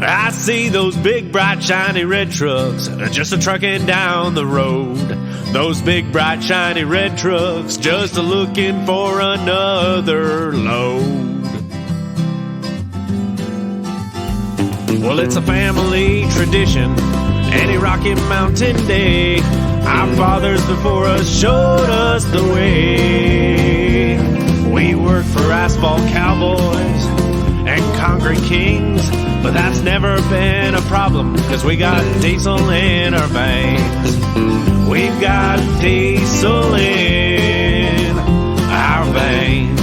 I see those big, bright, shiny red trucks just a-trucking down the road. Those big, bright, shiny red trucks just a-looking for another load. Well, it's a family tradition, any Rocky Mountain day. Our fathers before us showed us the way. We work for asphalt cowboys and concrete kings, but that's never been a problem, cause we got diesel in our veins. We've got diesel in our veins.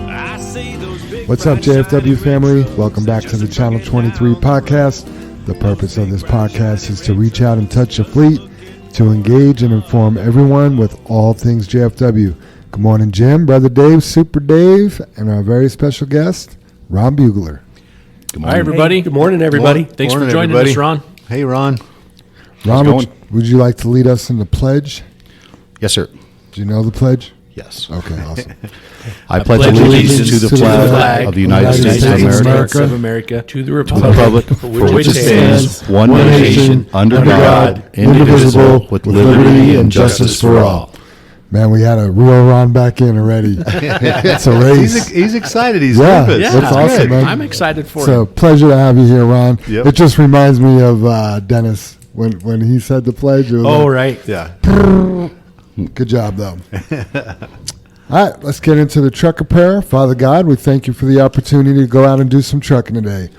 I see those big. What's up, JFW family? Welcome back to the Channel 23 podcast. The purpose of this podcast is to reach out and touch a fleet, to engage and inform everyone with all things JFW. Good morning, Jim, Brother Dave, Super Dave, and our very special guest, Ron Bugler. Good morning. Hi, everybody. Hey, good morning, everybody. Thanks for joining us, Ron. Hey, Ron. Ron, would you like to lead us in the pledge? Yes, sir. Do you know the pledge? Yes. Okay, awesome. I pledge allegiance to the flag of the United States of America, to the republic for which it stands, one nation, under God, indivisible, with liberty and justice for all. Man, we had a real Ron back in already. It's a race. He's excited. He's nervous. Yeah, that's awesome, man. I'm excited for it. It's a pleasure to have you here, Ron. Yep. It just reminds me of Dennis when he said the pledge. Right. Yeah. Good job, though. All right, let's get into the trucker prayer. Father God, we thank you for the opportunity to go out and do some trucking today.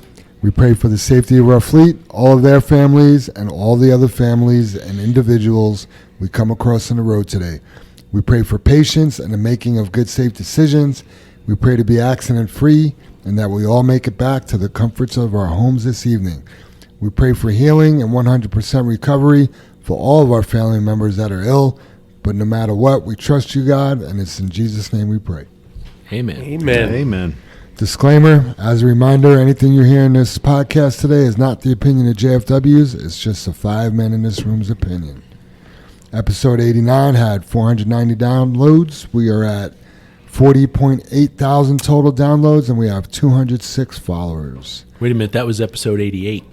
We pray for the safety of our fleet, all of their families, and all the other families and individuals we come across on the road today. We pray for patience and the making of good, safe decisions. We pray to be accident-free and that we all make it back to the comforts of our homes this evening. We pray for healing and 100% recovery for all of our family members that are ill. But no matter what, we trust you, God, and it's in Jesus' name we pray. Amen. Amen. Amen. Disclaimer, as a reminder, anything you hear in this podcast today is not the opinion of JFW's. It's just the 5 men in this room's opinion. Episode 89 had 490 downloads. We are at 40.8 thousand total downloads, and we have 206 followers. Wait a minute, that was episode 88.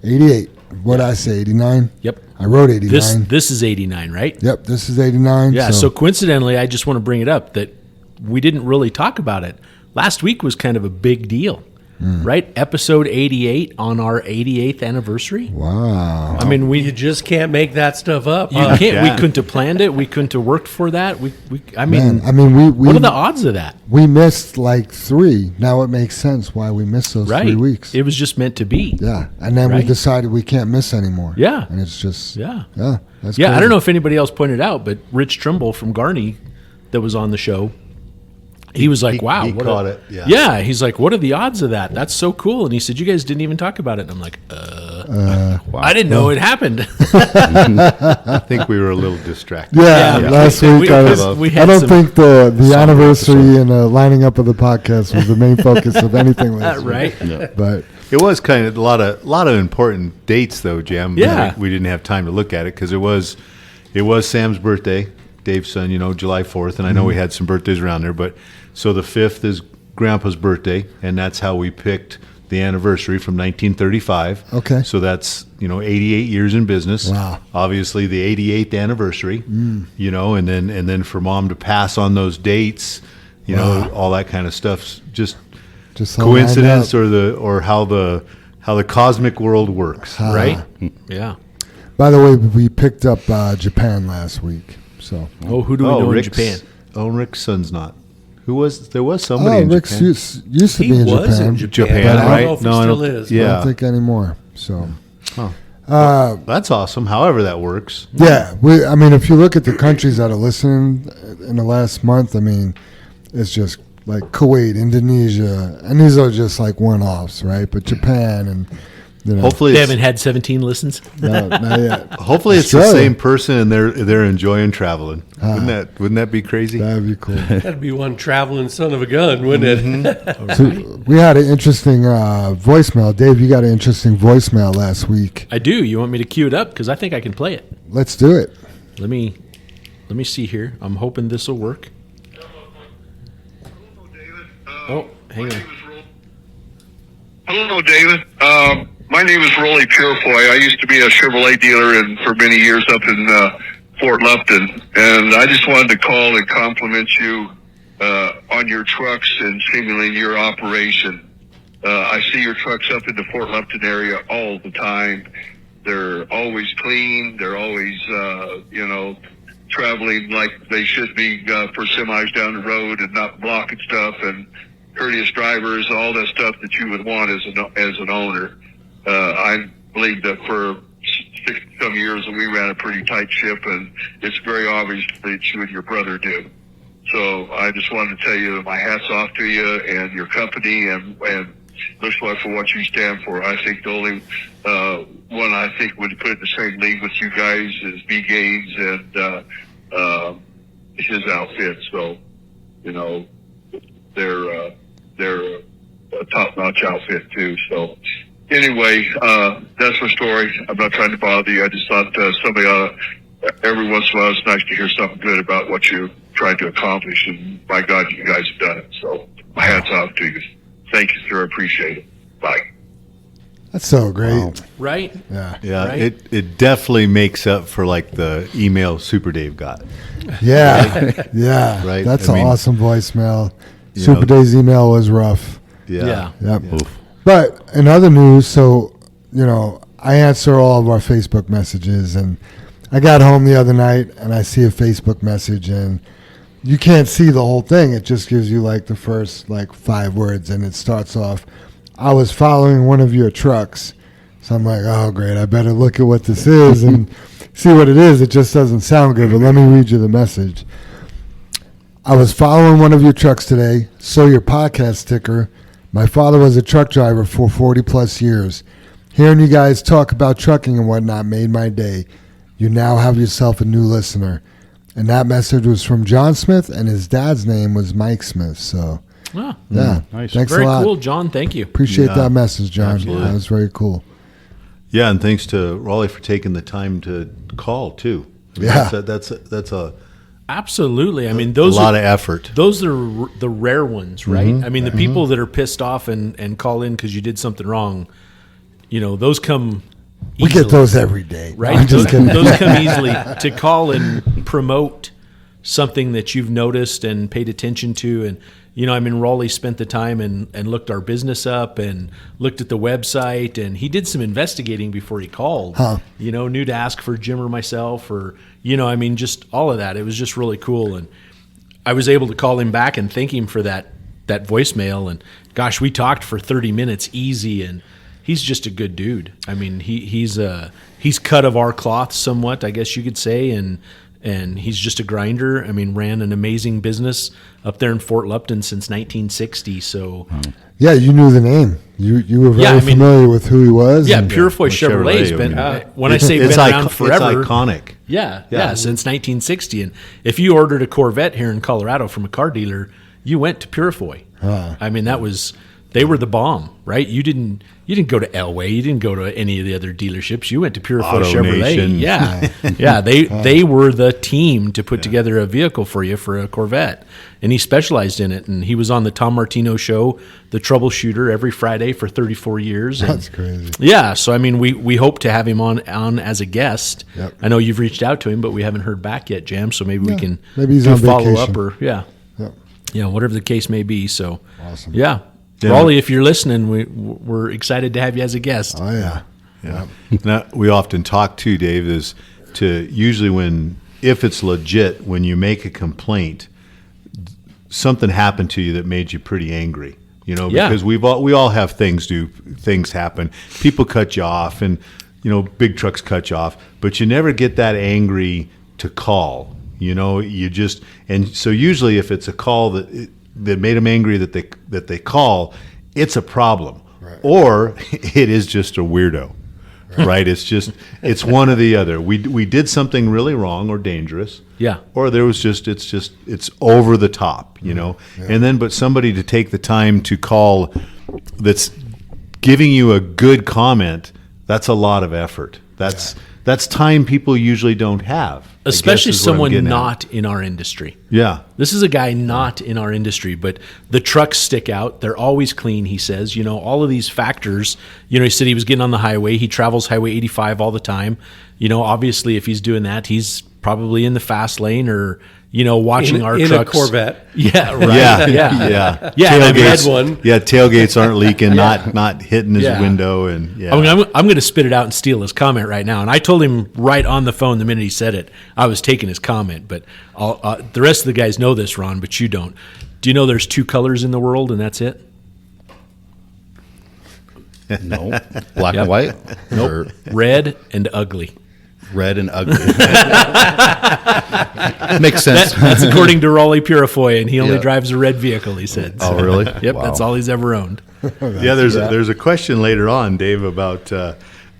88. What did I say, 89? Yep. I wrote 89. This is 89, right? Yep, this is 89. Yeah, so coincidentally, I just want to bring it up that we didn't really talk about it. Last week was kind of a big deal, right? Episode 88 on our 88th anniversary. Wow. I mean, you just can't make that stuff up. You can't. Yeah. We couldn't have planned it. We couldn't have worked for that. We what are the odds of that? We missed like 3. Now it makes sense why we missed those 3 weeks. It was just meant to be. Yeah, and then we decided we can't miss anymore. Yeah, and it's just that's crazy. I don't know if anybody else pointed out, but Rich Trimble from Garney, that was on the show. He was like, wow. He caught it. Yeah, he's like, what are the odds of that? That's so cool. And he said, you guys didn't even talk about it. And I'm like, wow. I didn't know it happened. I think we were a little distracted. Yeah. Last week, I don't think the anniversary and lining up of the podcast was the main focus of anything last week. Right? No. But it was kind of a lot of important dates, though, Jim. Yeah. We didn't have time to look at it because it was Sam's birthday, Dave's son, July 4th. And I know we had some birthdays around there, but so the 5th is Grandpa's birthday, and that's how we picked the anniversary from 1935. Okay. So that's, 88 years in business. Wow. Obviously the 88th anniversary, and then for Mom to pass on those dates, all that kind of stuff's just coincidence or how the cosmic world works, right? Yeah. By the way, we picked up Japan last week. So. Who do we know in Japan? Oh, Rick's son's not. There was somebody in Rick's Japan. used to be in Japan. Japan, but right? I don't know if he still is. I don't think anymore. So. That's awesome. However that works. Yeah. If you look at the countries that are listening in the last month, it's just like Kuwait, Indonesia, and these are just like one-offs, right? But Japan and hopefully they haven't had 17 listens. No, not yet. Hopefully it's the same person and they're enjoying traveling. Wouldn't that be crazy? That'd be cool. That'd be one traveling son of a gun, wouldn't it? So we had an interesting voicemail. Dave, you got an interesting voicemail last week. I do. You want me to cue it up? Because I think I can play it. Let's do it. Let me see here. I'm hoping this will work. David. Oh, hang on. Hello, David. My name is Rolly Purefoy. I used to be a Chevrolet dealer for many years up in Fort Lupton, and I just wanted to call and compliment you on your trucks and seemingly your operation. I see your trucks up in the Fort Lupton area all the time. They're always clean. They're always, traveling like they should be for semis down the road and not blocking stuff, and courteous drivers, all that stuff that you would want as an owner. I believe that for some years we ran a pretty tight ship, and it's very obvious that you and your brother do. So I just wanted to tell you that my hat's off to you and your company, and looks like for what you stand for. I think the only one I think would put in the same league with you guys is B. Gaines and his outfit. So, they're a top-notch outfit too. So anyway, that's my story. I'm not trying to bother you. I just thought every once in a while it's nice to hear something good about what you tried to accomplish, and by God, you guys have done it. So my hat's off to you. Thank you, sir. Appreciate it. Bye. That's so great. Wow. Right? Yeah, Right? it definitely makes up for like the email Super Dave got. Yeah. Yeah. Right? That's I an mean, awesome voicemail. you Super know- Dave's email was rough. Yeah. Yep. Oof. But in other news, so, I answer all of our Facebook messages, and I got home the other night and I see a Facebook message, and you can't see the whole thing. It just gives you like the first 5 words, and it starts off, I was following one of your trucks. So I'm like, oh, great. I better look at what this is and see what it is. It just doesn't sound good, but let me read you the message. I was following one of your trucks today, saw your podcast sticker. My father was a truck driver for 40 plus years. Hearing you guys talk about trucking and whatnot made my day. You now have yourself a new listener. And that message was from John Smith, and his dad's name was Mike Smith. So, Oh, yeah. nice. Thanks very a lot. cool, John. Thank you. Appreciate Yeah, that message, John. absolutely. That was very cool. Yeah, and thanks to Raleigh for taking the time to call too. I mean, Yeah. that's a Absolutely. I mean, those lot are, of effort. Those are the rare ones, right? I mean, the people that are pissed off and call in because you did something wrong, those come We easily, get those every day. right? I'm just kidding. Those come easily. To call and promote something that you've noticed and paid attention to, and Raleigh spent the time and looked our business up and looked at the website, and he did some investigating before he called. Knew to ask for Jim or myself, or just all of that. It was just really cool, and I was able to call him back and thank him for that voicemail. And gosh, we talked for 30 minutes easy, and he's just a good dude. I mean, he's cut of our cloth somewhat, I guess you could say, and he's just a grinder. I mean, ran an amazing business up there in Fort Lupton since 1960. So, Yeah, you knew the name. You were very familiar with who he was. yeah, and- Purefoy Chevrolet's been, when I say it's been around forever, it's iconic. yeah, since 1960. And if you ordered a Corvette here in Colorado from a car dealer, you went to Purefoy. I mean, they were the bomb, right? You didn't go to Elway, you didn't go to any of the other dealerships. You went to Purefoy Auto Chevrolet. Nation. Yeah. They were the team to put together a vehicle for you for a Corvette. And he specialized in it, and he was on the Tom Martino show, The Troubleshooter, every Friday for 34 years. And That's crazy. yeah, so I mean, we hope to have him on as a guest. Yep. I know you've reached out to him, but we haven't heard back yet, Jam. So maybe we can maybe he's do on follow vacation. up, or Yep. whatever the case may be. So Awesome. yeah. Yeah. Raleigh, if you're listening, we're excited to have you as a guest. Oh, yeah. Yeah. Now, we often talk too, Dave, is to usually if it's legit, when you make a complaint, something happened to you that made you pretty angry. Yeah. Because we all have things happen. People cut you off, and big trucks cut you off, but you never get that angry to call. You just, and so usually if it's a call that made them angry that they call, it's a problem, or it is just a weirdo, right? It's one or the other. We did something really wrong or dangerous, Yeah. or there was it's over the top, and then but somebody to take the time to call that's giving you a good comment, that's a lot of effort. That's that's time people usually don't have. I guess Especially is what I'm someone getting at. not in our industry. Yeah. This is a guy not in our industry, but the trucks stick out. They're always clean, he says. You know, all of these factors. You know, he said he was getting on the highway. He travels Highway 85 all the time. You know, obviously, if he's doing that, he's probably in the fast lane or, you know, watching our in trucks. a Corvette. Yeah, right. Yeah, yeah. yeah. And I've read Tailgates- one. Yeah, tailgates aren't leaking, not hitting his Yeah. window, and yeah. I'm going to spit it out and steal his comment right now. And I told him right on the phone the minute he said it, I was taking his comment. But the rest of the guys know this, Ron, but you don't. Do you know there's 2 colors in the world and that's it? No, black Yep. and white. Nope. Or Red and ugly. red and ugly. Makes sense. That's according to Raleigh Purifoy, and he only Yeah. drives a red vehicle, he said. Oh, really? Yep, Wow. that's all he's ever owned. Yeah, there's a question later on, Dave, about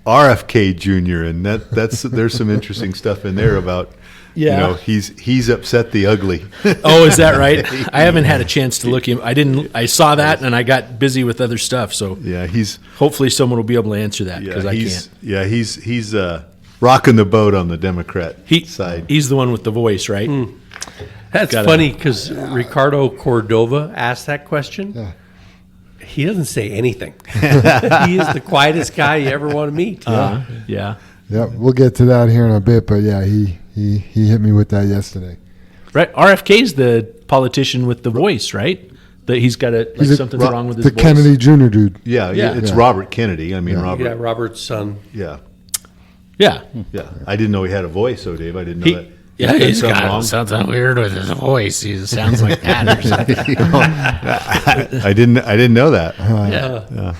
RFK Jr. and there's some interesting stuff in there about Yeah. you know he's upset the ugly. Oh, is that right? I haven't had a chance to look him. I saw that, and I got busy with other stuff. So Yeah, he's hopefully someone will be able to answer that because I he's can't. yeah he's rocking the boat on the Democrat side. He's the one with the voice, right? That's Gotta- funny because Ricardo Cordova asked that question. Yeah. He doesn't say anything. He is the quietest guy you ever want to meet. Yeah. Yep, we'll get to that here in a bit, but yeah, he hit me with that yesterday. Right. RFK's the politician with the voice, right? That he's got something's wrong with his the voice. Kennedy Jr. dude. Yeah, Yeah. it's Yeah. Robert Kennedy. I mean Robert. Yeah, Robert's son. Yeah, Yeah. yeah. I didn't know he had a voice, though, Dave. I didn't know He- that. Yeah, Is he's that something got wrong? something weird with his voice. He sounds like that or something. I didn't know that. Yeah.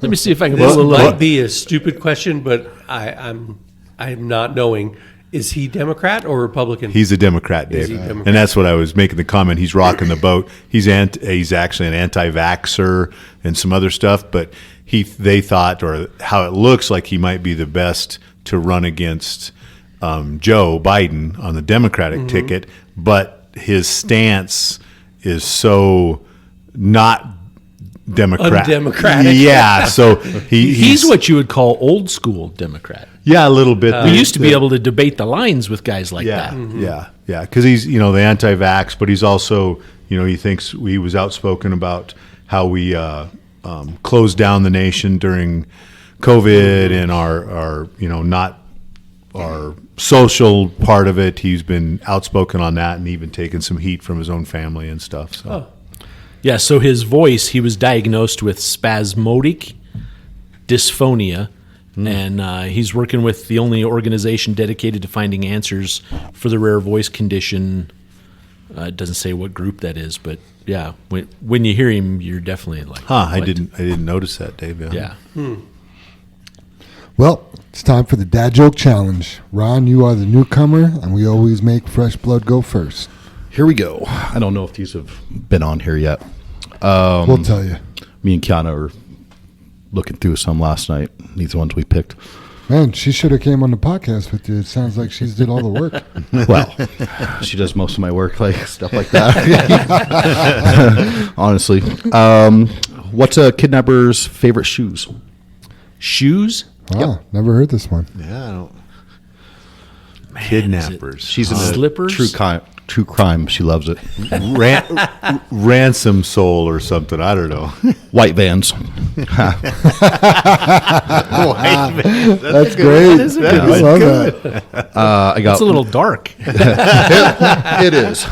Let me see if I can This pull a little. might be a stupid question, but I'm not knowing. Is he Democrat or Republican? He's a Democrat, Dave, he Democrat? and that's what I was making the comment. He's rocking the boat. He's actually an anti-vaxxer and some other stuff, but they thought, or how it looks like, he might be the best to run against Joe Biden on the Democratic ticket, but his stance is so not Undemocratic. Yeah, so He's what you would call old school Democrat. yeah, a little bit. We used to be able to debate the lines with guys like Yeah, that. yeah, because he's the anti-vax, but he's also he thinks he was outspoken about how we closed down the nation during COVID and our not our social part of it. He's been outspoken on that and even taken some heat from his own family and stuff. So. Yeah, so his voice, he was diagnosed with spasmodic dysphonia, and he's working with the only organization dedicated to finding answers for the rare voice condition. It doesn't say what group that is, but yeah, when you hear him, you're definitely like, I what? didn't notice that, Dave. Yeah. Well, it's time for the Dad Joke Challenge. Ron, you are the newcomer, and we always make fresh blood go first. Here we go. I don't know if these have been on here yet. We'll tell you. Me and Kiana were looking through some last night. These ones we picked. Man, she should have came on the podcast with you. It sounds like she's did all the work. Well, she does most of my work, like stuff like that. Honestly, what's a kidnapper's favorite shoes? Shoes? Wow, never heard this one. Yeah, I don't. Kidnappers. She's in Slippers? true crime. She loves it. Ransom Soul or something. I don't know. White Vans. That's great. I love that. I got It's a little dark. it is.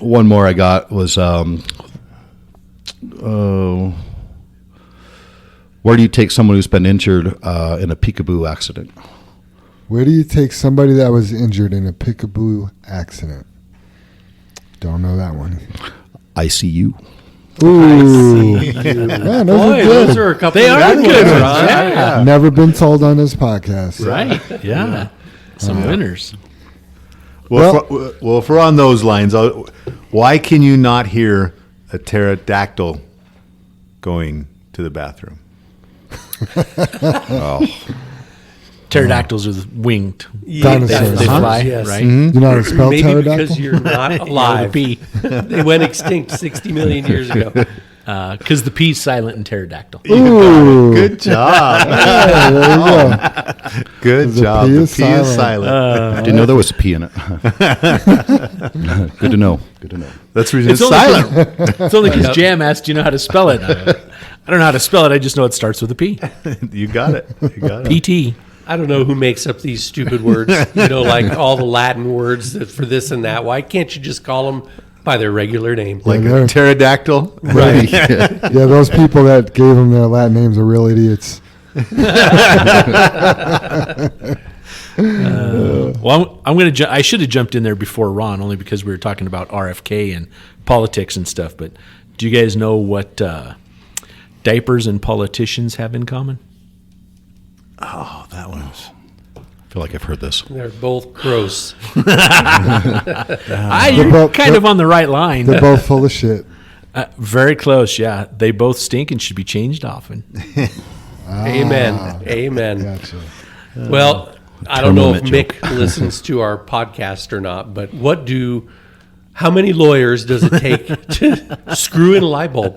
One more I got was where do you take someone who's been injured in a peekaboo accident? Where do you take somebody that was injured in a peekaboo accident? Don't know that one. ICU. Ooh. Man, those Boy, are good. those are a couple They of are good good ones, ones, Ron. yeah. Never been told on this podcast. Right. Yeah. Some winners. Well, if we're on those lines, why can you not hear a pterodactyl going to the bathroom? Pterodactyls are winged. Dinosaurs. They Huh? fly, Yes. right? You know how to spell Maybe pterodactyl? because you're not alive. Pee. They went extinct 60 million years ago. Because the P is silent in pterodactyl. Ooh. Good job. Yeah, there you go. Good The job. P The is P is silent. silent. I didn't know there was a P in it. Good to know. Good to know. That's the reason it's only silent. It's only because Jam asked, do you know how to spell it? I don't know how to spell it. I just know it starts with a P. You got it. You got it. PT. I don't know who makes up these stupid words, like all the Latin words for this and that. Why can't you just call them by their regular name? Like they're- a pterodactyl. Right. Yeah, those people that gave them their Latin names are real idiots. Well, I'm going to. I should have jumped in there before Ron, only because we were talking about RFK and politics and stuff. But do you guys know what diapers and politicians have in common? Oh, that one's. I feel like I've heard this. They're both gross. You're both- kind of on the right line. They're both full of shit. Very close, yeah. They both stink and should be changed often. Amen. Amen. Gotcha. Well, I don't know if Terminal Mick listens to our podcast or not, but how many lawyers does it take to screw in a light bulb?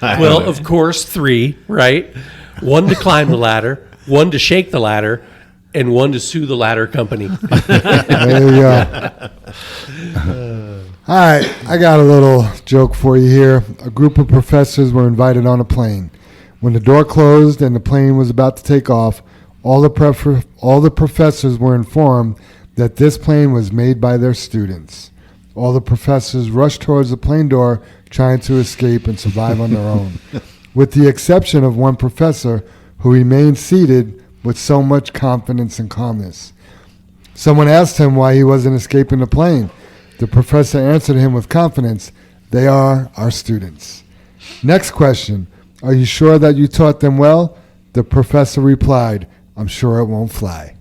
Well, of course, 3, right? 1 to climb the ladder, 1 to shake the ladder, and 1 to sue the ladder company. There you go. All right, I got a little joke for you here. A group of professors were invited on a plane. When the door closed and the plane was about to take off, all the professors were informed that this plane was made by their students. All the professors rushed towards the plane door, trying to escape and survive on their own, with the exception of one professor who remained seated with so much confidence and calmness. Someone asked him why he wasn't escaping the plane. The professor answered him with confidence, "They are our students." Next question, "Are you sure that you taught them well?" The professor replied, "I'm sure it won't fly."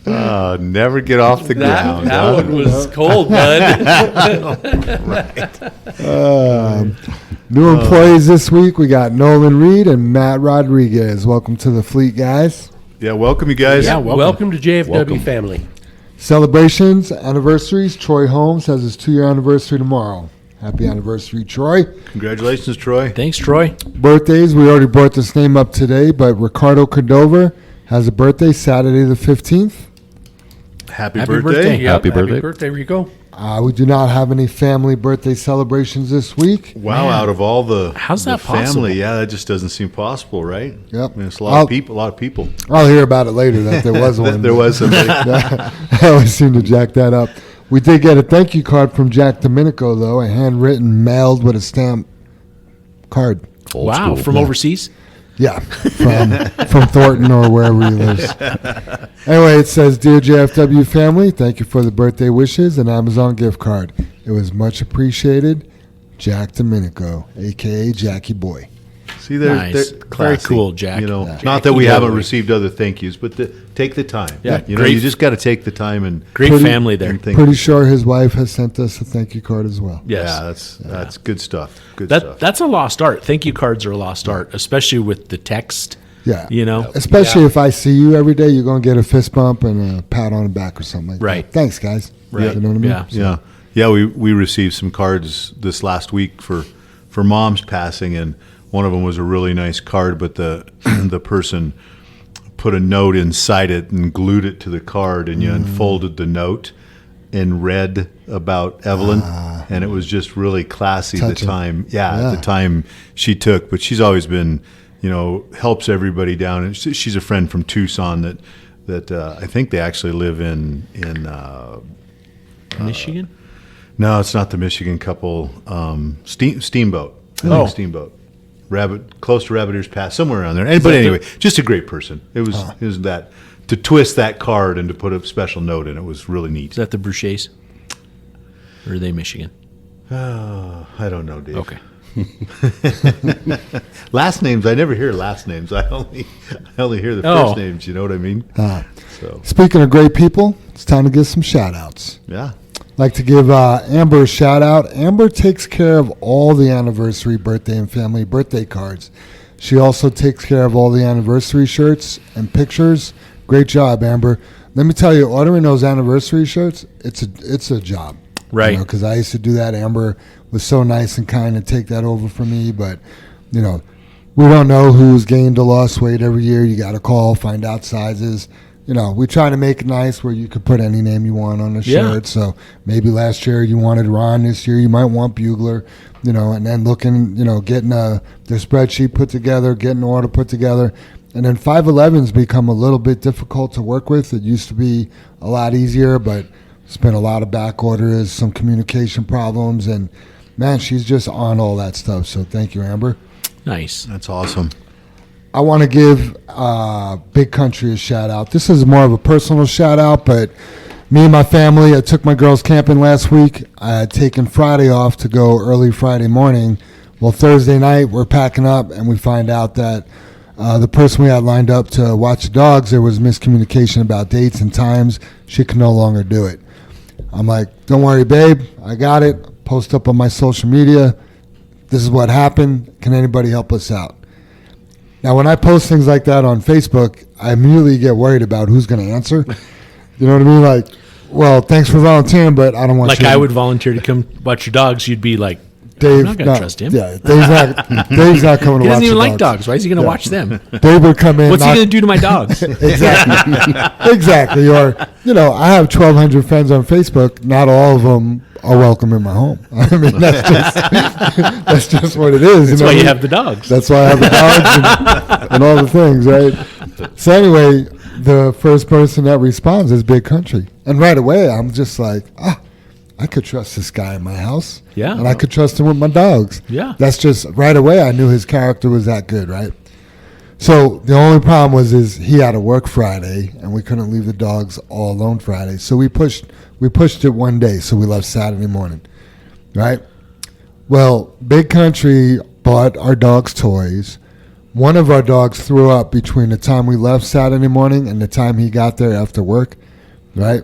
Never get off the ground. That huh? one was cold, bud. New employees this week, we got Nolan Reed and Matt Rodriguez. Welcome to the fleet, guys. Yeah, welcome you guys. Yeah, welcome. Welcome to JFW Welcome. family. Celebrations, anniversaries. Troy Holmes has his 2-year anniversary tomorrow. Happy anniversary, Troy. Congratulations, Troy. Thanks, Troy. Birthdays, we already brought this name up today, but Ricardo Cordova has a birthday Saturday the 15th. Happy Happy birthday. birthday. Yep, Happy birthday. birthday, Rico. We do not have any family birthday celebrations this week. Wow, Man. out of all the, How's the that possible? family, yeah, that just doesn't seem possible, right? Yep. I mean, it's a lot of people. I'll hear about it later that there was one. There was somebody. I always seem to jack that up. We did get a thank you card from Jack Domenico, though, a handwritten, mailed with a stamp card. Old Wow, school. from overseas? Yeah, from Thornton or wherever he lives. Anyway, it says, "Dear JFW family, thank you for the birthday wishes and Amazon gift card. It was much appreciated. Jack Domenico, a.k.a. Jackie Boy." See, they're Nice. classy. Very cool, Jack. You know, Yeah. not that we Jackie haven't boy. received other thank yous, but take the time. Yeah, you know, great. you just got to take the time and Great Pretty- family there. and think. Pretty sure his wife has sent us a thank you card as well. Yes. Yeah, that's good stuff. Good stuff. That's a lost art. Thank you cards are a lost art, especially with the text. Yeah. You know? Especially if I see you every day, you're going to get a fist bump and a pat on the back or something like Right. that. Thanks, guys. Right. You know what I mean? Yeah. Yeah, we received some cards this last week for Mom's passing, and one of them was a really nice card, but the the person put a note inside it and glued it to the card, and you unfolded the note and read about Evelyn, and it was just really classy. Touching. The time she took, but she's always been, helps everybody down, and she's a friend from Tucson that I think they actually live in. Michigan? No, it's not the Michigan couple. Steamboat. I think Oh. Steamboat. Close to Rabbit Ears Pass, somewhere around there. But anyway, just a great person. It was that to twist that card and to put a special note in it was really neat. Is that the Bruchets? Or are they Michigan? I don't know, Dave. Okay. Last names, I never hear last names. I only hear the Oh. first names. You know what I mean? So Speaking of great people, it's time to give some shout outs. yeah. Like to give Amber a shout out. Amber takes care of all the anniversary, birthday, and family birthday cards. She also takes care of all the anniversary shirts and pictures, Great job, Amber. Let me tell you, ordering those anniversary shirts, it's a job. Right. Because I used to do that. Amber was so nice and kind to take that over for me. But, we don't know who's gained or lost weight every year. You got to call, find out sizes. We try to make it nice where you could put any name you want on the shirt. So maybe last year you wanted Ron. This year you might want Bugler. And then looking, getting the spreadsheet put together, getting the order put together. And then 511's become a little bit difficult to work with. It used to be a lot easier, but it's been a lot of back orders, some communication problems, and man, she's just on all that stuff. So thank you, Amber. Nice. That's awesome. I want to give Big Country a shout out. This is more of a personal shout out, but me and my family, I took my girls camping last week. I had taken Friday off to go early Friday morning. Well, Thursday night, we're packing up, and we find out that the person we had lined up to watch the dogs, there was miscommunication about dates and times. She could no longer do it. I'm like, don't worry, babe. I got it. Post up on my social media. This is what happened. Can anybody help us out? Now, when I post things like that on Facebook, I immediately get worried about who's going to answer. You know what I mean? Like, well, thanks for volunteering, but I don't want you I would volunteer to come watch your dogs. You'd be like, Dave, I'm not going to trust him. Yeah, Dave's not coming to watch. He doesn't even the like dogs. Why is he going to watch them? Dave would come in. What's he going to do to my dogs? Exactly. Exactly. Or, I have 1,200 friends on Facebook. Not all of them are welcome in my home. I mean, that's just what it is. That's why you have the dogs. That's why I have the dogs and all the things, right? So anyway, the first person that responds is Big Country. And right away, I'm just like, I could trust this guy in my house. Yeah. And I could trust him with my dogs. Yeah. That's just, right away, I knew his character was that good, right? So the only problem is he had to work Friday, and we couldn't leave the dogs all alone Friday. So we pushed it one day, so we left Saturday morning, right? Well, Big Country bought our dogs toys. One of our dogs threw up between the time we left Saturday morning and the time he got there after work, right?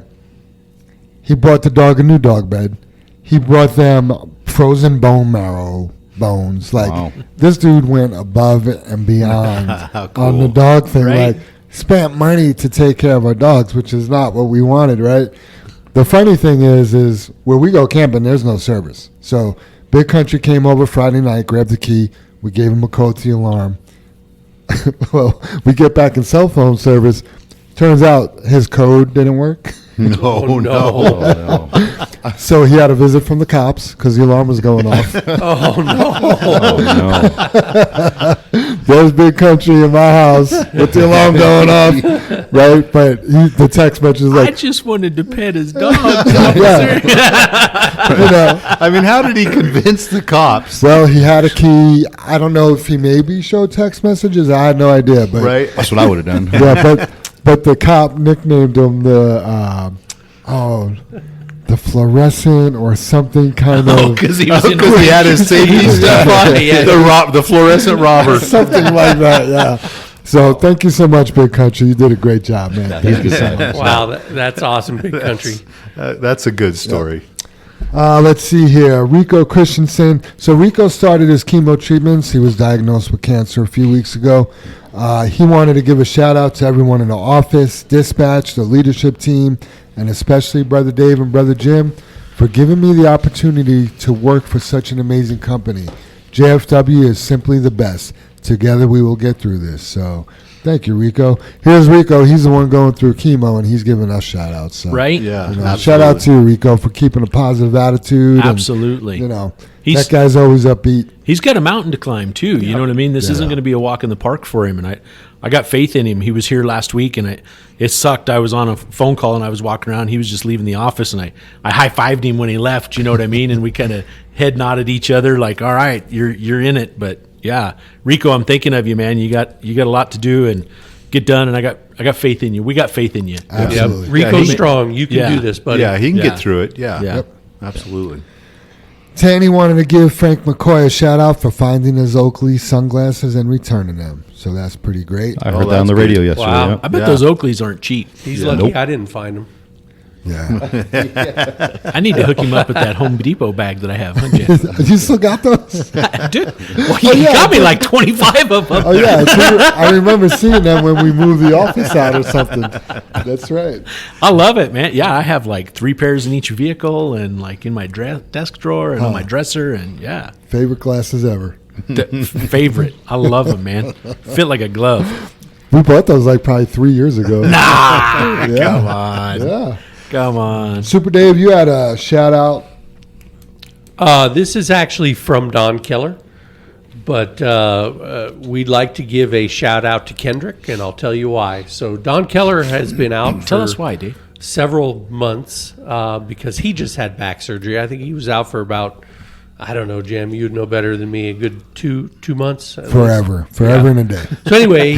He brought the dog a new dog bed. He brought them frozen bone marrow bones. Like, wow. This dude went above and beyond on the dog thing. Right. Like, spent money to take care of our dogs, which is not what we wanted, right? The funny thing is where we go camping, there's no service. So Big Country came over Friday night, grabbed the key. We gave him a code to the alarm. Well, we get back in cell phone service. Turns out his code didn't work. No. So he had a visit from the cops because the alarm was going off. Oh, no. There's Big Country in my house with the alarm going off, right? But the text message is I like, just wanted to pet his dogs. yeah. I mean, how did he convince the cops? Well, he had a key. I don't know if he maybe showed text messages. I had no idea. But Right? That's what I would have done. yeah, but the cop nicknamed him the fluorescent or something kind of Because he was in Because he had his safety stuff on. The fluorescent robber. something like that. Yeah. So thank you so much, Big Country. You did a great job, man. Thank you so much. Wow, that's awesome, Big Country. That's a good story. Let's see here. Rico Christensen. So Rico started his chemo treatments. He was diagnosed with cancer a few weeks ago. He wanted to give a shout out to everyone in the office, dispatch, the leadership team, and especially Brother Dave and Brother Jim for giving me the opportunity to work for such an amazing company. JFW is simply the best. Together we will get through this. So thank you, Rico. Here's Rico. He's the one going through chemo, and he's giving us shout outs. So, Right? Yeah. shout out to you, Rico, for keeping a positive attitude. Absolutely. And, He's- that guy's always upbeat. He's got a mountain to climb too. You know what I mean? This isn't going to be a walk in the park for him. And I got faith in him. He was here last week, and it sucked. I was on a phone call and I was walking around. He was just leaving the office, and I high fived him when he left. You know what I mean? And we kind of head nodded each other, like, "All right, you're in it." But yeah, Rico, I'm thinking of you, man. You got a lot to do and get done, and I got faith in you. We got faith in you. Absolutely. Rico's strong. You can do this, buddy. Yeah, he can Yeah. get through it. Yeah. Yeah. Absolutely. Tanny wanted to give Frank McCoy a shout out for finding his Oakley sunglasses and returning them. So that's pretty great. I heard that that's on the radio good. yesterday. Wow. Yep. I bet Yeah. those Oakleys aren't cheap. He's lucky I didn't find him. Yeah. I need to hook him up with that Home Depot bag that I have, huh, Jeff? You still got those? Dude, well, you got me like 25 of them. Oh, yeah. I remember seeing them when we moved the office out or something. That's right. I love it, man. Yeah, I have like 3 pairs in each vehicle and like in my desk drawer and on my dresser. And yeah, Favorite glasses ever. favorite. I love them, man. Fit like a glove. We bought those like probably 3 years ago. Ah, Yeah. come on. Yeah. Come on. Super Dave, you had a shout out. This is actually from Don Keller, but we'd like to give a shout out to Kendrick, and I'll tell you why. So Don Keller has been out Tell for us why, Dave. several months because he just had back surgery. I think he was out for about, I don't know, Jim, you'd know better than me, a good two months. at least. Forever and a day. So anyway,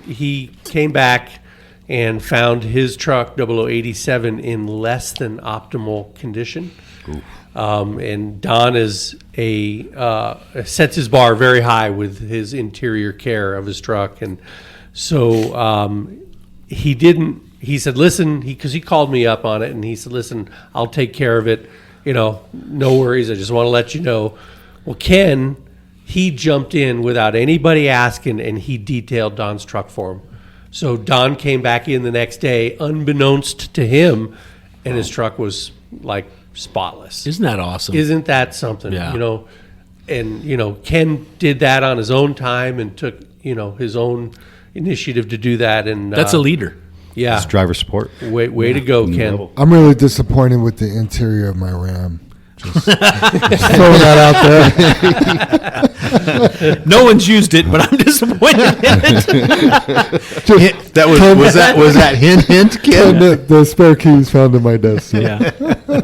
he came back and found his truck 0087 in less than optimal condition. And Don is sets his bar very high with his interior care of his truck, and so he said, listen, because he called me up on it, and he said, listen, I'll take care of it. No worries. I just want to let you know. Well, Ken, he jumped in without anybody asking, and he detailed Don's truck for him. So Don came back in the next day, unbeknownst to him, and his truck was like spotless. Isn't that awesome? Isn't that something? Yeah. And Ken did that on his own time and took his own initiative to do that. And That's a leader. Yeah, It's driver support. way to go, Ken. I'm really disappointed with the interior of my Ram. Just throwing that out there. No one's used it, but I'm disappointed in it. That was that hint, Ken? The spare keys found in my desk. Yeah.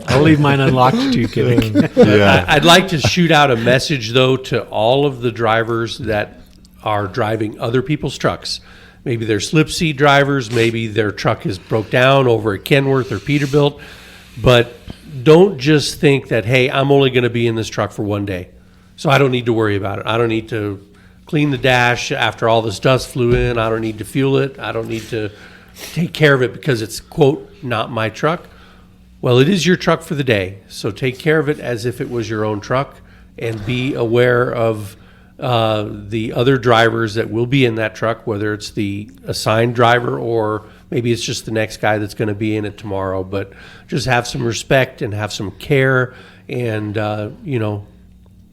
I'll leave mine unlocked too, Kevin. Yeah. I'd like to shoot out a message, though, to all of the drivers that are driving other people's trucks. Maybe they're slip seat drivers. Maybe their truck is broke down over at Kenworth or Peterbilt. But don't just think that, hey, I'm only going to be in this truck for one day, so I don't need to worry about it. I don't need to clean the dash after all this dust flew in. I don't need to fuel it. I don't need to take care of it because it's, quote, not my truck. Well, it is your truck for the day, so take care of it as if it was your own truck, and be aware of the other drivers that will be in that truck, whether it's the assigned driver or maybe it's just the next guy that's going to be in it tomorrow. But just have some respect and have some care, and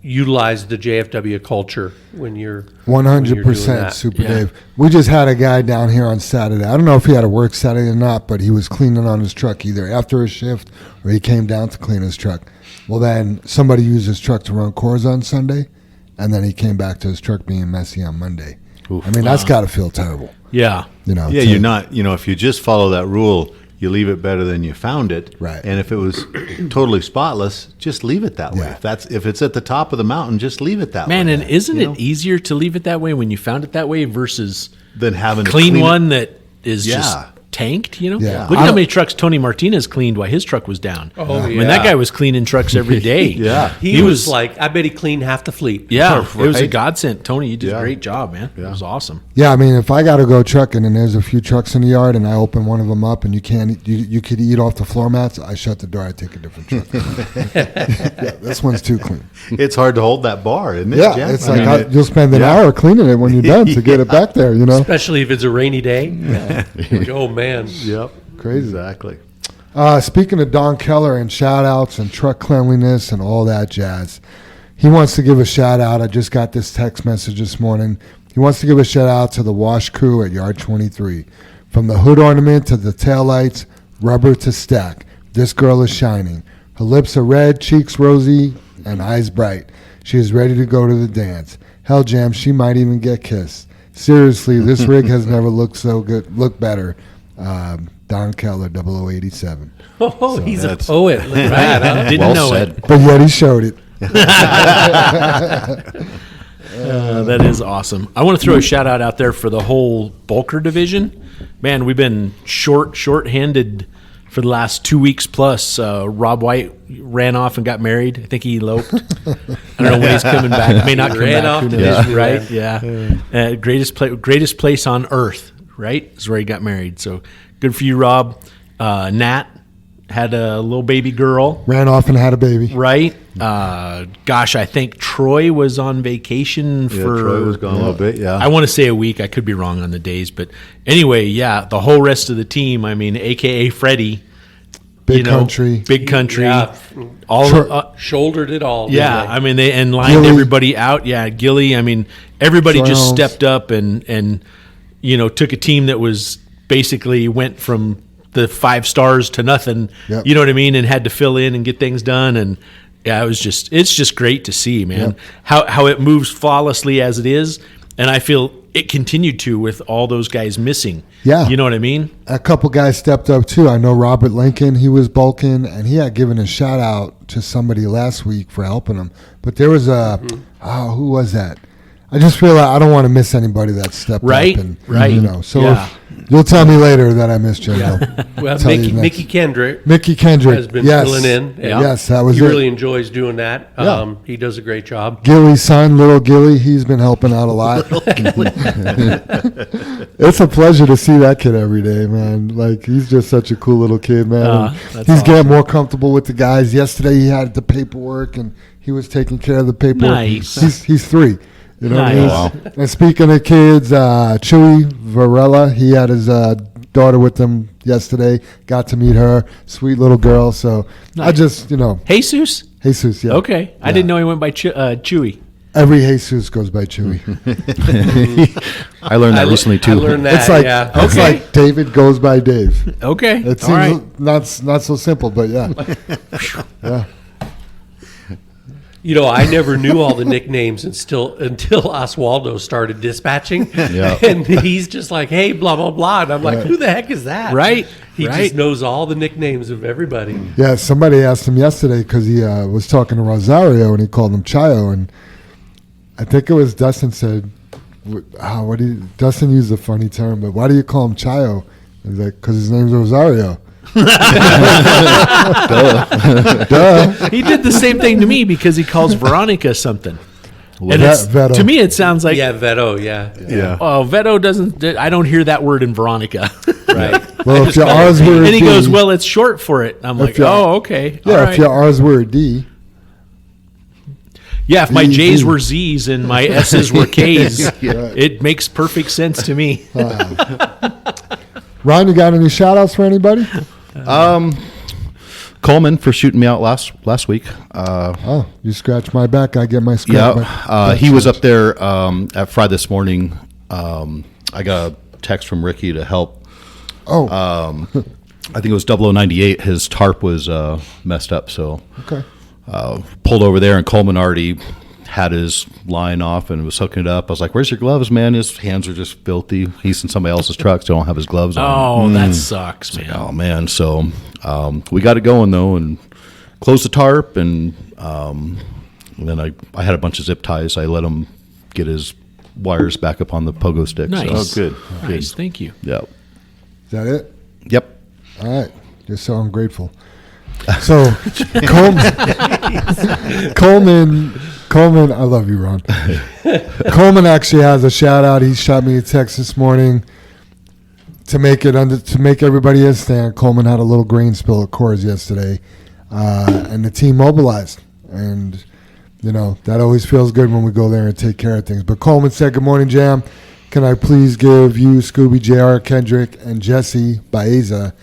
utilize the JFW culture when you're 100% Super Yeah. Dave. We just had a guy down here on Saturday. I don't know if he had to work Saturday or not, but he was cleaning on his truck either after his shift or he came down to clean his truck. Well, then somebody used his truck to run cores on Sunday, and then he came back to his truck being messy on Monday. I mean, that's got to feel terrible. Yeah. Yeah, you're not, if you just follow that rule, you leave it better than you found it. Right. And if it was totally spotless, just leave it that way. Yeah. If it's at the top of the mountain, just leave it that way. Man, and isn't it easier to leave it that way when you found it that way versus Than having to clean clean it. one that is Yeah. just tanked, Yeah. Look at how many trucks Tony Martinez cleaned while his truck was down. Oh, I mean, that guy was cleaning trucks every day. Yeah. He was like, I bet he cleaned half the fleet. Yeah, it was a Right. godsend. Tony, you did a Yeah. great job, man. It was awesome. Yeah, I mean, if I got to go trucking and there's a few trucks in the yard and I open one of them up and you could eat off the floor mats, I shut the door, I take a different truck. Yeah, this one's too clean. It's hard to hold that bar, isn't it? Yeah, Jeff? it's I like mean, you'll spend an hour cleaning it when you're done to get it back there, Especially if it's a rainy day. Oh, man. Yep. Crazy. Exactly. Speaking of Don Keller and shout outs and truck cleanliness and all that jazz, he wants to give a shout out. I just got this text message this morning. He wants to give a shout out to the wash crew at Yard 23. From the hood ornament to the taillights, rubber to stack, this girl is shining. Her lips are red, cheeks rosy, and eyes bright. She is ready to go to the dance. Hell, Jam, she might even get kissed. Seriously, this rig has never looked so good, looked better. Don Keller, 0087. Oh, he's a poet. Look at that. Huh? Didn't Well know said. it. But yet he showed it. That is awesome. I want to throw a shout out there for the whole Bugler division. Man, we've been short-handed for the last 2 weeks plus. Rob White ran off and got married. I think he eloped. I don't know when he's coming back. He may not come Ran back. off Who to knows? Disneyland. Right? Yeah. Greatest place on earth, right? Is where he got married. So good for you, Rob. Nat had a little baby girl. Ran off and had a baby. Right. Gosh, I think Troy was on vacation Yeah, for. Troy was gone a little bit. Yeah. I want to say a week. I could be wrong on the days, but anyway, yeah, the whole rest of the team. I mean, AKA Freddie. Big country. Big country. Yeah. All Shouldered it all. didn't yeah, they? I mean they lined Gilly. everybody out. Yeah, Gilly. I mean everybody just Charles. stepped up and took a team that was basically went from the 5 stars to nothing. Yep. You know what I mean, and had to fill in and get things done. And yeah, it's just great to see, man, how it moves flawlessly as it is. And I feel it continued to with all those guys missing. Yeah. You know what I mean? A couple guys stepped up too. I know Robert Lincoln, he was bulking, and he had given a shout out to somebody last week for helping him. But there was who was that? I just feel like I don't want to miss anybody that stepped Right, up. right. So Yeah. you'll tell me later that I missed you. Well, Tell you next. Mickey Kendrick Mickey Kendrick has been yes. filling in. Yeah. Yes, that was he it. really enjoys doing that. Yeah. He does a great job. Gilly's son, little Gilly, he's been helping out a lot. It's a pleasure to see that kid every day, man. Like, he's just such a cool little kid, man. And that's he's getting more comfortable with the guys. Yesterday he had the paperwork, and he was taking care of the paperwork. Nice. He's 3. You know what I mean? Nice. And speaking of kids, Chewy Varela, he had his daughter with him yesterday. Got to meet her. Sweet little girl. So I Nice. just, Jesus? Jesus, yeah. Okay. I didn't know he went by Chewy. Every Jesus goes by Chewy. I learned that recently too. I learned that. It's like yeah. it's Okay. like David goes by Dave. Okay. It All right. seems not so simple, but yeah. Yeah. I never knew all the nicknames until Oswaldo started dispatching. Yeah. And he's just like, hey, blah, blah, blah. And I'm like, who the heck is that? Right, He right. just knows all the nicknames of everybody. Yeah, somebody asked him yesterday because he was talking to Rosario and he called him Chayo, and I think it was Dustin said, Dustin used a funny term, but why do you call him Chayo? He's like, because his name's Rosario. Duh. He did the same thing to me because he calls Veronica something. And Veto. to me, it sounds like, Yeah, Veto, yeah. Yeah. oh, Veto doesn't, I don't hear that word in Veronica. Right. Well, if your R's were a And he D, goes, well, it's short for it. I'm like, you're- oh, okay. yeah, All if right. your R's were a D, Yeah, if my V, J's V. were Z's and my S's were K's, Right. it makes perfect sense to me. Ron, you got any shout outs for anybody? Coleman for shooting me out last week. Oh, you scratch my back, I get my scratch. Yeah, he was up there at Fry this morning. I got a text from Ricky to help. Oh, I think it was 0098. His tarp was messed up, so okay. pulled over there, and Coleman already had his line off and was hooking it up. I was like, "Where's your gloves, man?" His hands are just filthy. He's in somebody else's truck, so don't have his gloves on. Oh, that sucks, man. Oh man! So we got it going though, and closed the tarp, and then I had a bunch of zip ties. I let him get his wires back up on the pogo stick. Nice. So, good. Nice, thank you. yep. Is that it? Yep. All right. You're so ungrateful. So, Coleman, I love you, Ron. Coleman actually has a shout out. He shot me a text this morning to make everybody understand. Coleman had a little grain spill at Coors yesterday, and the team mobilized. And that always feels good when we go there and take care of things. But Coleman said, "Good morning, Jam. Can I please give you, Scooby, JR, Kendrick, and Jesse Baeza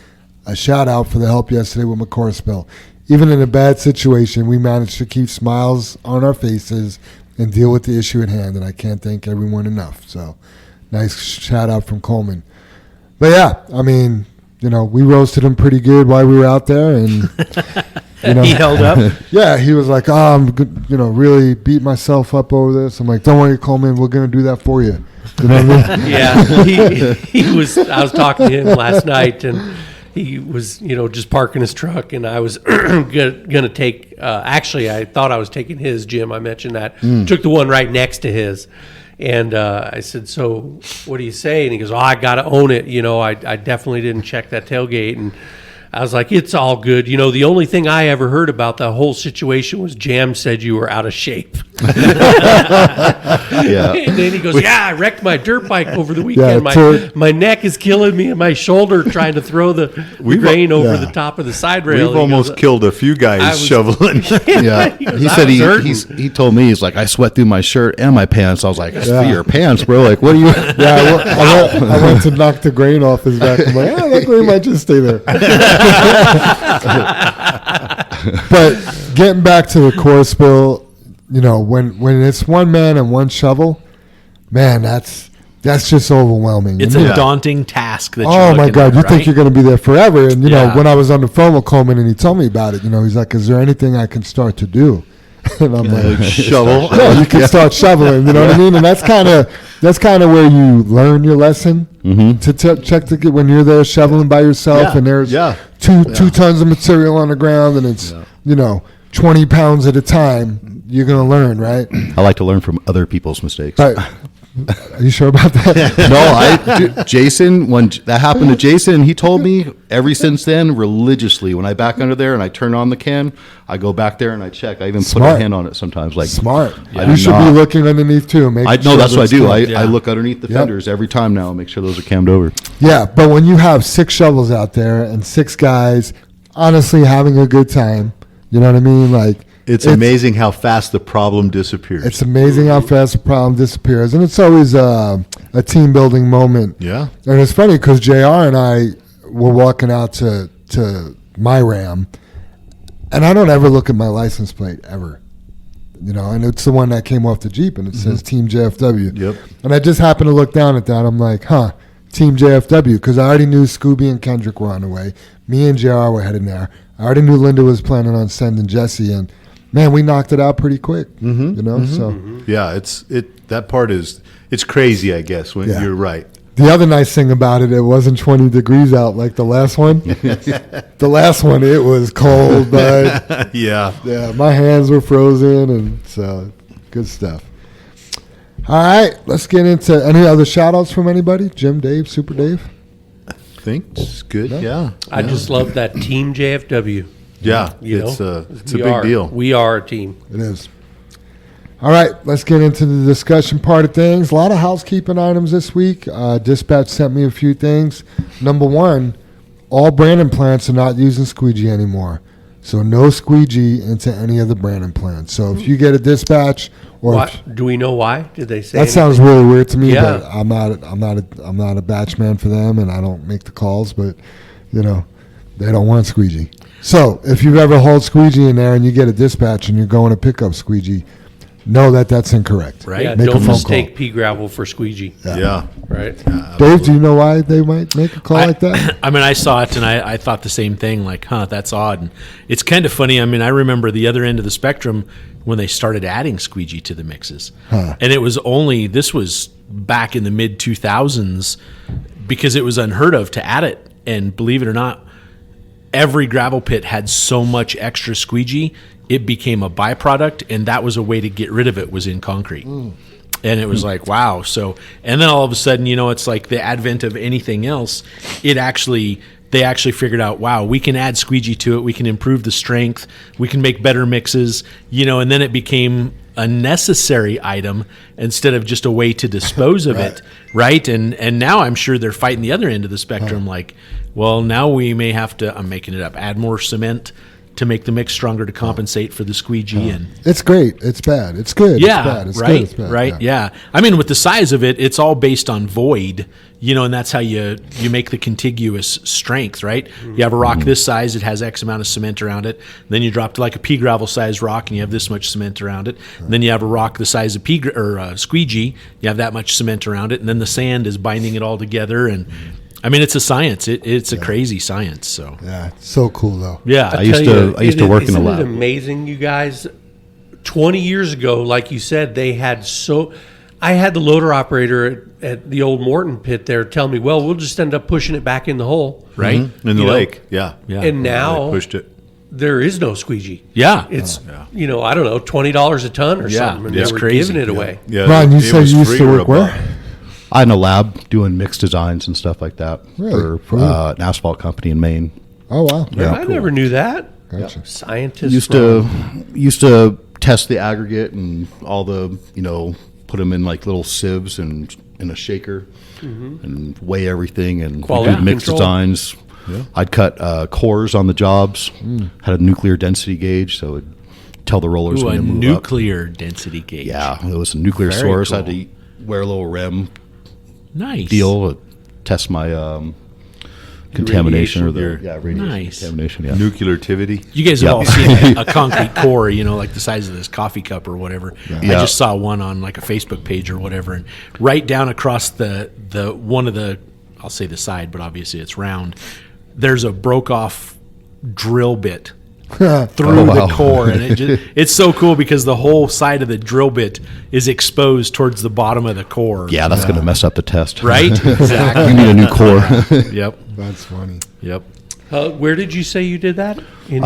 a shout out for the help yesterday with McCoy spill. Even in a bad situation, we managed to keep smiles on our faces and deal with the issue at hand, and I can't thank everyone enough." So, nice shout out from Coleman. But yeah, I mean, we roasted him pretty good while we were out there, and He held up. yeah, he was like, "Oh, I'm good, really beat myself up over this." I'm like, "Don't worry, Coleman, we're gonna do that for you." You know what I mean? Yeah, he was. I was talking to him last night, and he was, just parking his truck, and I was gonna take. Actually, I thought I was taking his, Jim. I mentioned that. Took the one right next to his, and I said, "So, what do you say?" And he goes, "Oh, I gotta own it. I definitely didn't check that tailgate." And I was like, it's all good. You know, the only thing I ever heard about the whole situation was Jam said you were out of shape. Yeah. And then he goes, I wrecked my dirt bike over the weekend. My neck is killing me and my shoulder trying to throw the grain over the top of the side rail. We've almost killed a few guys shoveling. Yeah. He said he told me, he's like, I sweat through my shirt and my pants. I was like, it's for your pants, bro. Like, what are you? Yeah, I went to knock the grain off his back. I'm like, that grain might just stay there. But getting back to the core spill, you know, when it's one man and one shovel, man, that's just overwhelming. It's a daunting task. That oh my God, you think you're going to be there forever? And you know, when I was on the phone with Coleman and he told me about it, you know, he's like, "Is there anything I can start to do?" And I'm like, shovel. Yeah, you can start shoveling. You know what I mean? And that's kind of where you learn your lesson. To check to get when you're there shoveling by yourself, and there's two tons of material on the ground, and it's 20 pounds at a time. You're gonna learn, right? I like to learn from other people's mistakes. Right. Are you sure about that? No, Jason, when that happened to Jason, he told me ever since then, religiously, when I back under there and I turn on the can, I go back there and I check. I even put a hand on it sometimes. Like smart. You should be looking underneath too. That's what I do. I look underneath the fenders every time now and make sure those are cammed over. Yeah, but when you have 6 shovels out there and 6 guys honestly having a good time, you know what I mean? Like, it's amazing how fast the problem disappears. It's amazing how fast the problem disappears. And it's always a team building moment. Yeah. And it's funny because JR and I were walking out to my Ram, and I don't ever look at my license plate, ever. You know, and it's the one that came off the Jeep, and it says Team JFW. Yep. And I just happened to look down at that. I'm like, Team JFW, because I already knew Scooby and Kendrick were on the way. Me and JR were heading there. I already knew Linda was planning on sending Jesse, and man, we knocked it out pretty quick. You know, so yeah, that part is crazy. I guess when you're right. The other nice thing about it wasn't 20 degrees out like the last one. The last one, it was cold, but yeah, my hands were frozen, and so good stuff. All right, let's get into any other shout outs from anybody? Jim, Dave, Super Dave? I think it's good. Yeah. I just love that Team JFW. Yeah, it's a big deal. We are a team. It is. All right, let's get into the discussion part of things. A lot of housekeeping items this week. Dispatch sent me a few things. Number one, all Brandon plants are not using squeegee anymore. So no squeegee into any of the Brandon plants. So if you get a dispatch, or do we know why? Did they say that anything? sounds really weird to me? Yeah. But I'm not a batch man for them, and I don't make the calls. But they don't want squeegee. So if you've ever hauled squeegee in there and you get a dispatch and you're going to pick up squeegee, know that that's incorrect. Right. Yeah, make don't a phone mistake call. pea gravel for squeegee. Yeah. Right. Dave, do you know why they might make a call like that? I mean, I saw it and I thought the same thing, like, that's odd. And it's kind of funny. I mean, I remember the other end of the spectrum when they started adding squeegee to the mixes. And this was back in the mid 2000s because it was unheard of to add it. And believe it or not, every gravel pit had so much extra squeegee, it became a byproduct, and that was a way to get rid of it, was in concrete. And it was like, wow. So, and then all of a sudden, it's like the advent of anything else. They actually figured out, wow, we can add squeegee to it. We can improve the strength. We can make better mixes, and then it became a necessary item instead of just a way to dispose of it. Right. And now I'm sure they're fighting the other end of the spectrum. Like, well, now we may have to, I'm making it up, add more cement to make the mix stronger to compensate for the squeegee. And it's great. It's bad. It's good. Yeah. It's bad. It's right. Good. It's bad. Right. Yeah. I mean, with the size of it, it's all based on void, and that's how you make the contiguous strength, right? You have a rock this size, it has X amount of cement around it. Then you drop to like a pea gravel size rock and you have this much cement around it. And then you have a rock the size of squeegee, you have that much cement around it. And then the sand is binding it all together. And I mean, it's a science. It's a crazy science. So yeah, it's so cool though. Yeah, I used to work in a lab. Isn't it amazing, you guys? 20 years ago, like you said, they had I had the loader operator at the old Morton pit there tell me, well, we'll just end up pushing it back in the hole. right. In the lake. Yeah. And now They pushed it. there is no squeegee. Yeah. It's, I don't know, $20 a ton or something. And it's they were crazy. giving it away. Yeah. Ron, you it said was you used free to or work a where? buck. I'm in a lab doing mixed designs and stuff like that Really? for an asphalt company in Maine. Oh, wow. Yeah. I never knew that. Gotcha. Scientists used to test the aggregate and all the, put them in like little sieves and in a shaker and weigh everything and Quality do mixed control. designs. Yeah. I'd cut cores on the jobs, had a nuclear density gauge, so it'd tell the rollers Ooh, when a to move nuclear density gauge. up. Yeah, it was a nuclear Very source. I had cool. to wear a little REM Nice. deal, test my contamination or the radiation Nice. contamination. Yeah. Nucleartivity. You guys have Yeah. all seen a concrete core, like the size of this coffee cup or whatever. I Yeah. just saw one on like a Facebook page or whatever, and right down across the one of the, I'll say the side, but obviously it's round. There's a broke off drill bit through Oh, wow. the core, and it's so cool because the whole side of the drill bit is exposed towards the bottom of the core. Yeah, that's going to mess up the test. Right? Exactly. You need a new core. Yep. That's funny. Yep. Where did you say you did that? In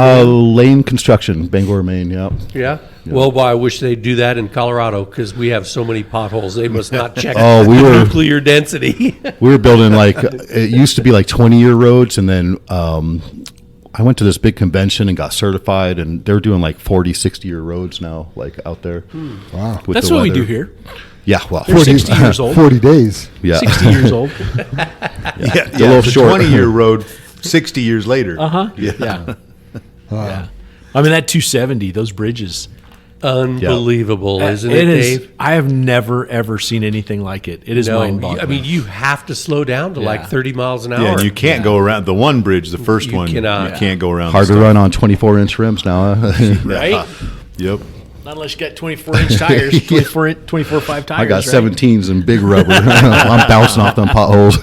Lane Construction, Bangor, Maine. Yeah. yeah. Well, boy, I wish they'd do that in Colorado because we have so many potholes. They must not check Oh, we were- nuclear density. We were building it used to be like 20-year roads, and then I went to this big convention and got certified, and they're doing like 40, 60-year roads now, like out there. Wow. with That's the what we weather. do here. Yeah, well, They're 60 years old. 40 days. yeah, 60 years old. Yeah, a little it's short. 20-year road, 60 years later. Uh-huh. Yeah. Yeah. I mean, that 270, those bridges. Unbelievable, isn't it, It is. Dave? I have never, ever seen anything like it. It is No, mind-boggling. I mean, you have to slow down to Yeah. like 30 miles an hour. Yeah, and you can't go around the one bridge, the first You one. cannot. You can't go around. hard the to stuff. run on 24-inch rims now. Huh? right? Yep. Not unless you got 24-inch tires, 24.5 tires. I got right? 17s and big rubber. I'm bouncing off them potholes.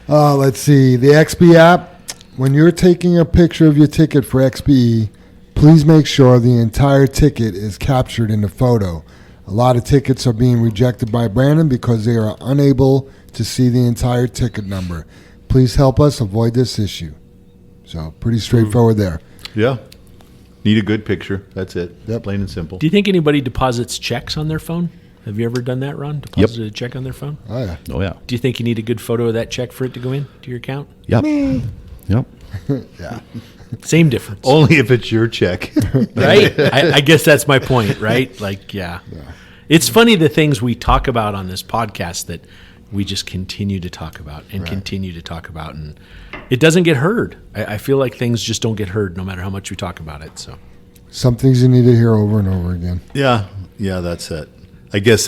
Let's see. The XB app. When you're taking a picture of your ticket for XB, please make sure the entire ticket is captured in the photo. A lot of tickets are being rejected by Brandon because they are unable to see the entire ticket number. Please help us avoid this issue. So pretty straightforward there. Yeah. Need a good picture. That's it. Yep. Plain and simple. Do you think anybody deposits checks on their phone? Have you ever done that, Ron? Deposited a check on their phone? Oh, yeah. Oh, yeah. Do you think you need a good photo of that check for it to go in to your account? Yep. Yep. Yeah. Same difference. Only if it's your check. Right? I guess that's my point, right? Like, yeah. It's funny the things we talk about on this podcast that we just continue to talk about and continue to talk about, and it doesn't get heard. I feel like things just don't get heard no matter how much we talk about it. So Some things you need to hear over and over again. Yeah. Yeah, that's it. I guess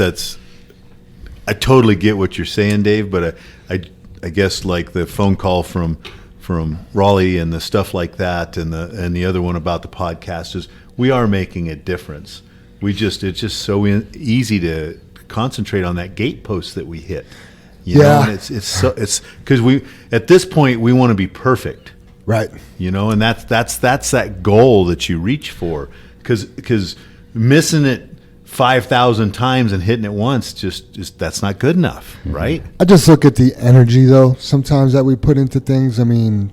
I totally get what you're saying, Dave, but I guess like the phone call from Raleigh and the stuff like that, and the other one about the podcast is we are making a difference. It's just so easy to concentrate on that gate post that we hit. You know, and it's because we at this point we want to be perfect. Right. And that's that goal that you reach for, because missing it 5,000 times and hitting it once just that's not good enough, right? I just look at the energy, though, sometimes that we put into things. I mean,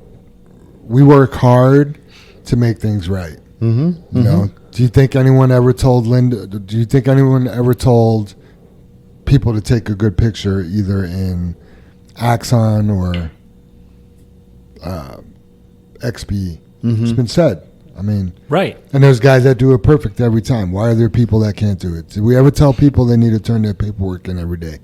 we work hard to make things right. Mm-hmm. You know, do you think anyone ever told Linda? Do you think anyone ever told people to take a good picture, either in Axon or XP? It's been said. I mean, right. and there's guys that do it perfect every time. Why are there people that can't do it? Did we ever tell people they need to turn their paperwork in every day?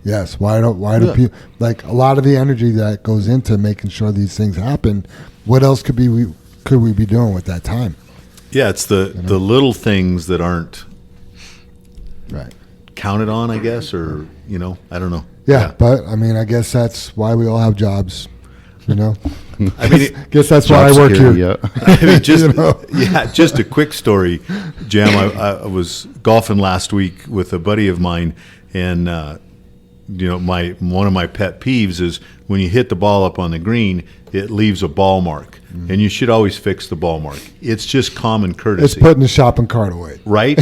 Yes. Why do people, like, a lot of the energy that goes into making sure these things happen? What else could we be doing with that time? Yeah, it's the little things that aren't Right. counted on, I guess, or I don't know. Yeah, but I mean, I guess that's why we all have jobs. I mean, it, that's why I work here. Yeah. I mean, just a quick story, Jam. I was golfing last week with a buddy of mine, and one of my pet peeves is when you hit the ball up on the green, it leaves a ball mark, and you should always fix the ball mark. It's just common courtesy. It's putting the shopping cart away. Right.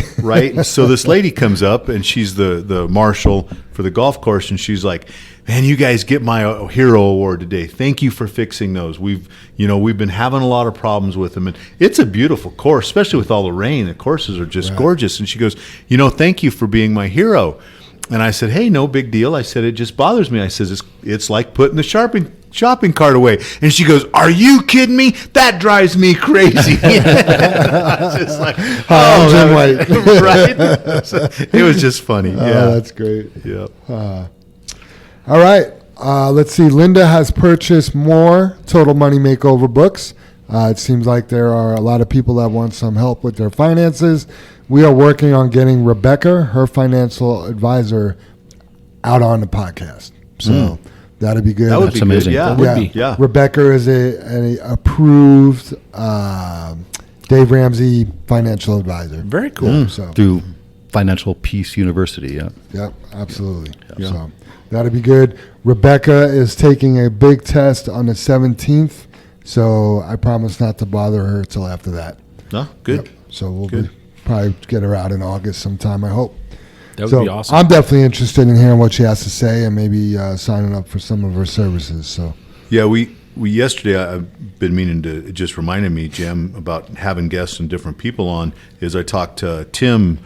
So this lady comes up, and she's the marshal for the golf course, and she's like, "Man, you guys get my hero award today. Thank you for fixing those. We've been having a lot of problems with them, and it's a beautiful course, especially with all the rain. The courses are just gorgeous." And she goes, "Thank you for being my hero." And I said, "Hey, no big deal." I said, "It just bothers me." I said, it's like putting the shopping cart away. And she goes, "Are you kidding me? That drives me crazy." I was just like, I'm Jim White. right? So it was just funny. Yeah, Oh, that's great. yeah. All right. Let's see. Linda has purchased more Total Money Makeover books. It seems like there are a lot of people that want some help with their finances. We are working on getting Rebecca, her financial advisor, out on the podcast. So that'd be good. That would That's be amazing. Good. Yeah, That would be. Yeah. Rebecca is a approved Dave Ramsey financial advisor. Very cool. So, Through Financial Peace University, yeah. yep, absolutely. So that'd be good. Rebecca is taking a big test on the 17th, so I promise not to bother her till after that. No, good. Yep. So we'll Good. probably get her out in August sometime, I hope. That would So be awesome. I'm definitely interested in hearing what she has to say and maybe signing up for some of her services. So Yeah, we yesterday, I've been meaning to, it just reminded me, Jim, about having guests and different people on, is I talked to Tim.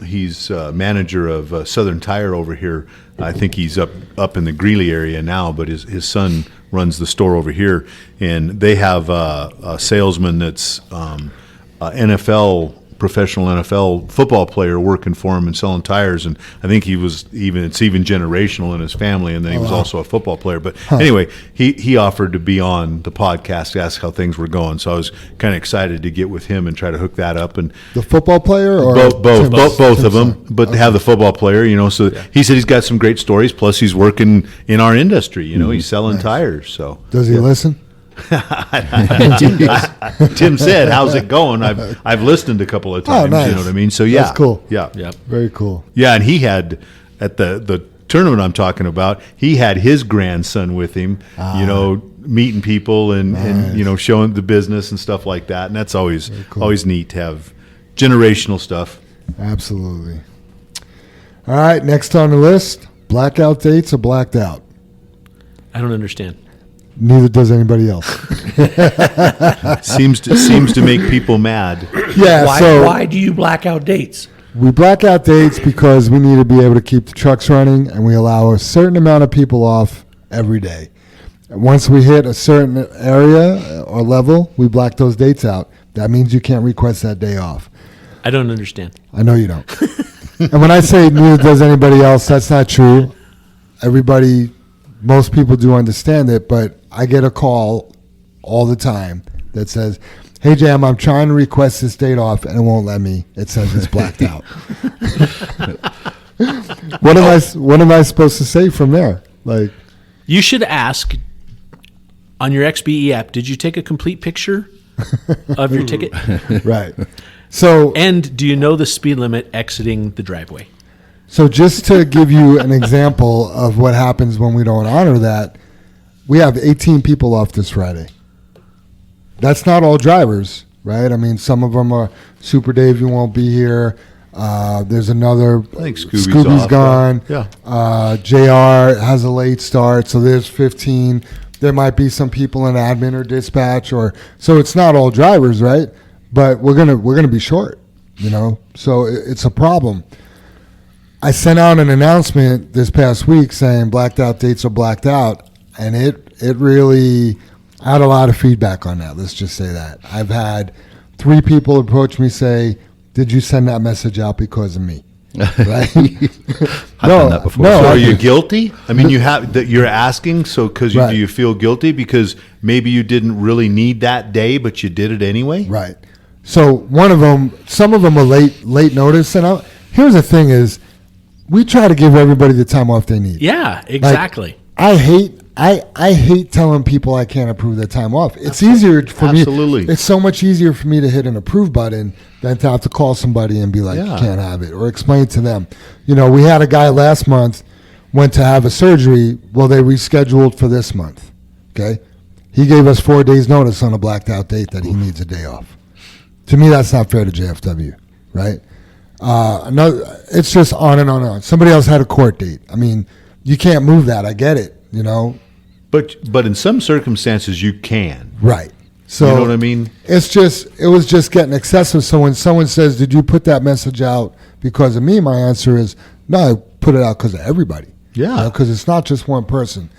He's manager of Southern Tire over here. I think he's up in the Greeley area now, but his son runs the store over here. And they have a salesman that's professional NFL football player working for him and selling tires, and I think it's even generational in his family, and then he was also a football player. But anyway, he offered to be on the podcast to ask how things were going, so I was kind of excited to get with him and try to hook that up. And the football player or both of Tim's them, son? but have the football player, so he said he's got some great stories, plus he's working in our industry, he's selling tires. So Does he listen? Tim said, "How's it going?" I've listened a couple of times. nice. You know what I mean? So yeah, That's cool. Yeah, Yep. Very cool. yeah. And he had at the tournament I'm talking about, he had his grandson with him. Meeting people and showing the business and stuff like that. And that's always neat to have generational stuff. Absolutely. All right, next on the list, blackout dates are blacked out. I don't understand. Neither does anybody else. Seems to make people mad. Yeah, Why do you black out dates? we black out dates because we need to be able to keep the trucks running, and we allow a certain amount of people off every day. And once we hit a certain area or level, we black those dates out. That means you can't request that day off. I don't understand. I know you don't. And when I say neither does anybody else, that's not true. Most people do understand it, but I get a call all the time that says, "Hey, Jam, I'm trying to request this date off, and it won't let me. It says it's blacked out." What am I supposed to say from there? Like, You should ask on your XBE app, did you take a complete picture of your ticket? right. So, And do you know the speed limit exiting the driveway? So just to give you an example of what happens when we don't honor that, we have 18 people off this Friday. That's not all drivers, right? I mean, some of them are Super Dave, you won't be here. There's another. I think Scooby's off, gone. yeah. JR has a late start, so there's 15. There might be some people in admin or dispatch, so it's not all drivers, right? But we're gonna be short, So it's a problem. I sent out an announcement this past week saying blacked out dates are blacked out, and it really, I had a lot of feedback on that. Let's just say that. I've had 3 people approach me say, "Did you send that message out because of me?" Right? I've done that before. No, So I- are you guilty? I mean, you have that you're asking. So because Right. do you feel guilty because maybe you didn't really need that day, but you did it anyway? Right. So some of them are late notice, and here's the thing: is we try to give everybody the time off they need. Yeah, exactly. I hate telling people I can't approve their time off. It's easier for me. Absolutely. It's so much easier for me to hit an approve button than to have to call somebody and be like, Yeah. "You can't have it," or explain to them. We had a guy last month went to have a surgery. Well, they rescheduled for this month. Okay, he gave us 4 days notice on a blacked out date that he needs a day off. To me, that's not fair to JFW, right? It's just on and on and on. Somebody else had a court date. I mean, you can't move that. I get it, But in some circumstances you can. Right. So You know what I mean? it was just getting excessive. So when someone says, "Did you put that message out because of me?" My answer is, "No, I put it out because of everybody." Yeah. Because it's not just one person.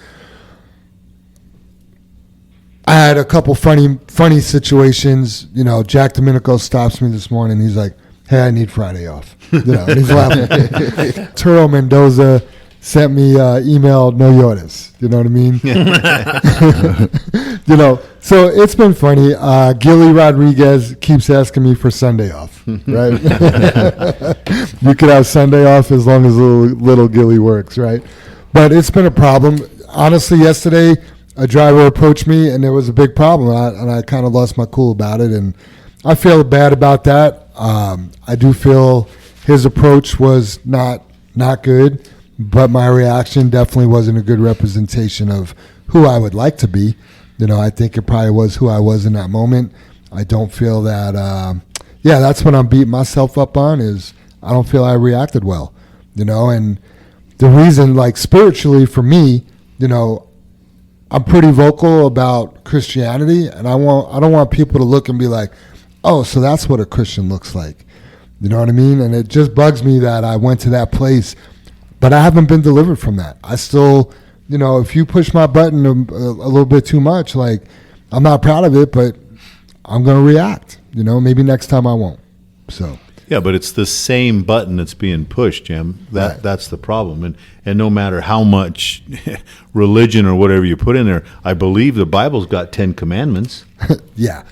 I had a couple funny situations. You know, Jack Domenico stops me this morning. He's like, "Hey, I need Friday off." You know, and he's laughing. Turo Mendoza sent me email, "No llores." You know what I mean? You know, so it's been funny. Gilly Rodriguez keeps asking me for Sunday off. Right? You could have Sunday off as long as little Gilly works, right? But it's been a problem. Honestly, yesterday, a driver approached me, and there was a big problem, and I kind of lost my cool about it, and I feel bad about that. I do feel his approach was not good, but my reaction definitely wasn't a good representation of who I would like to be. You know, I think it probably was who I was in that moment. I don't feel that, that's what I'm beating myself up on is I don't feel I reacted well, you know, and the reason, like spiritually for me, you know, I'm pretty vocal about Christianity, and I don't want people to look and be like, "Oh, so that's what a Christian looks like." You know what I mean? And it just bugs me that I went to that place, but I haven't been delivered from that. I still, you know, if you push my button a little bit too much, like I'm not proud of it, but I'm going to react. You know, maybe next time I won't. So. Yeah, but it's the same button that's being pushed, Jim. That's the problem. And no matter how much religion or whatever you put in there, I believe the Bible's got 10 commandments. Yeah.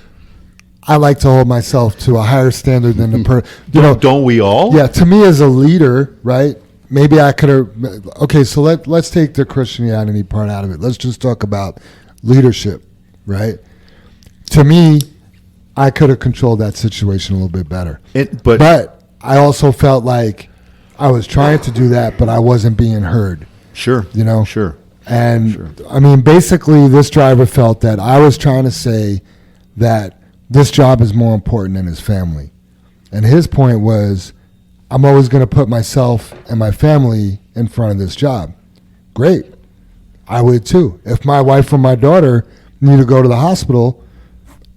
I like to hold myself to a higher standard than Don't we all? Yeah, to me as a leader, right? Maybe I could have. Okay, so let's take the Christianity part out of it. Let's just talk about leadership, right? To me, I could have controlled that situation a little bit better. But I also felt like I was trying to do that, but I wasn't being heard. Sure. You know? Sure. And, sure. I mean, basically, this driver felt that I was trying to say that this job is more important than his family. And his point was, I'm always going to put myself and my family in front of this job. Great. I would too. If my wife or my daughter need to go to the hospital,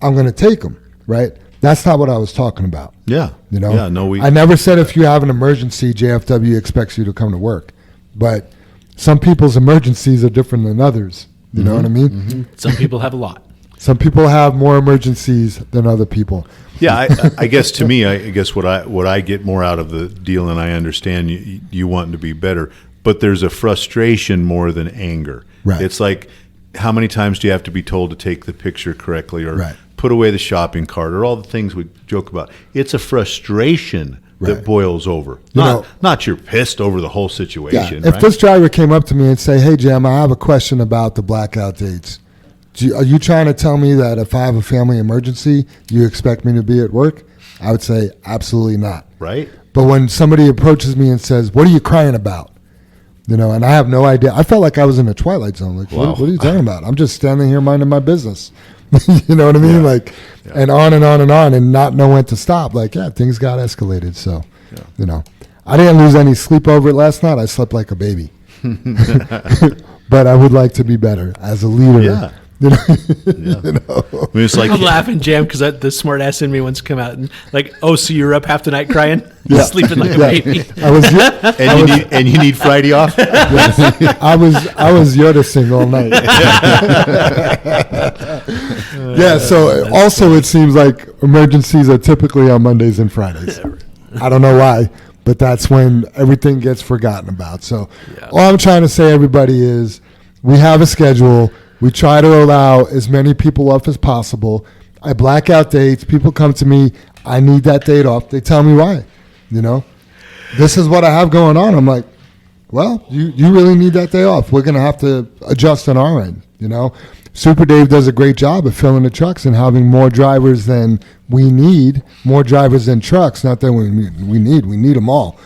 I'm going to take them. Right? That's not what I was talking about. Yeah. You know? Yeah, no, I never said if you have an emergency, JFW expects you to come to work. But some people's emergencies are different than others. You know what I mean? Mm-hmm. Some people have a lot. Some people have more emergencies than other people. Yeah, I guess to me, I guess what I get more out of the deal, and I understand you wanting to be better, but there's a frustration more than anger. Right. It's like, how many times do you have to be told to take the picture correctly, or right. put away the shopping cart, or all the things we joke about? It's a frustration that right. boils over. Not you're pissed over the whole situation. Yeah. If right? this driver came up to me and say, "Hey, Jam, I have a question about the blackout dates. Are you trying to tell me that if I have a family emergency, you expect me to be at work?" I would say, absolutely not. Right. But when somebody approaches me and says, "What are you crying about?" You know, and I have no idea. I felt like I was in a Twilight Zone. Like, wow. what are you talking about? I'm just standing here minding my business. You know what I mean? Yeah. Like, yeah. And on and on and on, and not know when to stop. Like, yeah, things got escalated. So, you know, I didn't lose any sleep over it last night. I slept like a baby. But I would like to be better as a leader. Yeah. You know? Yeah. You know? I mean, it's like I'm laughing, Jam, because the smart ass in me wants to come out and like, "Oh, so you're up half the night crying, sleeping like a baby." I was, and you need Friday off. I was Yoda-sing all night. Yeah. So also, it seems like emergencies are typically on Mondays and Fridays. I don't know why, but that's when everything gets forgotten about. So all I'm trying to say, everybody, is we have a schedule. We try to allow as many people off as possible. I black out dates. People come to me, "I need that date off." They tell me why. You know, this is what I have going on. I'm like, well, you really need that day off. We're going to have to adjust on our end. You know, Super Dave does a great job of filling the trucks and having more drivers than we need, more drivers than trucks. Not that we need them all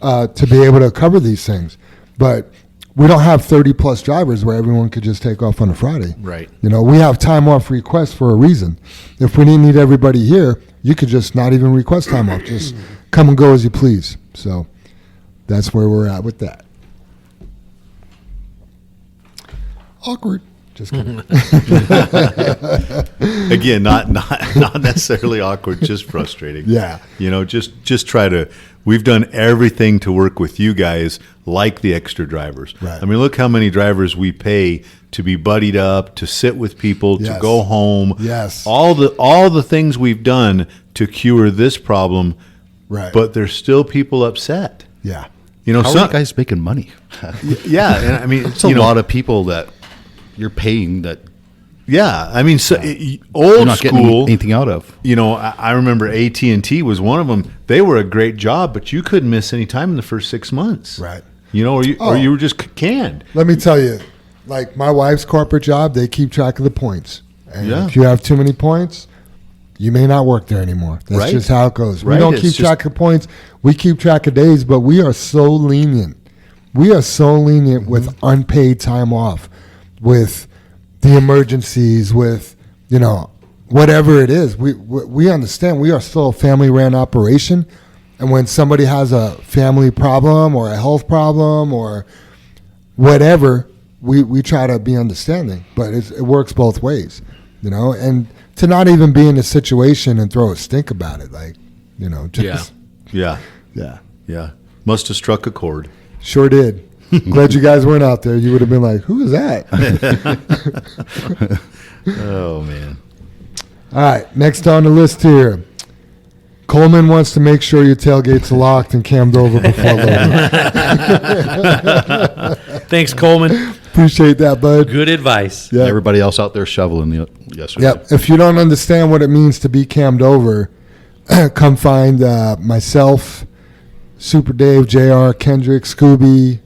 to be able to cover these things. But we don't have 30-plus drivers where everyone could just take off on a Friday. Right. You know, we have time off requests for a reason. If we didn't need everybody here, you could just not even request time off. Just come and go as you please. So that's where we're at with that. Awkward. Just kidding. Again, not necessarily awkward, just frustrating. Yeah. Just try to. We've done everything to work with you guys, like the extra drivers. Right. I mean, look how many drivers we pay to be buddied up, to sit with people, to Yes. go home. Yes. All the things we've done to cure this problem. Right. But there's still people upset. Yeah. How are you guys making money? Yeah, and I mean, It's a lot of people that you're paying that yeah. I mean, so, you're old not getting school. anything out of. I remember AT&T was one of them. They were a great job, but you couldn't miss any time in the first 6 months. Right. Or you were just canned. Let me tell you, like my wife's corporate job, they keep track of the points. And Yeah. if you have too many points, you may not work there anymore. That's Right. just how it goes. Right. We don't It's keep just- track of points. We keep track of days, but we are so lenient. We are so lenient with unpaid time off, with the emergencies, with, whatever it is. We understand we are still a family-ran operation. And when somebody has a family problem or a health problem or whatever, we try to be understanding. But it works both ways, and to not even be in a situation and throw a stink about it, just Yeah. yeah. Yeah. Must have struck a chord. Sure did. Glad you guys weren't out there. You would have been like, who is that? Oh, man. All right, next on the list here. Coleman wants to make sure your tailgate's locked and cammed over before loading. Thanks, Coleman. Appreciate that, bud. Good advice. Yeah. Everybody else out there shoveling yesterday. Yep. If you don't understand what it means to be cammed over, come find myself, Super Dave, JR, Kendrick, Scooby,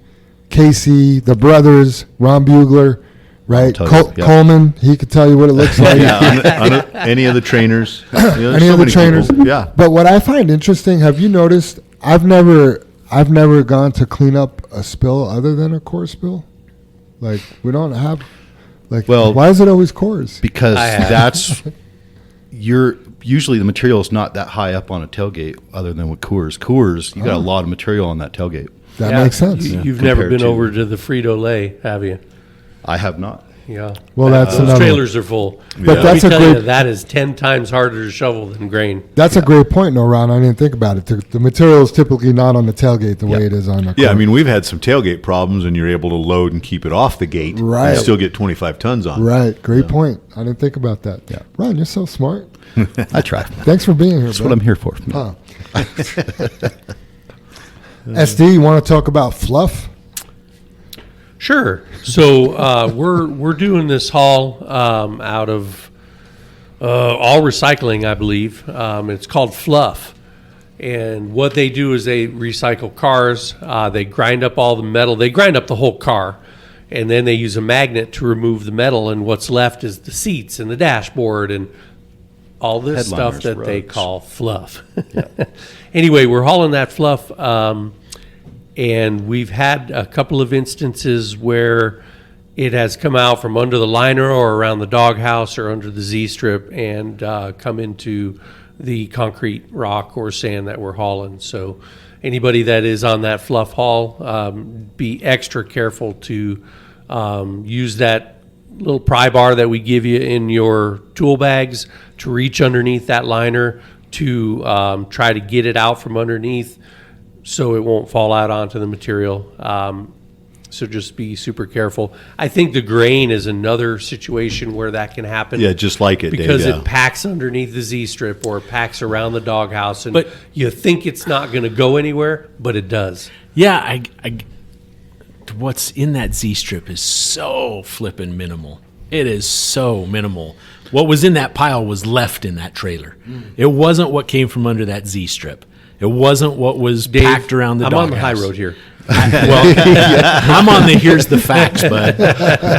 Casey, the brothers, Ron Bugler, right? tell you, yeah. Coleman, he could tell you what it looks like. Yeah. Any of the trainers. There's Any so of the many trainers. people. Yeah. But what I find interesting, have you noticed, I've never gone to clean up a spill other than a core spill. Like, we don't have, Well, why is it always cores? Because I have. that's usually the material is not that high up on a tailgate other than with Coors. Coors, you got a lot of material on that tailgate. That Yeah, makes sense. You've never Compared been to- over to the Frito-Lay, have you? I have not. Yeah. Well, that's Those another- trailers are full. But Let that's me a tell great- you, that is 10 times harder to shovel than grain. That's a great point, no, Ron. I didn't think about it. The material is typically not on the tailgate the way it is on the Yeah, I core. mean, we've had some tailgate problems, and you're able to load and keep it off the gate, Right. and still get 25 tons on. Right. Great point. I didn't think about that. Yeah. Ron, you're so smart. I try. Thanks for being here, That's bud. what I'm here for. Huh. SD, you want to talk about fluff? Sure. So we're doing this haul out of all recycling, I believe. It's called Fluff. And what they do is they recycle cars. They grind up all the metal. They grind up the whole car. And then they use a magnet to remove the metal. And what's left is the seats and the dashboard and all this stuff Headliners, that they rugs. call fluff. Anyway, we're hauling that fluff. And we've had a couple of instances where it has come out from under the liner or around the doghouse or under the Z-strip and come into the concrete rock or sand that we're hauling. So anybody that is on that fluff haul, be extra careful to use that little pry bar that we give you in your tool bags to reach underneath that liner to try to get it out from underneath so it won't fall out onto the material. So just be super careful. I think the grain is another situation where that can happen. Yeah, just like it, because Dave, yeah. it packs underneath the Z-strip or it packs around the doghouse, and But- you think it's not going to go anywhere, but it does. Yeah, what's in that Z-strip is so flippin' minimal. It is so minimal. What was in that pile was left in that trailer. It wasn't what came from under that Z-strip. It wasn't what was Dave, packed around the I'm on the high doghouse. road here. I'm on the here's the facts, bud.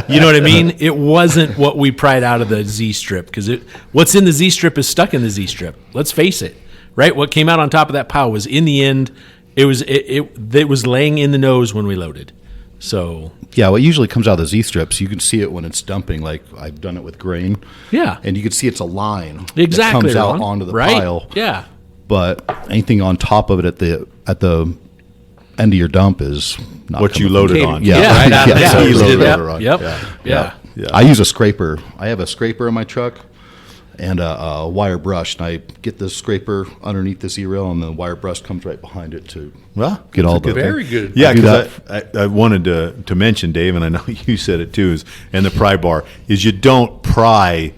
You know what I mean? It wasn't what we pried out of the Z-strip because what's in the Z-strip is stuck in the Z-strip. Let's face it, right? What came out on top of that pile was in the end. It was laying in the nose when we loaded. So Yeah, what usually comes out of the Z-strips, you can see it when it's dumping, like I've done it with grain. yeah, And you can see it's a line exactly. that comes out Ron. onto the right? pile. Yeah. But anything on top of it at the end of your dump is not What you coming loaded Came- on. Yeah. right out of Yeah. the You hose, loaded did it that. on. Yep. Yeah. Yeah. I use a scraper. I have a scraper in my truck and a wire brush, and I get the scraper underneath the Z-rail, and the wire brush comes right behind it to get all the Very good. Yeah, do because I wanted to mention, Dave, and I know you said it too, and the pry bar, is you don't pry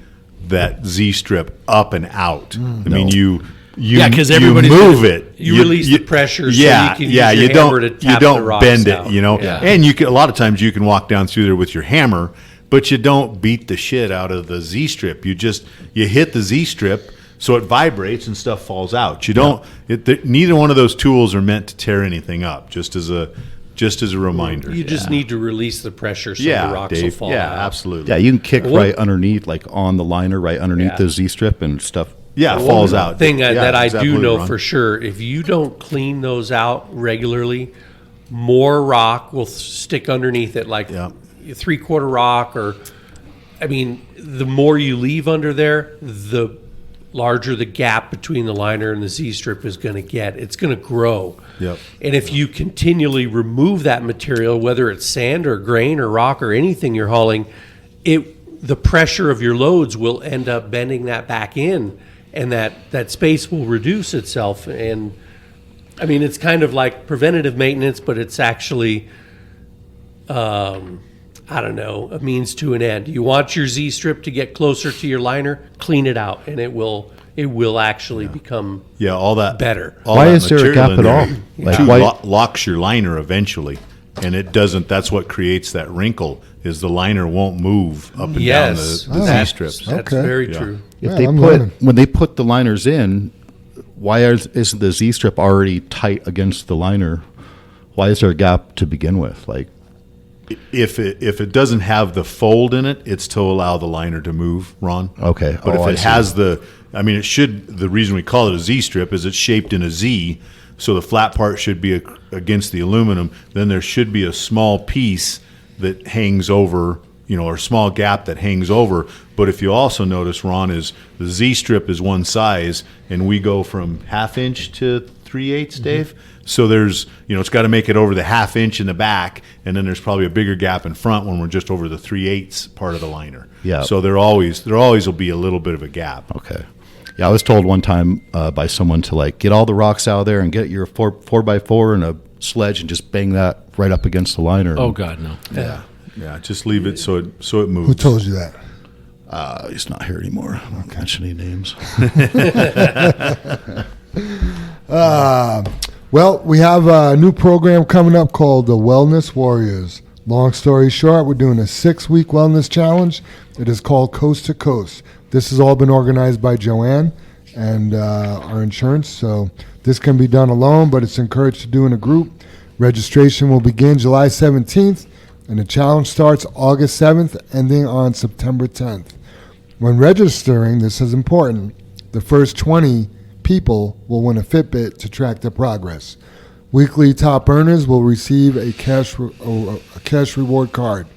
that Z-strip up and out. I mean, you 'cause you everybody's move gonna- it. You release the pressure so Yeah, you can use yeah, your you hammer to don't tap you don't the rocks bend out. it, you know. Yeah. And you can, a lot of times you can walk down through there with your hammer, but you don't beat the shit out of the Z-strip. You hit the Z-strip so it vibrates and stuff falls out. You don't. Neither one of those tools are meant to tear anything up. Just as a reminder. You just need to release the pressure so yeah, the rocks Dave. will fall Yeah, out. absolutely. Yeah, you can kick What- right underneath, like on the liner, right underneath Yeah. the Z-strip and stuff. Yeah, it falls out. Thing Yeah, that I do absolutely, know Ron. for sure, if you don't clean those out regularly, more rock will stick underneath it, like Yeah. 3/4 rock, or I mean, the more you leave under there, the larger the gap between the liner and the Z-strip is going to get. It's going to grow. Yep. And if you continually remove that material, whether it's sand or grain or rock or anything you're hauling, the pressure of your loads will end up bending that back in, and that space will reduce itself. And I mean, it's kind of like preventative maintenance, but it's actually, I don't know, a means to an end. You want your Z-strip to get closer to your liner, clean it out, and it will actually become all that better. all Why that is there a material gap in at there, all? Like, too, why- locks your liner eventually, and it doesn't. That's what creates that wrinkle. Is the liner won't move up and Yes. down the Z-strips. That's Okay. very Yeah. true. If Yeah, they I'm put learning. when they put the liners in, why isn't the Z-strip already tight against the liner? Why is there a gap to begin with? Like, If it doesn't have the fold in it, it's to allow the liner to move, Ron. Okay. But Oh, if I it see. has I mean, it should. The reason we call it a Z-strip is it's shaped in a Z, so the flat part should be against the aluminum. Then there should be a small piece that hangs over, or a small gap that hangs over. But if you also notice, Ron, is the Z-strip is one size, and we go from 1/2 inch to 3/8, Dave. So there's, it's got to make it over the 1/2 inch in the back, and then there's probably a bigger gap in front when we're just over the 3/8 part of the liner. Yeah. So there always will be a little bit of a gap. okay. Yeah, I was told one time by someone to get all the rocks out of there and get your 4x4 and a sledge and just bang that right up against the liner. Oh God, no. Yeah. Just leave it so it moves. Who told you that? He's not here anymore. I won't mention any names. Well, we have a new program coming up called the Wellness Warriors. Long story short, we're doing a 6-week wellness challenge. It is called Coast to Coast. This has all been organized by Joanne and our insurance, so this can be done alone, but it's encouraged to do in a group. Registration will begin July 17th, and the challenge starts August 7th, ending on September 10th. When registering, this is important, the first 20 people will win a Fitbit to track their progress. Weekly top earners will receive a cash reward card.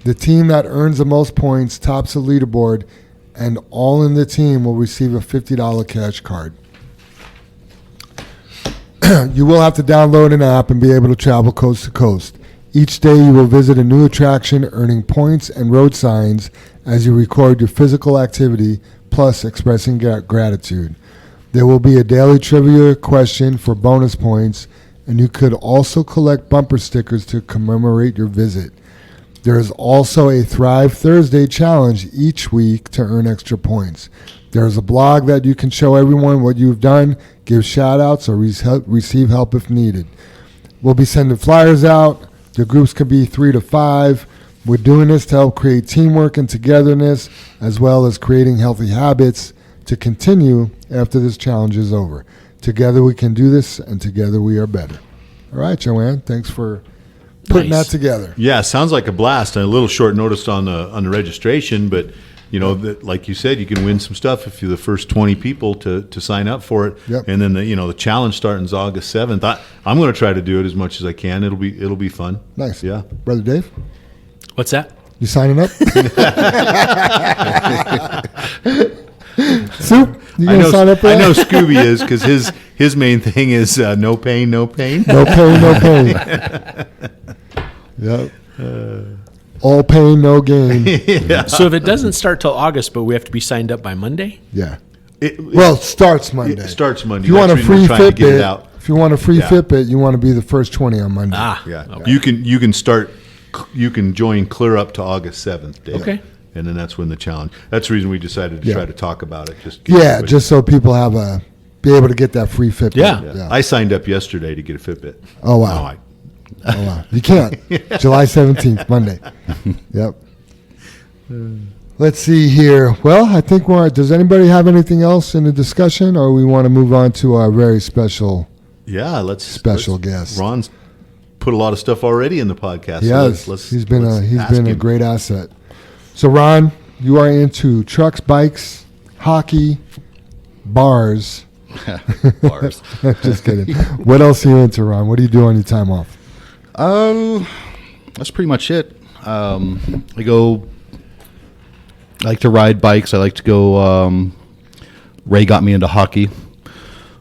The team that earns the most points tops the leaderboard, and all in the team will receive a $50 cash card. You will have to download an app and be able to travel coast to coast. Each day you will visit a new attraction, earning points and road signs as you record your physical activity, plus expressing gratitude. There will be a daily trivia question for bonus points, and you could also collect bumper stickers to commemorate your visit. There is also a Thrive Thursday challenge each week to earn extra points. There is a blog that you can show everyone what you've done, give shout-outs, or receive help if needed. We'll be sending flyers out. The groups could be 3 to 5. We're doing this to help create teamwork and togetherness, as well as creating healthy habits to continue after this challenge is over. Together we can do this, and together we are better. All right, Joanne, thanks for putting Nice. that together. Yeah, sounds like a blast. A little short notice on the registration, but like you said, you can win some stuff if you're the first 20 people to sign up for it. Yep. And then the challenge starts August 7th. I'm going to try to do it as much as I can. It'll be fun. Nice. Yeah. Brother Dave, What's that? you signing up? Soup, you gonna sign up for I that? know Scooby is, because his main thing is no pain, no pain. No pain, no pain. Yep. All pain, no gain. So if it doesn't start till August, but we have to be signed up by Monday? Yeah. Well, it starts Monday. It starts Monday. If you want a That's the reason free we're trying to get it Fitbit, out. if you want a free Yeah. Fitbit, you want to be the first 20 on Monday. Yeah, Okay. you can start. You can join clear up to August 7th, Dave. Okay. And then that's when the challenge. That's the reason we decided to Yeah. try to talk about it. Just Yeah, just so people have be able to get that free Fitbit. Yeah. I signed up yesterday to get a Fitbit. Oh, wow. Oh, wow. You can't. July 17th, Monday. Yep. Let's see here. Well, I think does anybody have anything else in the discussion, or we want to move on to our very special Special guest? Ron's put a lot of stuff already in the podcast. He so has. let's He's been ask a him. great asset. So, Ron, you are into trucks, bikes, hockey, bars. Bars. Just kidding. What else are you into, Ron? What do you do on your time off? That's pretty much it. I like to ride bikes. I like to go. Ray got me into hockey,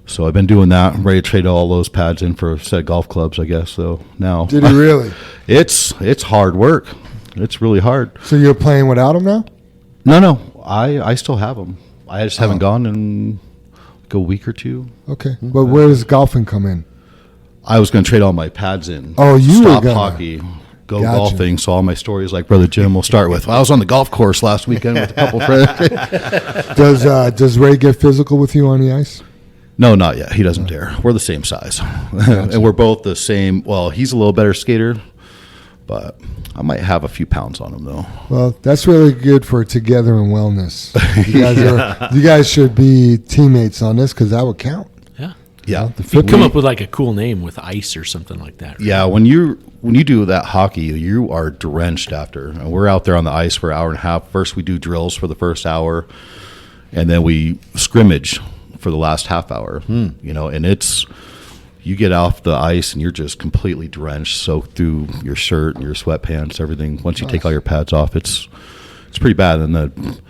so I've been doing that. I'm ready to trade all those pads in for a set of golf clubs, I guess. So now, Did he really? it's hard work. It's really hard. So you're playing without him now? No, I still have them. I just haven't gone in like a week or two. Okay. But where does golfing come in? I was going to trade all my pads in. Oh, you were stop gonna. hockey, go Gotcha. golfing. So all my stories, like Brother Jim, will start with. Well, I was on the golf course last weekend with a couple friends. Does Ray get physical with you on the ice? No, not yet. He doesn't dare. We're the same size, and we're both the same. Well, he's a little better skater, but I might have a few pounds on him though. Well, that's really good for together and wellness. You guys should be teammates on this because that would count. Yeah. Yeah, You come up with like a cool name with ice or something like that. Right? yeah. When you do that hockey, you are drenched after. And we're out there on the ice for an hour and a half. First, we do drills for the first hour, and then we scrimmage for the last half hour. And you get off the ice and you're just completely drenched, soaked through your shirt and your sweatpants, everything. Once you take all your pads off, it's pretty bad. And you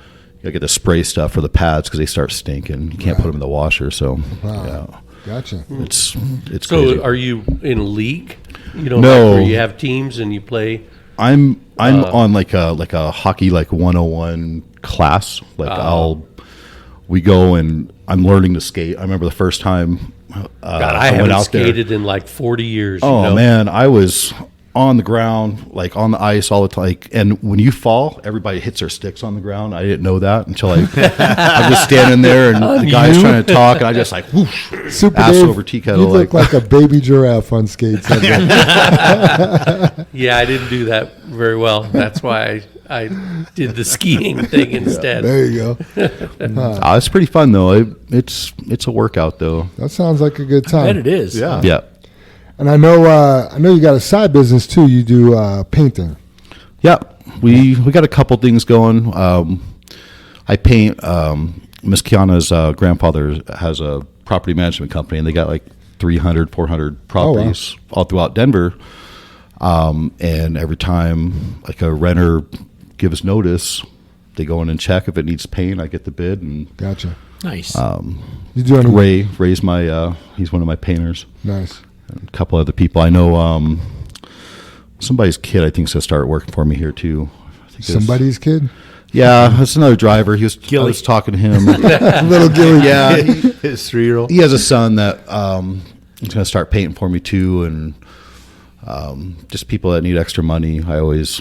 gotta get the spray stuff for the pads because they start stinking. You can't put them in the washer. So yeah, Gotcha. it's So crazy. are you in a league? You know, No. like where you have teams and you play. I'm on like a hockey 101 class. We go and I'm learning to skate. I remember the first time God, I went haven't out there. skated in like 40 years. Oh you know? man, I was on the ground, like on the ice all the time. And when you fall, everybody hits their sticks on the ground. I didn't know that until I'm just standing there and the guy's trying to talk, and I just like whoosh, Super ass Dave, over tea kettle. you look like a baby giraffe on skates. Yeah, I didn't do that very well. That's why I did the skiing thing instead. There you go. It's pretty fun though. It's a workout though. That sounds like a good I time. bet it is. Yeah. Yeah. And I know you got a side business too. You do painting. Yeah, we got a couple things going. I paint. Miss Kiana's grandfather has a property management company, and they got like 300, 400 properties all throughout Denver. And every time like a renter gives notice, they go in and check if it needs paint. I get the bid, and Gotcha. Nice. You do any Ray's my he's one of my painters. Nice. A couple other people I know. Somebody's kid I think is gonna start working for me here too. I think it's- Somebody's kid. Yeah, that's another driver. I Gilly. was talking to him. Little Gilly. Yeah, His 3-year-old. he has a son that he's going to start painting for me too, and just people that need extra money. I always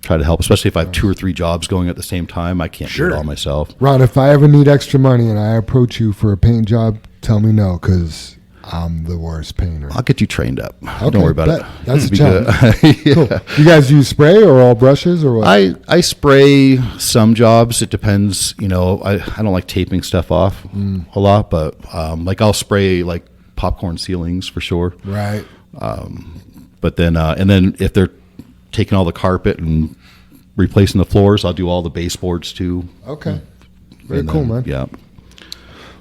try to help, especially if I have 2 or 3 jobs going at the same time. I can't do Sure. it all myself. Ron, if I ever need extra money and I approach you for a paint job, tell me no because I'm the worst painter. I'll get you trained up. Okay, Don't worry about bet. it. That's a Be challenge. good. Yeah. Cool. You guys use spray or all brushes or what? I spray some jobs. It depends. I don't like taping stuff off a lot, but like I'll spray like popcorn ceilings for sure. Right. But then and then if they're taking all the carpet and replacing the floors, I'll do all the baseboards too. Okay. Very And cool, then, man. Yeah.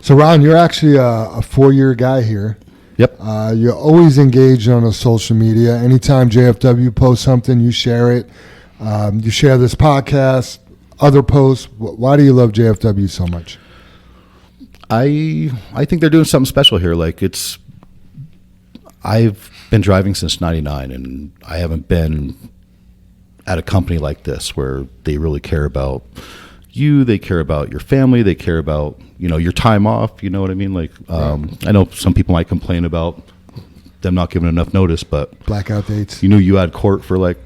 So, Ron, you're actually a 4-year guy here. Yep. You're always engaged on a social media. Anytime JFW posts something, you share it. You share this podcast, other posts. Why do you love JFW so much? I think they're doing something special here. Like I've been driving since '99, and I haven't been at a company like this where they really care about you, they care about your family, they care about, your time off, you know what I mean? Like, I know some people might complain about them not giving enough notice, but blackout dates. you knew you had court for like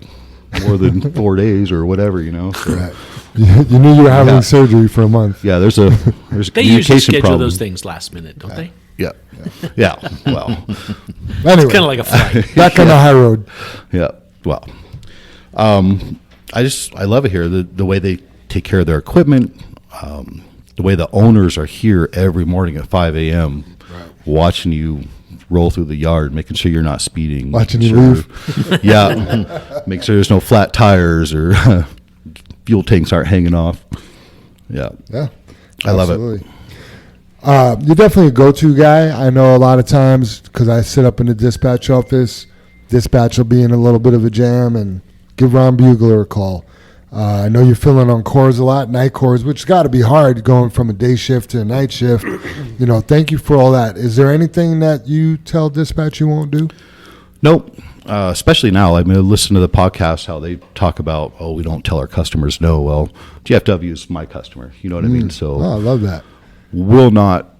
more than 4 days or whatever, So, Right. You knew you were having surgery for a month. yeah, there's a They communication usually schedule problem. those things last minute, don't they? Yeah. Yeah. Well, Anyway, Kind of like a flight. back on the high road. yeah. Well, I love it here. The way they take care of their equipment, the way the owners are here every morning at 5 a.m. watching you roll through the yard, making sure you're not speeding, Watching making you sure, yeah, make sure there's no flat tires or fuel tanks aren't hanging off. Yeah, Yeah. I love it. Absolutely. You're definitely a go-to guy. I know a lot of times because I sit up in the dispatch office, dispatch will be in a little bit of a jam, and give Ron Bugler a call. I know you're filling on cores a lot, night cores, which got to be hard going from a day shift to a night shift. Thank you for all that. Is there anything that you tell dispatch you won't do? Nope. Especially now, I mean, listen to the podcast, how they talk about, we don't tell our customers no. Well, GFW is my customer. You know what I mean? So Oh, I love that. will not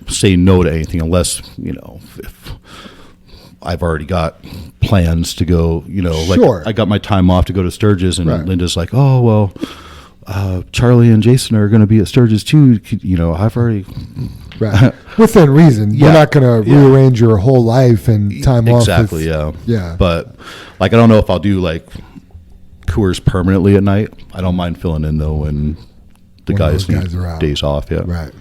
say no to anything unless, if I've already got plans to go, like Sure. I got my time off to go to Sturgis, and Right. Linda's like, oh, well, Charlie and Jason are going to be at Sturgis too. I've already. Right. Within reason. You're Yeah. not going to rearrange your whole life and time off. Exactly, yeah. Yeah. But, I don't know if I'll do, Coors permanently at night. I don't mind filling in, though, when the When guys those need guys are out. days off, yeah. Right.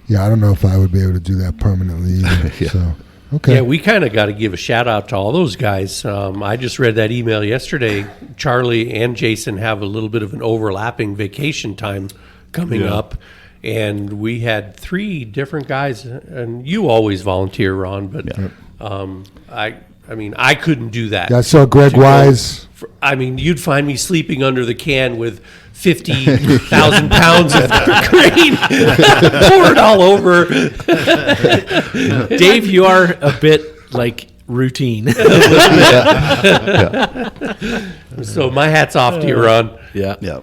Yeah, I don't know if I would be able to do that permanently either. Yeah. So, okay. Yeah, we kind of got to give a shout out to all those guys. I just read that email yesterday. Charlie and Jason have a little bit of an overlapping vacation time coming up. And we had 3 different guys, and you always volunteer, Ron, but I mean, I couldn't do that. Yeah, I saw Greg To go Wise. you'd find me sleeping under the can with 50,000 pounds of grain poured all over. Dave, you are a bit like routine. So my hat's off to you, Ron. Yeah. Yeah.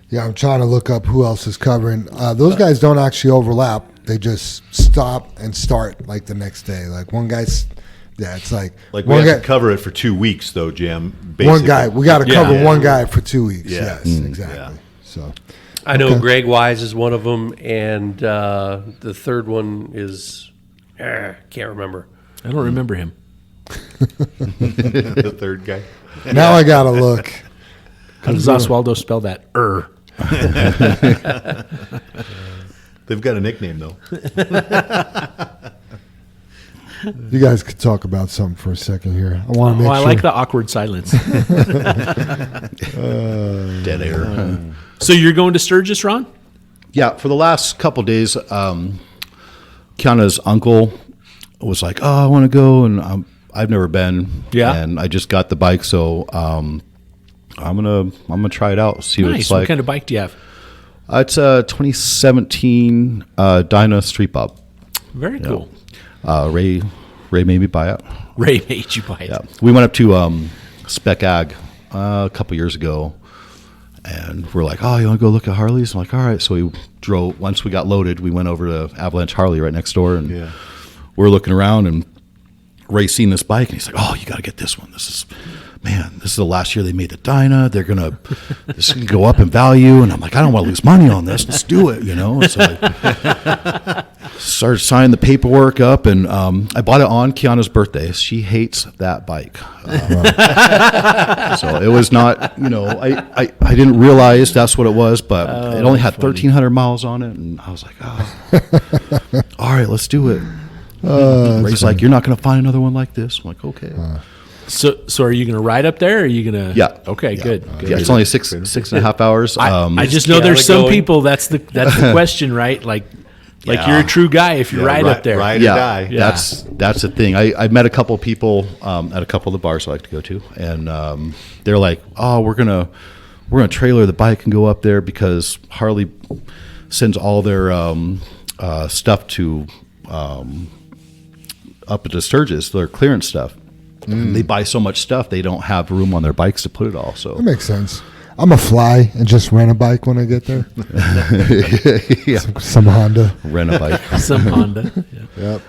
Yeah, I'm trying to look up who else is covering. Those guys don't actually overlap. They just stop and start like the next day. Like one guy's, it's like We one have guy. to cover it for 2 weeks, though, Jim. Basically. One guy. We got to cover Yeah. one guy for 2 weeks. Yeah. Yes, exactly. Yeah. So I know Okay. Greg Wise is one of them, and the third one is can't remember. I don't remember him. The third guy. now I got to look. How does Oswaldo spell that? They've got a nickname, though. You guys could talk about something for a second here. I want to make I sure. like the awkward silence. Dead air. So you're going to Sturgis, Ron? Yeah, for the last couple of days, Kiana's uncle was like, "Oh, I want to go," and I've never been. Yeah. and I just got the bike, so I'm gonna try it out, see what Nice. it's What like. kind of bike do you have? It's a 2017 Dyna Street Bob. Very cool. Ray made me buy it. Ray made you buy it. Yeah, we went up to Spec Ag a couple years ago, and we're like, "Oh, you want to go look at Harleys?" I'm like, "All right." So we drove. Once we got loaded, we went over to Avalanche Harley right next door, and Yeah. we're looking around, and Ray seen this bike, and he's like, "Oh, you got to get this one. This is the last year they made the Dyna. This is gonna go up in value." And I'm like, "I don't want to lose money on this. Let's do it," And so I started signing the paperwork up, and I bought it on Kiana's birthday. She hates that bike. So it was not, I didn't realize that's what it was, but it only had 1,300 miles on it, and I was like, "Oh, all right, let's do it." Ray's like, "You're not going to find another one like this." I'm like, "Okay." So are you going to ride up there? Or are you going to? Yeah. Okay. Good. Good. Yeah, it's only six and a half hours. I just know there's Kiana some going? people. That's the question, right? Like Yeah. you're a true guy if you ride up there. Ride or die. Yeah. That's the thing. I met a couple of people at a couple of the bars I like to go to, and they're like, "Oh, we're gonna trailer the bike and go up there because Harley sends all their stuff to up to Sturgis, their clearance stuff." They buy so much stuff, they don't have room on their bikes to put it all. So That makes sense. I'm a fly and just rent a bike when I get there. yeah, Some Honda. rent a bike. Some Honda. Yeah. Yep.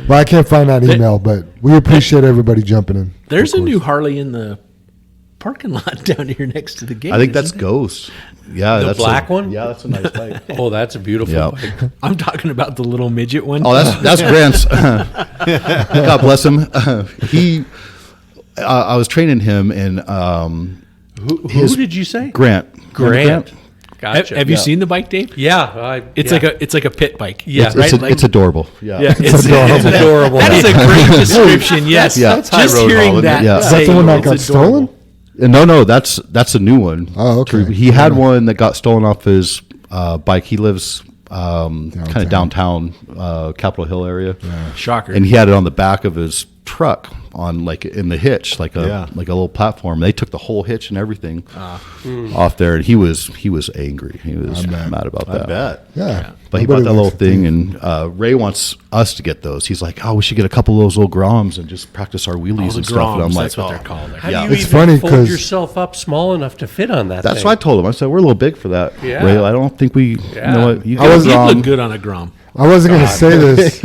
Well, I can't find that email, but we appreciate everybody jumping in. There's of a new course. Harley in the parking lot down here next to the gate. I think that's isn't it? Ghost. Yeah, The that's black a, one? Yeah, that's a nice bike. Oh, that's a beautiful Yeah. bike. I'm talking about the little midget one. Oh, that's Grant's. God bless him. I was training him in Who did you say? Grant. Grant. Have, Gotcha. have you seen the bike, Dave? Yeah. It's like a pit bike. Yeah. It's, right. it's adorable. Yeah. Yeah, it's adorable. That is a great description. Yes, Yeah. Just That's high road hearing hauling. that. Yeah. Is that the one that got it's adorable. stolen? No, that's a new one. Oh, okay. He had one that got stolen off his bike. He lives kind of downtown Capitol Hill area, Shocker. and he had it on the back of his truck on like in the hitch, like a little platform. They took the whole hitch and everything off there, and he was angry. He was mad about I that. bet. Yeah. But he bought Nobody that little likes the thing, and Ray wants us to get those. He's like, "Oh, we should get a couple of those little Groms and just practice our wheelies the and stuff." And I'm Groms, like, that's what "Oh." they're called. How Yeah. do you It's even funny fold 'cause- yourself up small enough to fit on that That's thing? what I told him. I said, "We're a little big for that, Yeah. Ray. I don't think we. Yeah. You know what? You I was- You'd Grom." look good on a Grom. I wasn't going to say this.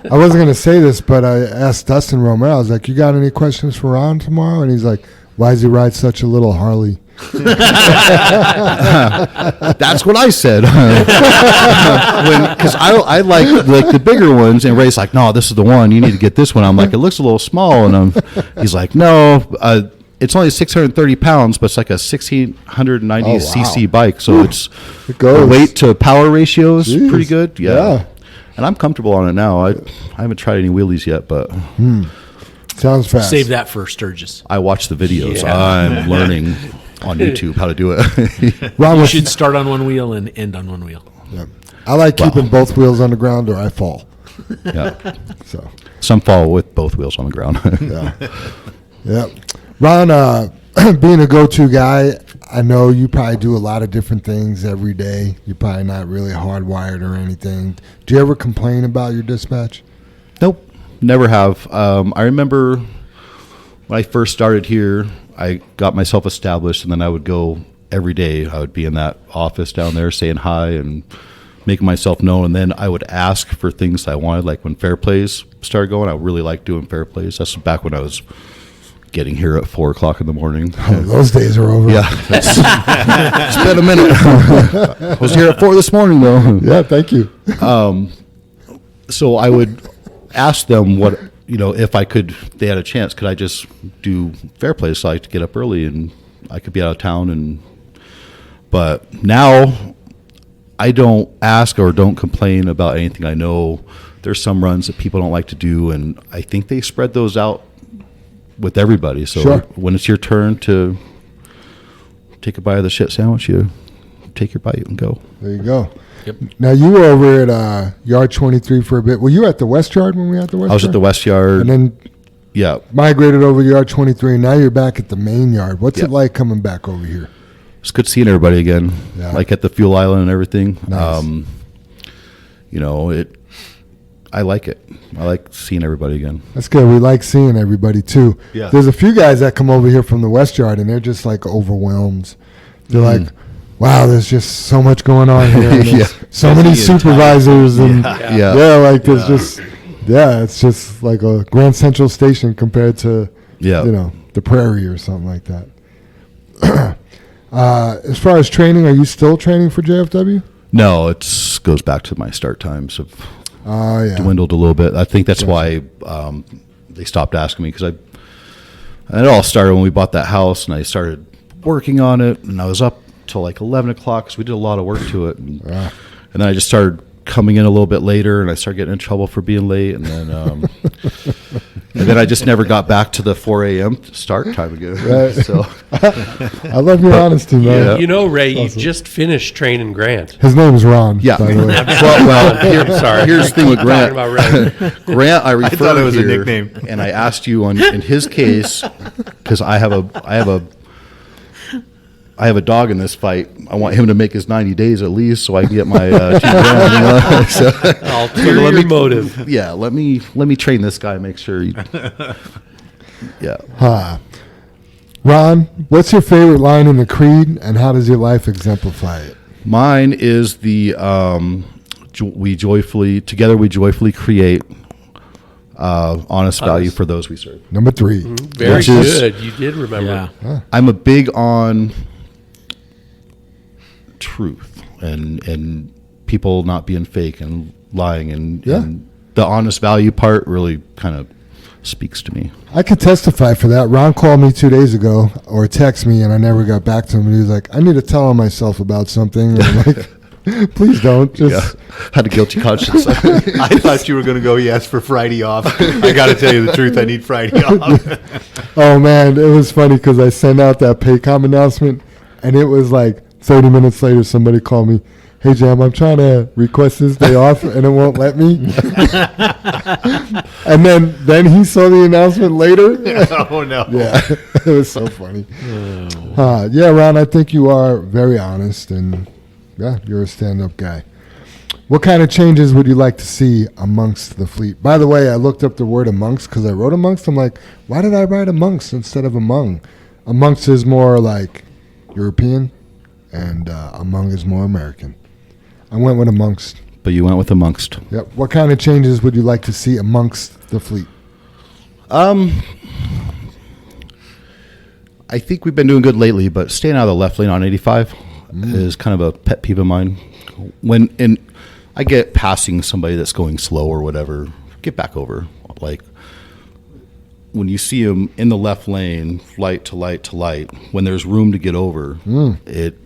I wasn't going to say this, but I asked Dustin Romero. I was like, "You got any questions for Ron tomorrow?" And he's like, "Why does he ride such a little Harley?" That's what I said. Because I like the bigger ones, and Ray's like, "No, this is the one. You need to get this one." I'm like, "It looks a little small," and he's like, "No, it's only 630 pounds, but it's like a 1690 Oh, wow. cc bike, so it's It goes. the weight to power ratio is Jeez. pretty good." Yeah. And I'm comfortable on it now. I haven't tried any wheelies yet, but Sounds fast. Save that for Sturgis. I watch the videos. Yeah. I'm learning on YouTube how to do it. Ron You was, should start on one wheel and end on one wheel. yeah. I like keeping both wheels on the ground, or I fall. Yeah. So, Some fall with both wheels on the ground. yeah. Ron, being a go-to guy, I know you probably do a lot of different things every day. You're probably not really hardwired or anything. Do you ever complain about your dispatch? Nope, never have. I remember when I first started here, I got myself established, and then I would go every day. I would be in that office down there saying hi and making myself known, and then I would ask for things I wanted. Like when Fair Plays started going, I really liked doing Fair Plays. That's back when I was getting here at 4 o'clock in the morning. Oh, those days are over. Yeah, it's been a minute. I was here at 4 this morning, though. Yeah, thank you. So I would ask them what, if I could, if they had a chance, could I just do Fair Play? So I could get up early and I could be out of town. But now I don't ask or don't complain about anything. I know there's some runs that people don't like to do, and I think they spread those out with everybody. So Sure. when it's your turn to take a bite of the shit sandwich, you take your bite and go. There you go. Yep. Now, you were over at Yard 23 for a bit. Were you at the West Yard when we were at the West Yard? I was at the West Yard. And then Yeah. migrated over to Yard 23, and now you're back at the main yard. What's Yeah. it like coming back over here? It's good seeing everybody again, Yeah. like at the fuel island and everything. Nice. I like it. I like seeing everybody again. That's good. We like seeing everybody, too. Yeah. There's a few guys that come over here from the West Yard, and they're just, like, overwhelmed. They're like, wow, there's just so much going on here. And Yeah. there's so many Busy and supervisors. And, Yeah. like, there's just, it's just like a Grand Central Station compared to, Yeah. the Prairie or something like that. As far as training, are you still training for JFW? No, it goes back to my start times have Oh, yeah. dwindled a little bit. I think that's why they stopped asking me, because it all started when we bought that house, and I started working on it, and I was up till like 11 o'clock because we did a lot of work to it, and then I just started coming in a little bit later, and I started getting in trouble for being late, and then and then I just never got back to the 4 a.m. start time again. Right. So I love your honesty, man. Yeah. You know, Ray, you just finished training Grant. His name is Ron, yeah. by the way. well, Sorry. here's the thing with Talking Grant. about Ray. Grant, I referred thought it was a here, nickname. and I asked you in his case, because I have a dog in this fight. I want him to make his 90 days at least, so I can get my $2 grand. So, Ulterior motive. yeah, let me train this guy. Make sure. Yeah. Ron, what's your favorite line in the Creed, and how does your life exemplify it? Mine is the we joyfully create honest value for those we serve. Number 3. Very good. You did remember. Yeah. I'm a big on truth and people not being fake and lying and the honest value part really kind of speaks to me. I could testify for that. Ron called me 2 days ago or texted me, and I never got back to him. And he was like, I need to tell on myself about something. And I'm like, please don't. Just Had a guilty conscience. I thought you were going to go, yes, for Friday off. I got to tell you the truth. I need Friday off. Oh, man, it was funny because I sent out that Paycom announcement, and it was like 30 minutes later, somebody called me, hey, Jam, I'm trying to request this day off, and it won't let me. And then he saw the announcement later. Oh, no. Yeah, it was so funny. Yeah, Ron, I think you are very honest, and, yeah, you're a stand-up guy. What kind of changes would you like to see amongst the fleet? By the way, I looked up the word amongst because I wrote amongst. I'm like, why did I write amongst instead of among? Amongst is more like European, and among is more American. I went with amongst. But you went with amongst. Yep. What kind of changes would you like to see amongst the fleet? I think we've been doing good lately, but staying out of the left lane on 85 is kind of a pet peeve of mine. When I get passing somebody that's going slow or whatever, get back over. Like when you see them in the left lane, light to light to light, when there's room to get over, it.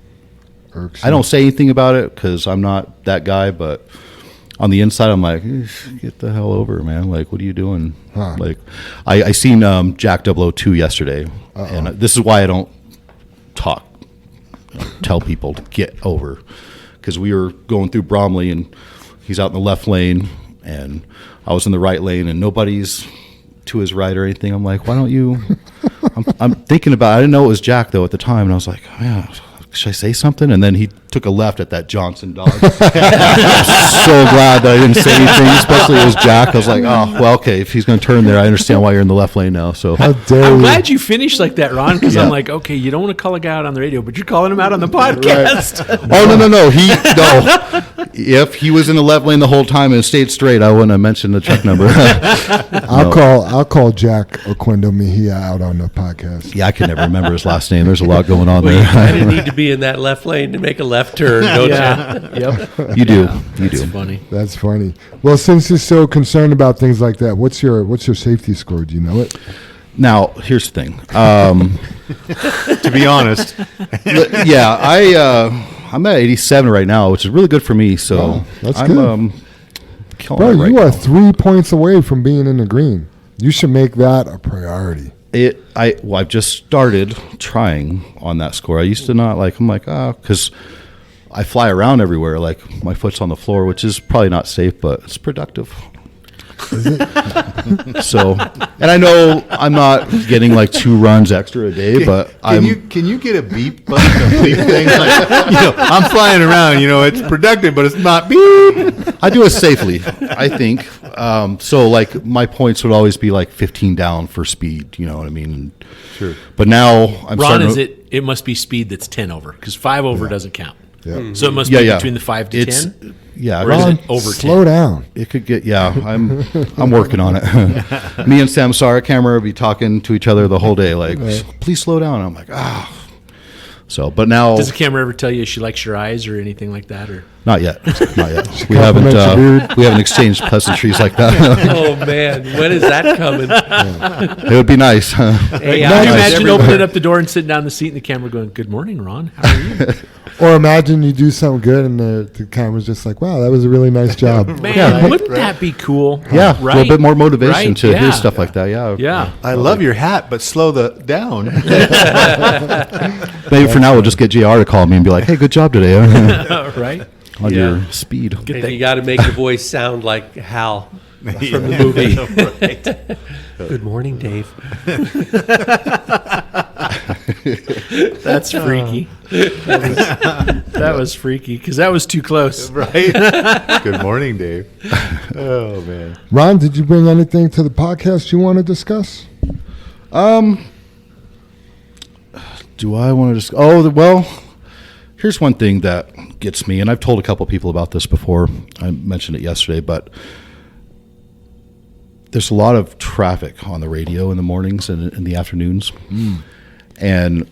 I don't say anything about it because I'm not that guy, but on the inside, I'm like, get the hell over, man. Like, what are you doing? Like, I seen Jack 002 yesterday, and this is why I don't tell people to get over, because we were going through Bromley, and he's out in the left lane, and I was in the right lane, and nobody's to his right or anything. I'm like, why don't you? I'm thinking about it. I didn't know it was Jack, though, at the time, and I was like, oh, yeah. Should I say something? And then he took a left at that Johnson dog. I'm so glad that I didn't say anything, especially as Jack. I was like, oh, well, okay, if he's going to turn there, I understand why you're in the left lane now. So How dare I'm you. glad you finished like that, Ron, because Yeah. I'm like, okay, you don't want to call a guy out on the radio, but you're calling him out on the podcast. Oh, no. If he was in the left lane the whole time and stayed straight, I wouldn't have mentioned the truck number. I'll call Jack Oquendo Mejia out on the podcast. Yeah, I can never remember his last name. There's a lot going on Well, you there. kind of need to be in that left lane to make a left turn, don't you? Yep. You do. You That's do. funny. That's funny. Well, since you're so concerned about things like that, what's your safety score? Do you know it? Now, here's the thing. To be honest. Yeah, I'm at 87 right now, which is really good for me. So Oh, that's I'm good. killing Bro, it right you are now. 3 points away from being in the green. You should make that a priority. I've just started trying on that score. I used to not like. I'm like, because I fly around everywhere. Like my foot's on the floor, which is probably not safe, but it's productive. So, and I know I'm not getting like 2 runs extra a day, but Can you get a beep button, a beep thing? Like, I'm flying around, it's productive, but it's not beep. I do it safely, I think. So like my points would always be like 15 down for speed. You know what I mean? Sure. But now I'm Ron, starting. it must be speed that's 10 over, because 5 over doesn't count. Yeah. So it must Yeah, be yeah. between the 5 to It's 10? yeah. Or is Ron, it over Slow 10? down. It could get, I'm working on it. Me and Samsara camera be talking to each other the whole day, like, please slow down. I'm like, So, but now, Does the camera ever tell you she likes your eyes or anything like that? Or not yet. We compliments your beard. haven't exchanged pleasantries like that. Oh, man. When is that coming? It would be nice. AI Can you is imagine everywhere. opening up the door and sitting down in the seat and the camera going, good morning, Ron. How are you? Or imagine you do something good and the camera's just like, wow, that was a really nice job. Man, wouldn't that be cool? Yeah, right? a little bit more motivation Right? to Yeah. hear stuff like that. Yeah. Yeah. I love your hat, but slow down. Maybe for now we'll just get JR to call me and be like, hey, good job today Right? on Yeah. your speed. Get And you got to make the voice sound like Hal from the movie. Good morning, Dave. That's freaky. That was freaky because that was too close. Right? Good morning, Dave. Oh, man. Ron, did you bring anything to the podcast you want to discuss? Do I want to just? Oh, well. Here's one thing that gets me, and I've told a couple people about this before. I mentioned it yesterday, but there's a lot of traffic on the radio in the mornings and in the afternoons, and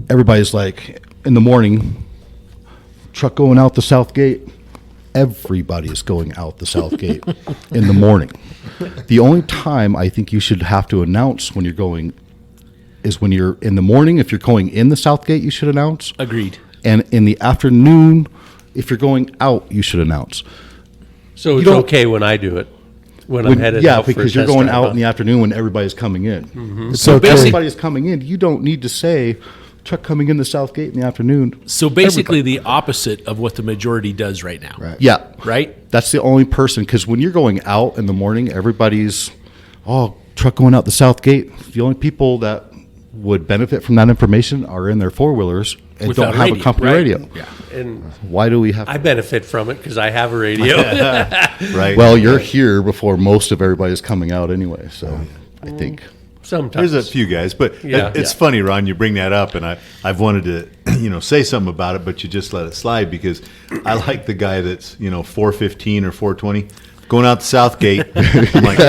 everybody's like, in the morning, truck going out the south gate. Everybody is going out the south gate in the morning. The only time I think you should have to announce when you're going is when you're in the morning. If you're going in the south gate, you should announce. Agreed. And in the afternoon, if you're going out, you should announce. So it's okay when I do it, when I'm headed out for a because you're test going drive, out huh? in the afternoon when everybody's coming in. It's So if okay. everybody's coming in, you don't need to say truck coming in the south gate in the afternoon. So basically, the opposite of what the majority does right now. Right. Yeah. Right? That's the only person, because when you're going out in the morning, everybody's, truck going out the south gate. The only people that would benefit from that information are in their four-wheelers and Without don't have radio, a company right? radio. Yeah. And Why do we have? I benefit from it because I have a radio. Right. Well, you're here before most of everybody's coming out anyway, so I think. Sometimes. There's a few guys, but Yeah. it's funny, Ron, you bring that up, and I've wanted to, say something about it, but you just let it slide because I like the guy that's, 4:15 or 4:20 going out the south gate. I'm like,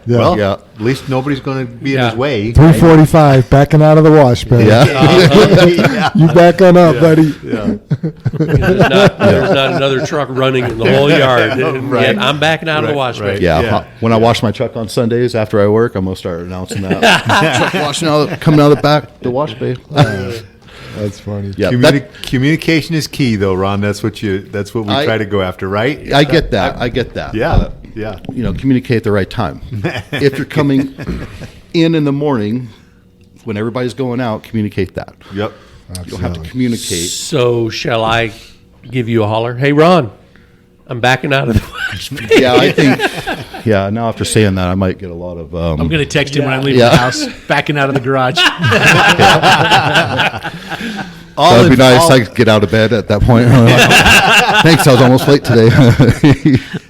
well, Yeah. at least nobody's going to be in Yeah. his way. 3:45, backing out of the wash bay. Yeah. You backing up, buddy. There's not another truck running in the whole yard. And Right. yet I'm backing out of the Right, wash right. bay. Yeah, when I wash my truck on Sundays after I work, I'm gonna start announcing that truck washing out, coming out the back, the wash bay. That's funny. Yeah, Communication is key, though, Ron. That's what we try to go after, right? I get that. I get that. Yeah, yeah. Communicate at the right time. If you're coming in the morning when everybody's going out, communicate that. Yep. You don't have to communicate. So shall I give you a holler? Hey, Ron, I'm backing out of the wash bay. Yeah, I think. Yeah, now after saying that, I might get a lot of. I'm going to text him when I'm leaving Yeah. the house, backing out of the garage. That'd be nice. I could get out of bed at that point. Thanks, I was almost late today.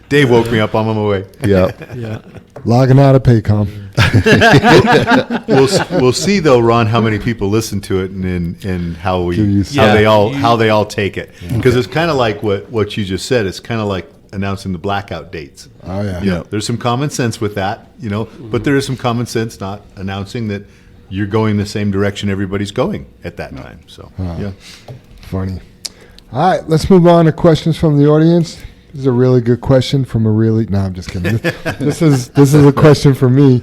Dave woke me up. I'm on my way. Yeah. Logging out of Paycom. We'll see though, Ron, how many people listen to it and how Yeah. they all take it, because it's kind of like what you just said. It's kind of like announcing the blackout dates. Oh, yeah. You know, there's some common sense with that, but there is some common sense not announcing that you're going the same direction everybody's going at that time. So yeah. Funny. All right, let's move on to questions from the audience. This is a really good question from a really. No, I'm just kidding. This is a question for me.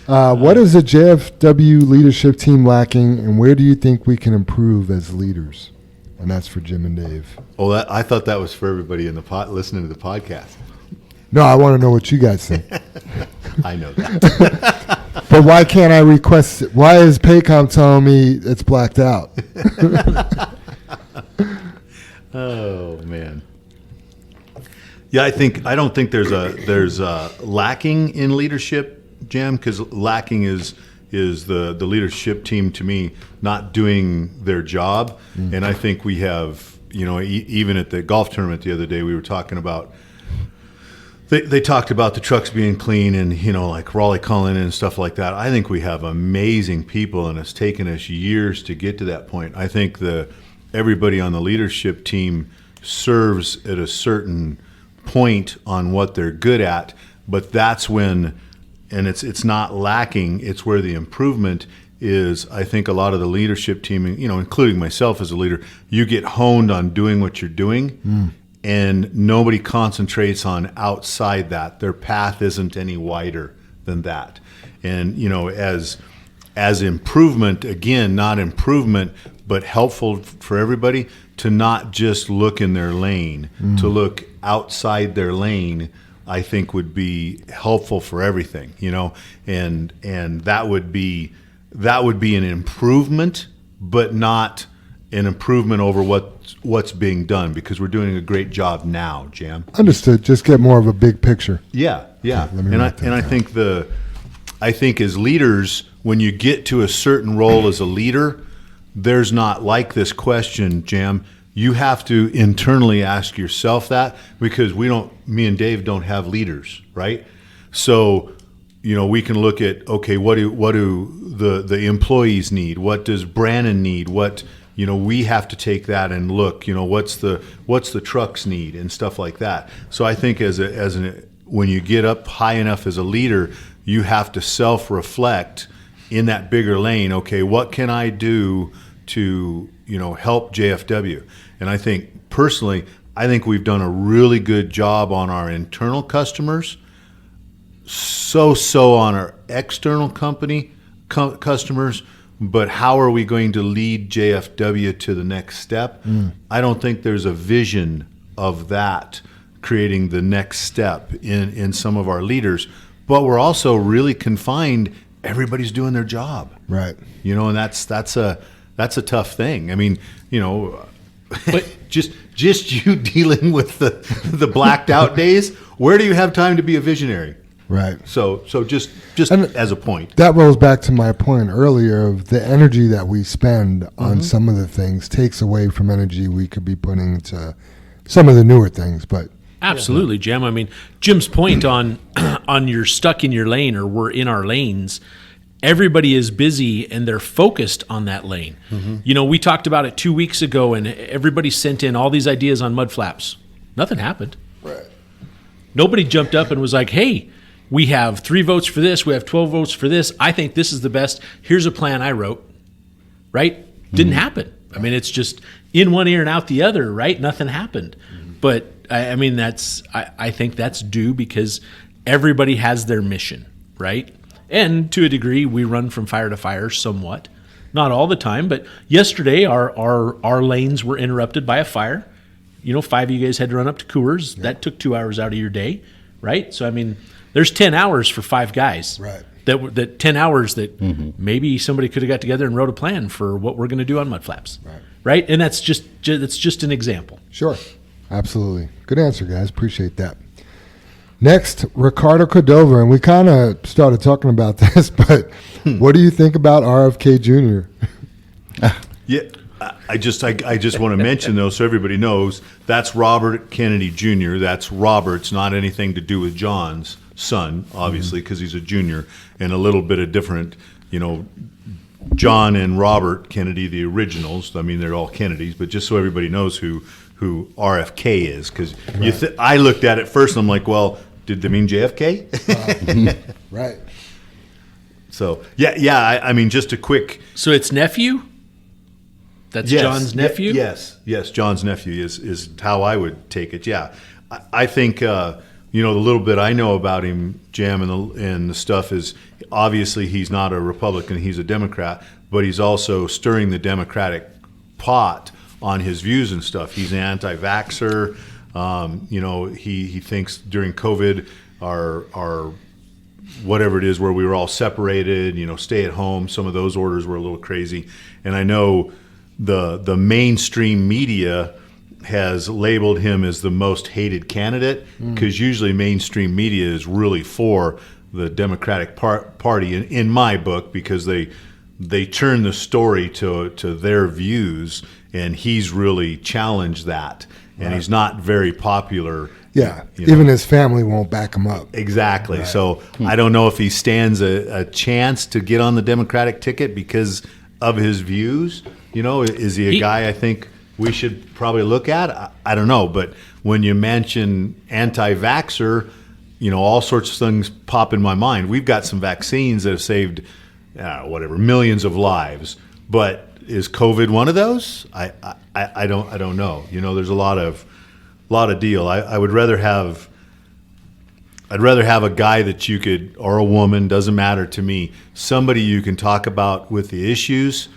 What is the JFW leadership team lacking, and where do you think we can improve as leaders? And that's for Jim and Dave. Oh, I thought that was for everybody in the listening to the podcast. No, I want to know what you guys think. I know that. But why can't I request it? Why is Paycom telling me it's blacked out? Oh man. Yeah, I don't think there's a lacking in leadership, Jim, because lacking is the leadership team, to me, not doing their job. And I think we have, even at the golf tournament the other day, we were talking about. They talked about the trucks being clean and, like Raleigh calling in and stuff like that. I think we have amazing people, and it's taken us years to get to that point. I think everybody on the leadership team serves at a certain point on what they're good at, but that's when, and it's not lacking, it's where the improvement is. I think a lot of the leadership team, including myself as a leader, you get honed on doing what you're doing. And nobody concentrates on outside that. Their path isn't any wider than that. And, as improvement, again, not improvement, but helpful for everybody to not just look in their lane, to look outside their lane, I think would be helpful for everything, and that would be an improvement, but not an improvement over what's being done, because we're doing a great job now, Jam. Understood. Just get more of a big picture. Yeah. Let me And write that down. I think as leaders, when you get to a certain role as a leader, there's not like this question, Jam. You have to internally ask yourself that, because me and Dave don't have leaders, right? So we can look at, okay, what do the employees need? What does Brannon need? What, we have to take that and look, what's the trucks need and stuff like that. So I think when you get up high enough as a leader, you have to self-reflect in that bigger lane. Okay, what can I do to, help JFW? And I think personally, we've done a really good job on our internal customers, so on our external customers, but how are we going to lead JFW to the next step? I don't think there's a vision of that creating the next step in some of our leaders, but we're also really confined. Everybody's doing their job, right? And that's a tough thing. I mean, but just you dealing with the blacked out days. Where do you have time to be a visionary? Right. So just as a point. That rolls back to my point earlier of the energy that we spend on some of the things takes away from energy we could be putting into some of the newer things. But absolutely, Jim. I mean, Jim's point on you're stuck in your lane or we're in our lanes. Everybody is busy and they're focused on that lane. We talked about it 2 weeks ago and everybody sent in all these ideas on mud flaps. Nothing happened. Right. Nobody jumped up and was like, hey, we have 3 votes for this. We have 12 votes for this. I think this is the best. Here's a plan I wrote. Right? Didn't happen. I mean, it's just in one ear and out the other, right? Nothing happened. But I mean, I think that's due because everybody has their mission, right? And to a degree, we run from fire to fire somewhat. Not all the time, but yesterday our lanes were interrupted by a fire. 5 of you guys had to run up to Coors. That took 2 hours out of your day, right? So, I mean, there's 10 hours for 5 guys. Right. That 10 hours that maybe somebody could have got together and wrote a plan for what we're going to do on mud flaps. Right? And that's just an example. Sure. Absolutely. Good answer, guys. Appreciate that. Next, Ricardo Cordova, and we kind of started talking about this, but what do you think about RFK Jr.? Yeah, I just want to mention, though, so everybody knows, that's Robert Kennedy Jr. That's Robert's, not anything to do with John's son, obviously, because he's a junior, and a little bit of different, John and Robert Kennedy, the originals. I mean, they're all Kennedys, but just so everybody knows who RFK is, because I looked at it first and I'm like, well, did they mean JFK? Right. So yeah. I mean, just a quick. So it's nephew. That's John's nephew. Yes, John's nephew is how I would take it. Yeah, I think the little bit I know about him, Jam, and the stuff is obviously he's not a Republican, he's a Democrat, but he's also stirring the Democratic pot on his views and stuff. He's an anti-vaxxer. He thinks during COVID, our whatever it is where we were all separated, stay at home, some of those orders were a little crazy. And I know the mainstream media has labeled him as the most hated candidate because usually mainstream media is really for the Democratic Party in my book, because they turn the story to their views, and he's really challenged that, and he's not very popular. Yeah, even his family won't back him up. Exactly. Right. So I don't know if he stands a chance to get on the Democratic ticket because of his views. Is he a guy I think we should probably look at? I don't know. But when you mention anti-vaxxer, all sorts of things pop in my mind. We've got some vaccines that have saved millions of lives. But is COVID one of those? I don't know. There's a lot of deal. I would rather have a guy that you could, or a woman, doesn't matter to me, somebody you can talk about with the issues,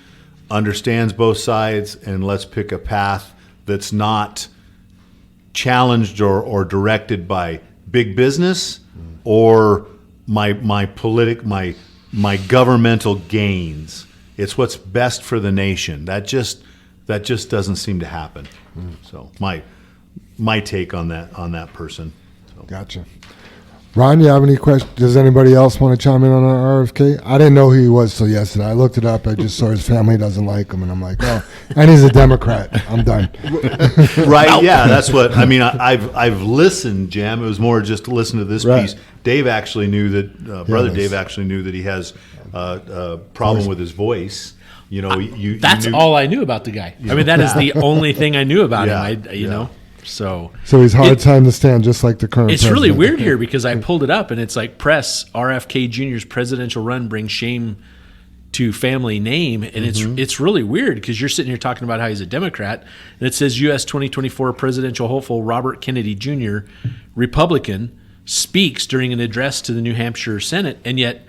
understands both sides, and let's pick a path that's not challenged or directed by big business or my governmental gains. It's what's best for the nation. That just doesn't seem to happen. So my take on that person. So. Gotcha. Ron, you have any questions? Does anybody else want to chime in on our RFK? I didn't know who he was till yesterday. I looked it up. I just saw his family doesn't like him, and I'm like, oh, and he's a Democrat. I'm done. Right? Yeah, that's what I mean. I've listened, Jam. It was more just to listen to this Right. piece. Dave actually knew that. Brother Yes. Dave actually knew that he has a problem with his voice. You know, you That's knew, all I knew about the guy. I mean, that is the only thing I knew about Yeah, him. You yeah. know, so So he's hard It- time to stand, just like the current. it's really president. weird here because I pulled it up and it's like press RFK Jr.'s presidential run brings shame to family name, and it's really weird because you're sitting here talking about how he's a Democrat, and it says U.S. 2024 presidential hopeful Robert Kennedy Jr., Republican, speaks during an address to the New Hampshire Senate, and yet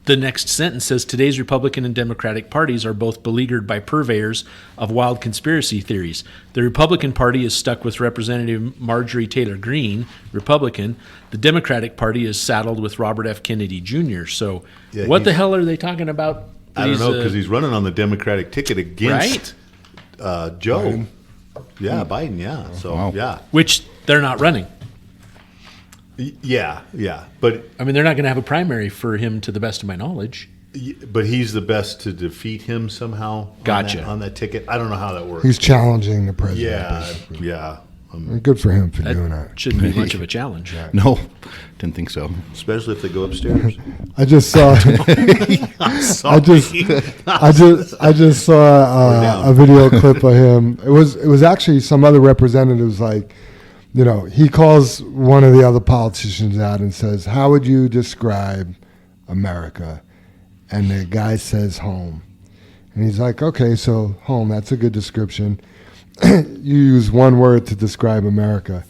the next sentence says today's Republican and Democratic parties are both beleaguered by purveyors of wild conspiracy theories. The Republican Party is stuck with Representative Marjorie Taylor Greene, Republican. The Democratic Party is saddled with Robert F. Kennedy Jr. So, Yeah, what the he's- hell are they talking about? I don't know, because uh, he's running on the Democratic ticket against Joe. Yeah, Biden. Yeah. So Wow. yeah, which they're not running. yeah. But I mean, they're not going to have a primary for him, to the best of my knowledge. he's the best to defeat him somehow. Gotcha. On that ticket. I don't know how that works. He's challenging the president. Yeah, basically. yeah. Good for him for doing that. Shouldn't be much of a challenge. No, didn't think so. Especially if they go upstairs. I just saw. I just saw a video clip of him. It was actually some other representatives, like, you know, he calls one of the other politicians out and says, "How would you describe America?" And the guy says, "Home." And he's like, "Okay, so home, that's a good description." You use one word to describe America.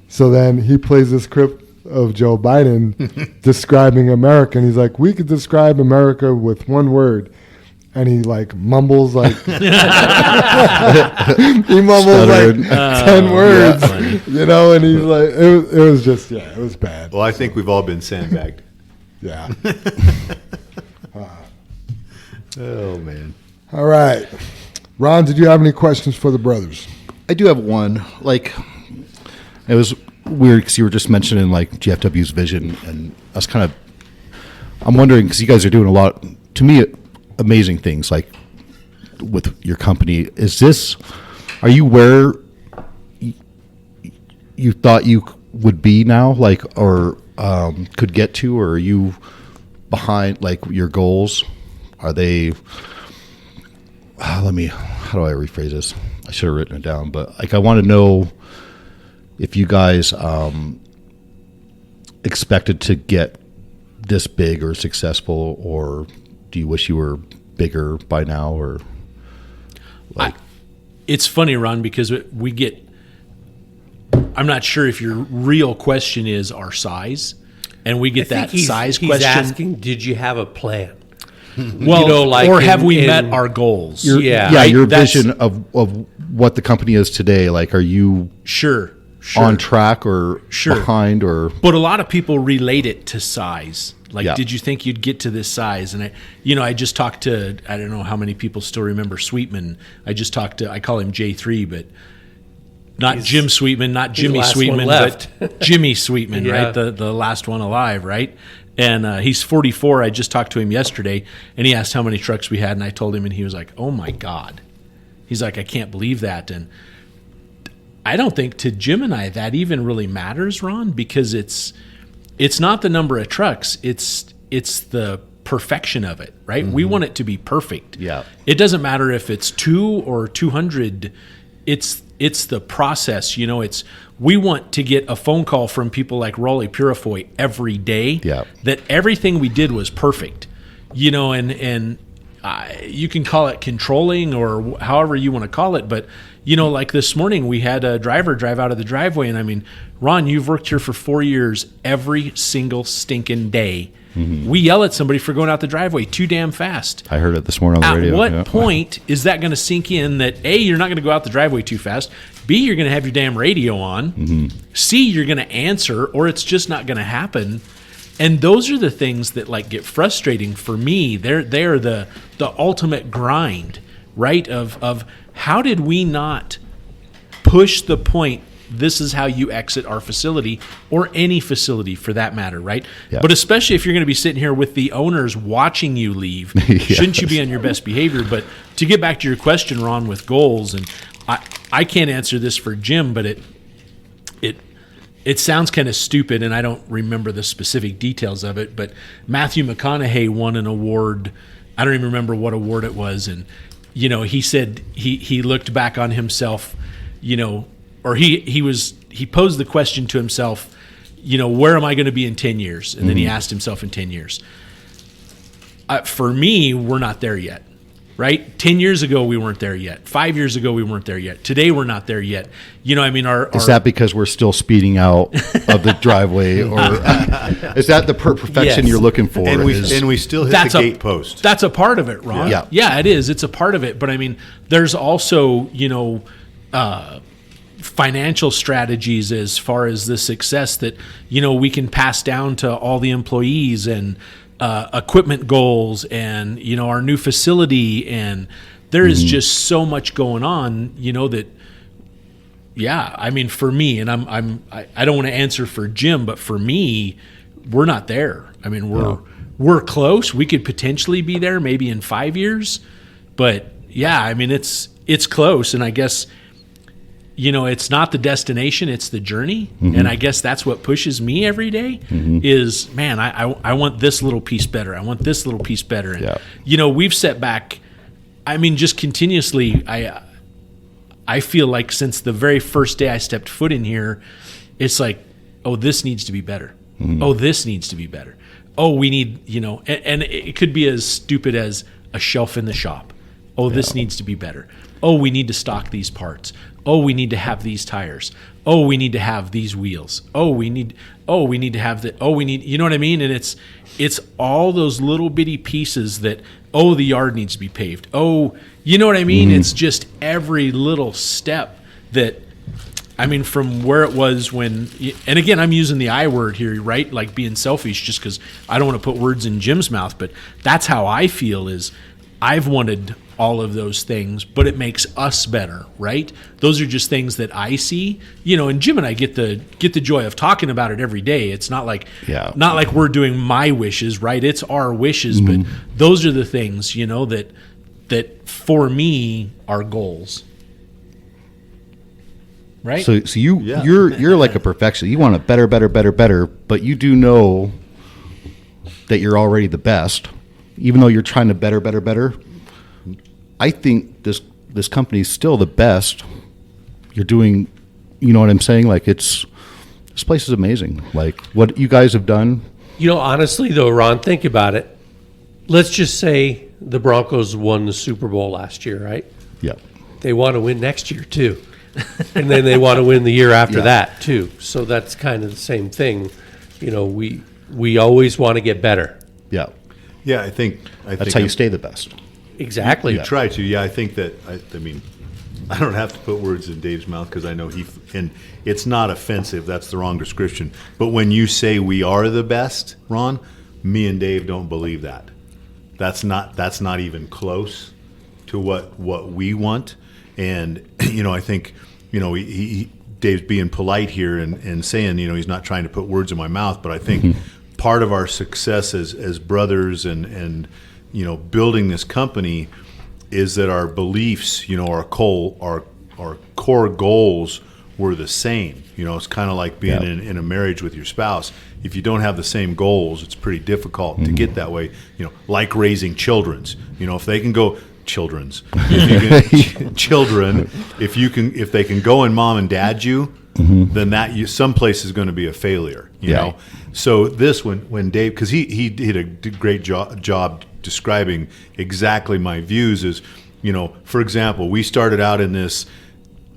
So then he plays this clip of Joe Biden describing America, and he's like, "We could describe America with one word." And he like mumbles like he mumbles Stuttered. like 10 words, funny. you know, and he's like, it was just, yeah, it was bad. Well, I think we've all been sandbagged. Yeah. Oh man. All right. Ron, did you have any questions for the brothers? I do have one. Like, it was weird because you were just mentioning like GFW's vision, and I was kind of, I'm wondering because you guys are doing a lot, to me, amazing things like with your company. Are you where you thought you would be now, like, or could get to, or are you behind like your goals? Are they? How do I rephrase this? I should have written it down, but like I want to know if you guys expected to get this big or successful, or do you wish you were bigger by now, or like? It's funny, Ron, because we get. I'm not sure if your real question is our size, and we get that size he's question. asking, did you have a plan? Well, you know, like or have in- we in- met our goals? Yeah. yeah, your That's- vision of what the company is today. Like, are you Sure. on track or Sure. behind, or But a lot of people relate it to size. Like, Yeah. did you think you'd get to this size? And I just talked to, I don't know how many people still remember Sweetman. I call him J3, but not Jim Sweetman, not the Jimmy last Sweetman, one left. but Jimmy Sweetman, Yeah. right? The last one alive, right? And he's 44. I just talked to him yesterday, and he asked how many trucks we had, and I told him, and he was like, "Oh my God." He's like, "I can't believe that." And I don't think to Jim and I that even really matters, Ron, because it's not the number of trucks, it's the perfection of it, right? We want it to be perfect. Yeah. It doesn't matter if it's 2 or 200. It's the process, you know. We want to get a phone call from people like Rolly Purifoy every day. Yeah. That everything we did was perfect, you know, and you can call it controlling or however you want to call it, but you know, like this morning we had a driver drive out of the driveway, and I mean, Ron, you've worked here for 4 years. Every single stinking day, we yell at somebody for going out the driveway too damn fast. I heard it this morning on the At radio. what yeah. point is that going to sink in that A, you're not going to go out the driveway too fast, B, you're going to have your damn radio on, C, you're going to answer, or it's just not going to happen. And those are the things that like get frustrating for me. They're the ultimate grind, right? Of how did we not push the point this is how you exit our facility, or any facility for that matter, right? Yeah. But especially if you're going to be sitting here with the owners watching you leave, shouldn't you be on your best behavior? But to get back to your question, Ron, with goals, and I can't answer this for Jim, but it sounds kind of stupid, and I don't remember the specific details of it, but Matthew McConaughey won an award. I don't even remember what award it was, and he said he looked back on himself, or he posed the question to himself, where am I going to be in 10 years? And then he asked himself in 10 years. For me, we're not there yet. Right? 10 years ago, we weren't there yet. 5 years ago, we weren't there yet. Today, we're not there yet. Is that because we're still speeding out of the driveway, or is that the perfection you're looking for? And we still hit the gate post. That's a part of it, Ron. Yeah, it is. It's a part of it. But there's also, financial strategies as far as the success that, we can pass down to all the employees, and equipment goals, and our new facility, and there is just so much going on, that for me, and I don't want to answer for Jim, but for me, we're not there. We're close. We could potentially be there maybe in 5 years, but it's close. And I guess it's not the destination, it's the journey. And I guess that's what pushes me every day is, man, I want this little piece better. I want this little piece better. And, we've set back, just continuously, I feel like since the very first day I stepped foot in here, it's like, oh, this needs to be better. Oh, this needs to be better. Oh, we need, and it could be as stupid as a shelf in the shop. Oh, this needs to be better. Oh, we need to stock these parts. Oh, we need to have these tires. Oh, we need to have these wheels. We need to have you know what I mean? And it's all those little bitty pieces that, the yard needs to be paved. You know what I mean? It's just every little step that, from where it was when, and again, I'm using the I word here, right? Like being selfish, just because I don't want to put words in Jim's mouth, but that's how I feel is I've wanted all of those things, but it makes us better, right? Those are just things that I see, and Jim and I get the joy of talking about it every day. It's not like we're doing my wishes, right? It's our wishes, but those are the things, that for me are goals. Right? So you're like a perfectionist. You want it better, but you do know that you're already the best, even though you're trying to better. I think this company is still the best. You're doing, you know what I'm saying? Like this place is amazing. Like what you guys have done. Honestly though, Ron, think about it. Let's just say the Broncos won the Super Bowl last year, right? Yeah. They want to win next year too. And then they want to win the year after that too. So that's kind of the same thing. We always want to get better. Yeah. Yeah, I think that's how you stay the best. Exactly. You try to. Yeah, I think that, I don't have to put words in Dave's mouth because I know and it's not offensive. That's the wrong description. But when you say we are the best, Ron, me and Dave don't believe that. That's not even close to what we want. And, I think, Dave's being polite here and saying, he's not trying to put words in my mouth, but I think part of our success as brothers and building this company is that our beliefs, our core goals were the same. It's kind of like being in a marriage with your spouse. If you don't have the same goals, it's pretty difficult to get that way. Like raising children's. If they can go children's, if they can go and mom and dad you, then some place is going to be a failure. You know. So this when Dave, because he did a great job describing exactly my views is, for example, we started out in this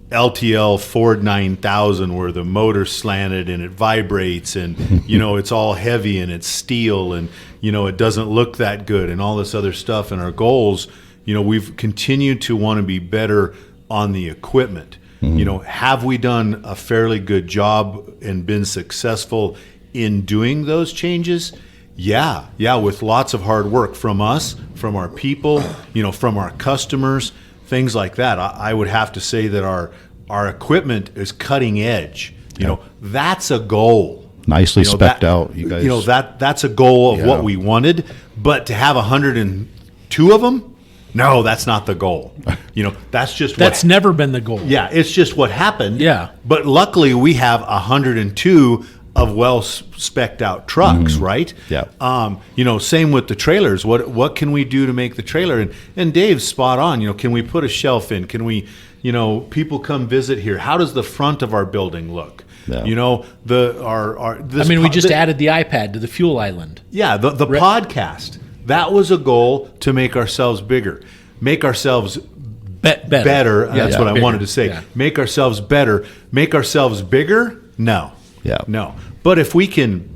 LTL Ford 9000 where the motor slanted and it vibrates and, it's all heavy and it's steel and, it doesn't look that good and all this other stuff. And our goals, we've continued to want to be better on the equipment. Have we done a fairly good job and been successful in doing those changes? Yeah, with lots of hard work from us, from our people, from our customers, things like that. I would have to say that our our equipment is cutting edge. You know, that's a goal. Nicely You know, specced that- out, you guys. You know, that's a goal of Yeah. what we wanted, but to have 102 of them, no, that's not the goal. You know, that's just That's what, never been the goal. yeah, it's just what happened. Yeah. But luckily we have 102 of well specced out trucks, right? Yeah. You know, same with the trailers. What can we do to make the trailer? And Dave's spot on. You know, can we put a shelf in? Can we, you know, people come visit here? How does the front of our building look? Yeah. You know, We just added the iPad to the fuel island. yeah, the podcast. That was a goal to make ourselves bigger, make ourselves better. Yeah, That's what I bigger. wanted to say. Yeah. Make ourselves better, make ourselves bigger. No, Yeah. no. But if we can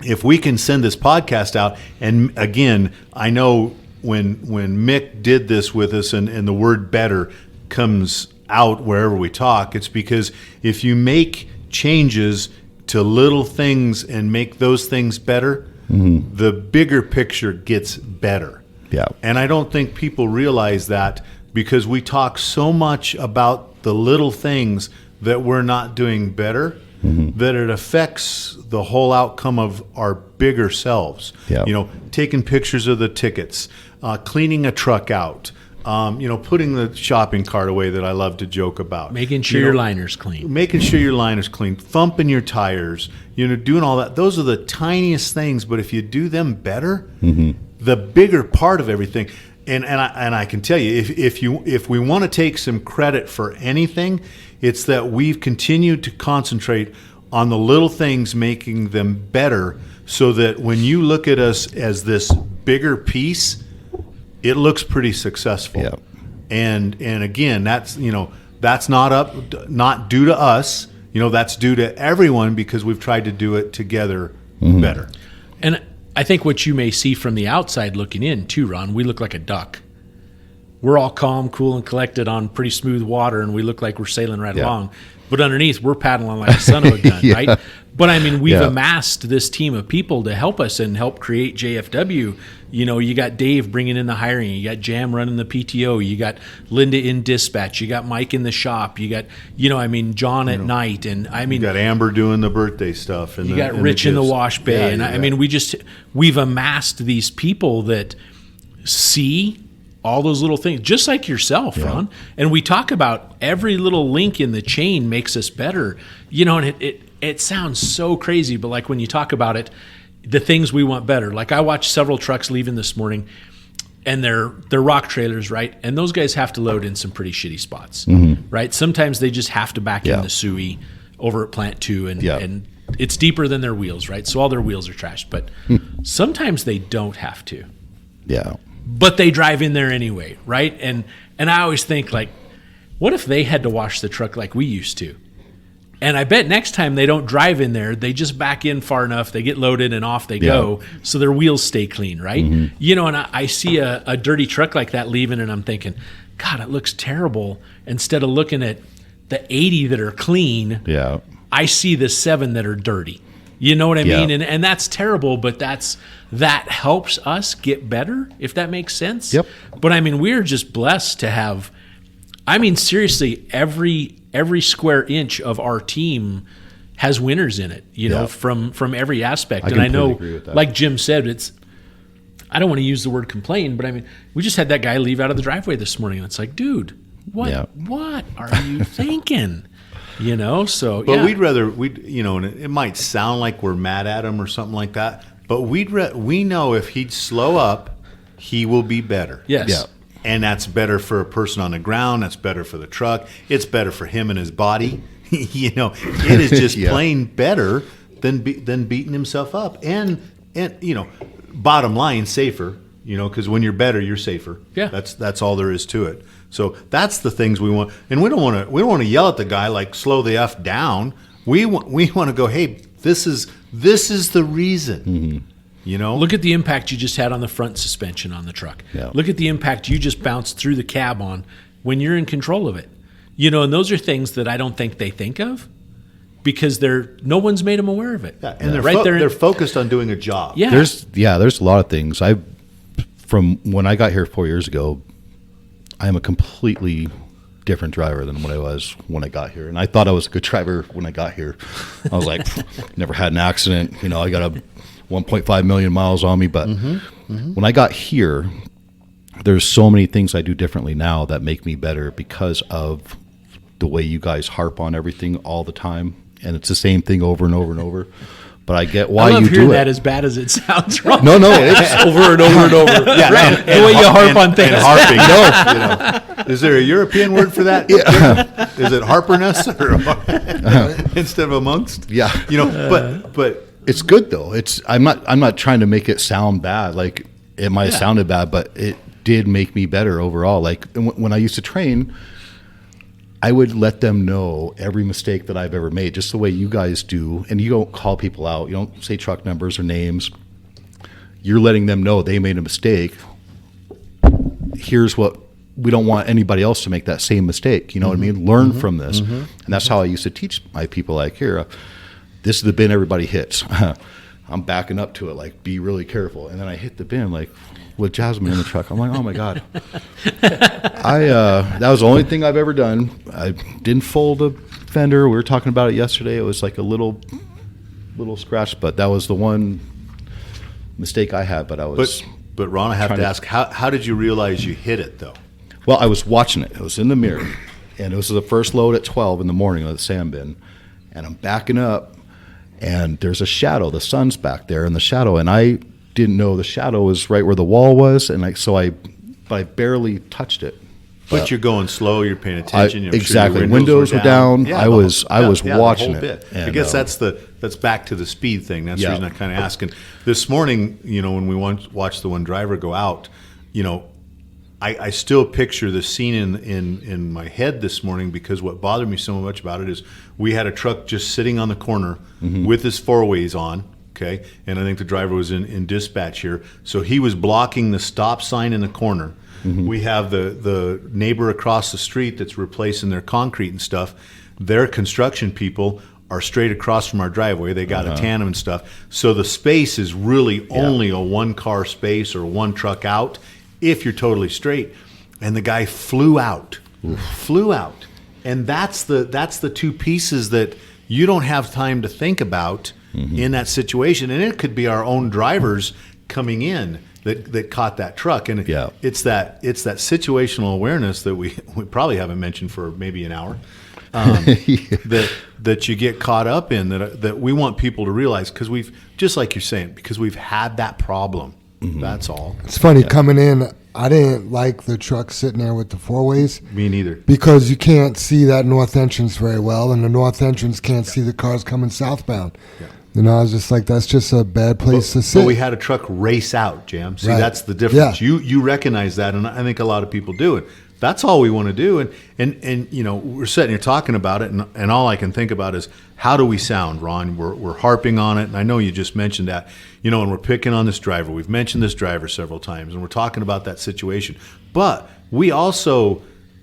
send this podcast out, and again, I know when Mick did this with us, and the word "better" comes out wherever we talk, it's because if you make changes to little things and make those things better, the bigger picture gets better. Yeah. And I don't think people realize that, because we talk so much about the little things that we're not doing better, that it affects the whole outcome of our bigger selves. Yeah. You know, taking pictures of the tickets, cleaning a truck out, you know, putting the shopping cart away that I love to joke about. Making sure You your know, liner's clean. making sure your liner's clean, thumping your tires, you know, doing all that. Those are the tiniest things, but if you do them better, the bigger part of everything. And I can tell you, if we want to take some credit for anything, it's that we've continued to concentrate on the little things, making them better, so that when you look at us as this bigger piece, it looks pretty successful. Yeah. And again, that's, you know, that's not due to us. You know, that's due to everyone, because we've tried to do it together better. And I think what you may see from the outside looking in too, Ron, we look like a duck. We're all calm, cool, and collected on pretty smooth water, and we look like we're sailing right Yeah. along. But underneath, we're paddling like a son of a gun, Yeah. right? But I mean, we've Yeah. amassed this team of people to help us and help create JFW. You know, you got Dave bringing in the hiring, you got Jam running the PTO, you got Linda in dispatch, you got Mike in the shop, you got, you know, I mean, John at night, and I mean, You got Amber doing the birthday stuff, and you got Rich in the gifts. wash bay, Yeah, and you I got- mean, we've amassed these people that see all those little things, just like yourself, Ron. And we talk about every little link in the chain makes us better, you know. And it sounds so crazy, but like when you talk about it, the things we want better. Like I watched several trucks leaving this morning, and they're rock trailers, right? And those guys have to load in some pretty shitty spots, right? Sometimes they just have to back in Yeah. the Suey over at Plant 2, and Yeah. and it's deeper than their wheels, right? So all their wheels are trashed. But sometimes they don't have to, Yeah. but they drive in there anyway, right? And I always think, like, what if they had to wash the truck like we used to? And I bet next time they don't drive in there, they just back in far enough, they get loaded and off they go, so their wheels stay clean, right? You know, and I see a dirty truck like that leaving, and I'm thinking, God, it looks terrible. Instead of looking at the 80 that are clean, Yeah. I see the 7 that are dirty. You know what I Yeah. mean? And that's terrible, but that helps us get better, if that makes sense. Yep. But I mean, we're just blessed to have, I mean, seriously, every square inch of our team has winners in it, you know, Yeah. from every aspect. I And I completely know, agree with that. like Jim said, I don't want to use the word complain, but I mean, we just had that guy leave out of the driveway this morning, and it's like, dude, what are you thinking? You know, so But yeah. we'd you know, and it might sound like we're mad at him or something like that, but we know if he'd slow up, he will be better. Yes. Yeah. And that's better for a person on the ground. That's better for the truck. It's better for him and his body. You know, it is just Yeah. plain better than beating himself up. And you know, bottom line, safer. You know, because when you're better, you're safer. Yeah. That's all there is to it. So that's the things we want, and we don't want to yell at the guy like slow the F down. We want to go, hey, this is the reason. You know, Look at the impact you just had on the front suspension on the truck. Yeah. Look at the impact you just bounced through the cab on when you're in control of it. You know, and those are things that I don't think they think of because no one's made them aware of it. yeah, and they're they're focused on doing a job. Yeah. There's a lot of things. From when I got here 4 years ago, I'm a completely different driver than what I was when I got here. And I thought I was a good driver when I got here. I was like, never had an accident. You know, I got a 1.5 million miles on me. But when I got here, there's so many things I do differently now that make me better because of the way you guys harp on everything all the time. And it's the same thing over and over and over. But I get why I love you hearing do that it. as bad as it sounds wrong. No, it's Over and over and over. Yeah, Right. The way you harp on things. And harping. No, you know. Is there a European word for that? Yeah. Is it harperness or instead of amongst? Yeah. You know, but it's good though. I'm not trying to make it sound bad. Like it might have sounded bad, but it did make me better overall. Like when I used to train, I would let them know every mistake that I've ever made, just the way you guys do. And you don't call people out. You don't say truck numbers or names. You're letting them know they made a mistake. Here's what we don't want anybody else to make that same mistake. You know what I mean? Learn from this. And that's how I used to teach my people. Like, here, this is the bin everybody hits. I'm backing up to it. Like, be really careful. And then I hit the bin, like, with Jasmine in the truck. I'm like, oh my God. That was the only thing I've ever done. I didn't fold a fender. We were talking about it yesterday. It was like a little scratch, but that was the one mistake I had. But I was. But Ron, I have to ask, how did you realize you hit it though? Well, I was watching it. It was in the mirror, and it was the first load at 12 in the morning of the sand bin, and I'm backing up, and there's a shadow. The sun's back there in the shadow, and I didn't know the shadow was right where the wall was, and I barely touched it. But you're going slow. You're paying attention. I'm exactly. Sure your Windows were down. Yeah, I was the watching whole it. bit. I And, guess that's back to the speed thing. That's the reason I kind of asking. This morning, you know, when we watched the one driver go out, you know, I still picture the scene in my head this morning, because what bothered me so much about it is we had a truck just sitting on the corner with his four-ways on. Okay, and I think the driver was in dispatch here, so he was blocking the stop sign in the corner. We have the neighbor across the street that's replacing their concrete and stuff. Their construction people are straight across from our driveway. They got a tandem and stuff, so the space is really only a one-car space or one truck out if you're totally straight. And the guy flew out, and that's the two pieces that you don't have time to think about in that situation. And it could be our own drivers coming in that caught that truck. And it's that situational awareness that we probably haven't mentioned for maybe an hour, that you get caught up in, that we want people to realize, because we've, just like you're saying, because we've had that problem. That's all. It's funny coming in. I didn't like the truck sitting there with the four-ways. Me neither. Because you can't see that north entrance very well, and the north entrance can't see the cars coming southbound. Yeah. You know, I was just like, that's just a bad place to sit. But we had a truck race out, Jam. See, Right. that's the difference. Yeah. You recognize that, and I think a lot of people do it. That's all we want to do. And you know, we're sitting here talking about it, and all I can think about is, how do we sound, Ron? We're harping on it, and I know you just mentioned that. You know, and we're picking on this driver. We've mentioned this driver several times, and we're talking about that situation. But we also,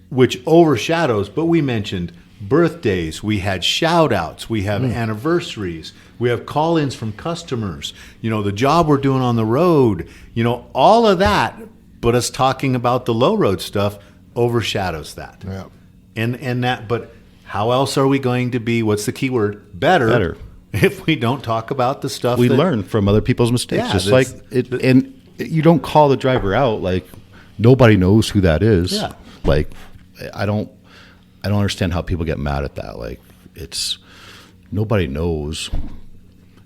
which overshadows, but we mentioned birthdays, we had shout outs, we have anniversaries, we have call-ins from customers, you know, the job we're doing on the road, you know, all of that, but us talking about the low road stuff overshadows that. Yeah. And that, but how else are we going to be, what's the key word? Better. If we don't talk about the stuff we learn from other people's mistakes. Yeah, just like it, and you don't call the driver out. Like, nobody knows who that is. Yeah. Like, I don't understand how people get mad at that. Like, it's nobody knows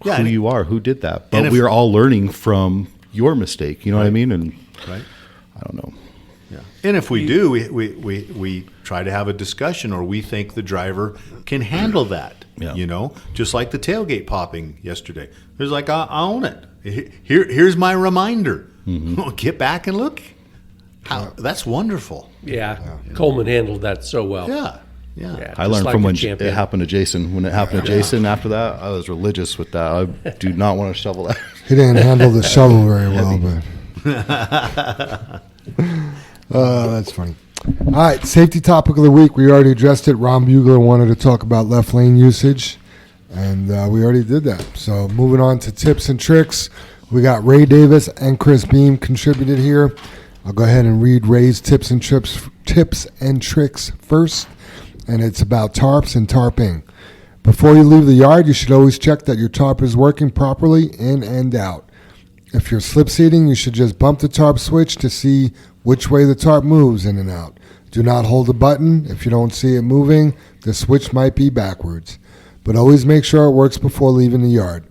who you are, who did that. But we're all learning from your mistake. You know what I mean? And right. I don't know. Yeah. And if we do, we try to have a discussion, or we think the driver can handle that. Yeah. You know, just like the tailgate popping yesterday. There's like, I own it. Here's my reminder. Get back and look. That's wonderful. Yeah. Coleman handled that so well. Yeah. I learned from when it happened to Jason. When it happened to Jason after that, I was religious with that. I do not want to shovel that. He didn't handle the shovel very well, but that's funny. All right, safety topic of the week. We already addressed it. Ron Bugler wanted to talk about left lane usage, and we already did that. So moving on to tips and tricks. We got Ray Davis and Chris Beam contributed here. I'll go ahead and read Ray's tips and tricks first, and it's about tarps and tarping. Before you leave the yard, you should always check that your tarp is working properly in and out. If you're slip seating, you should just bump the tarp switch to see which way the tarp moves in and out. Do not hold the button. If you don't see it moving, the switch might be backwards. But always make sure it works before leaving the yard.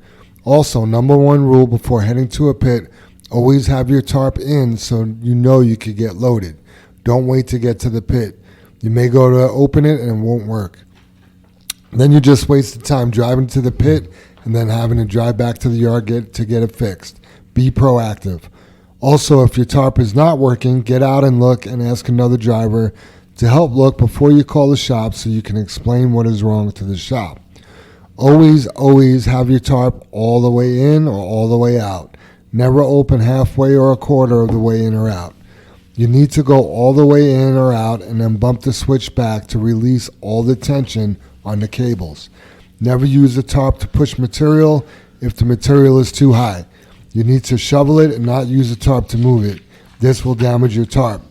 Also, number one rule before heading to a pit, always have your tarp in so you know you could get loaded. Don't wait to get to the pit. You may go to open it and it won't work. Then you just wasted time driving to the pit and then having to drive back to the yard to get it fixed. Be proactive. Also, if your tarp is not working, get out and look and ask another driver to help look before you call the shop so you can explain what is wrong to the shop. Always have your tarp all the way in or all the way out. Never open halfway or a quarter of the way in or out. You need to go all the way in or out and then bump the switch back to release all the tension on the cables. Never use the tarp to push material if the material is too high. You need to shovel it and not use the tarp to move it. This will damage your tarp.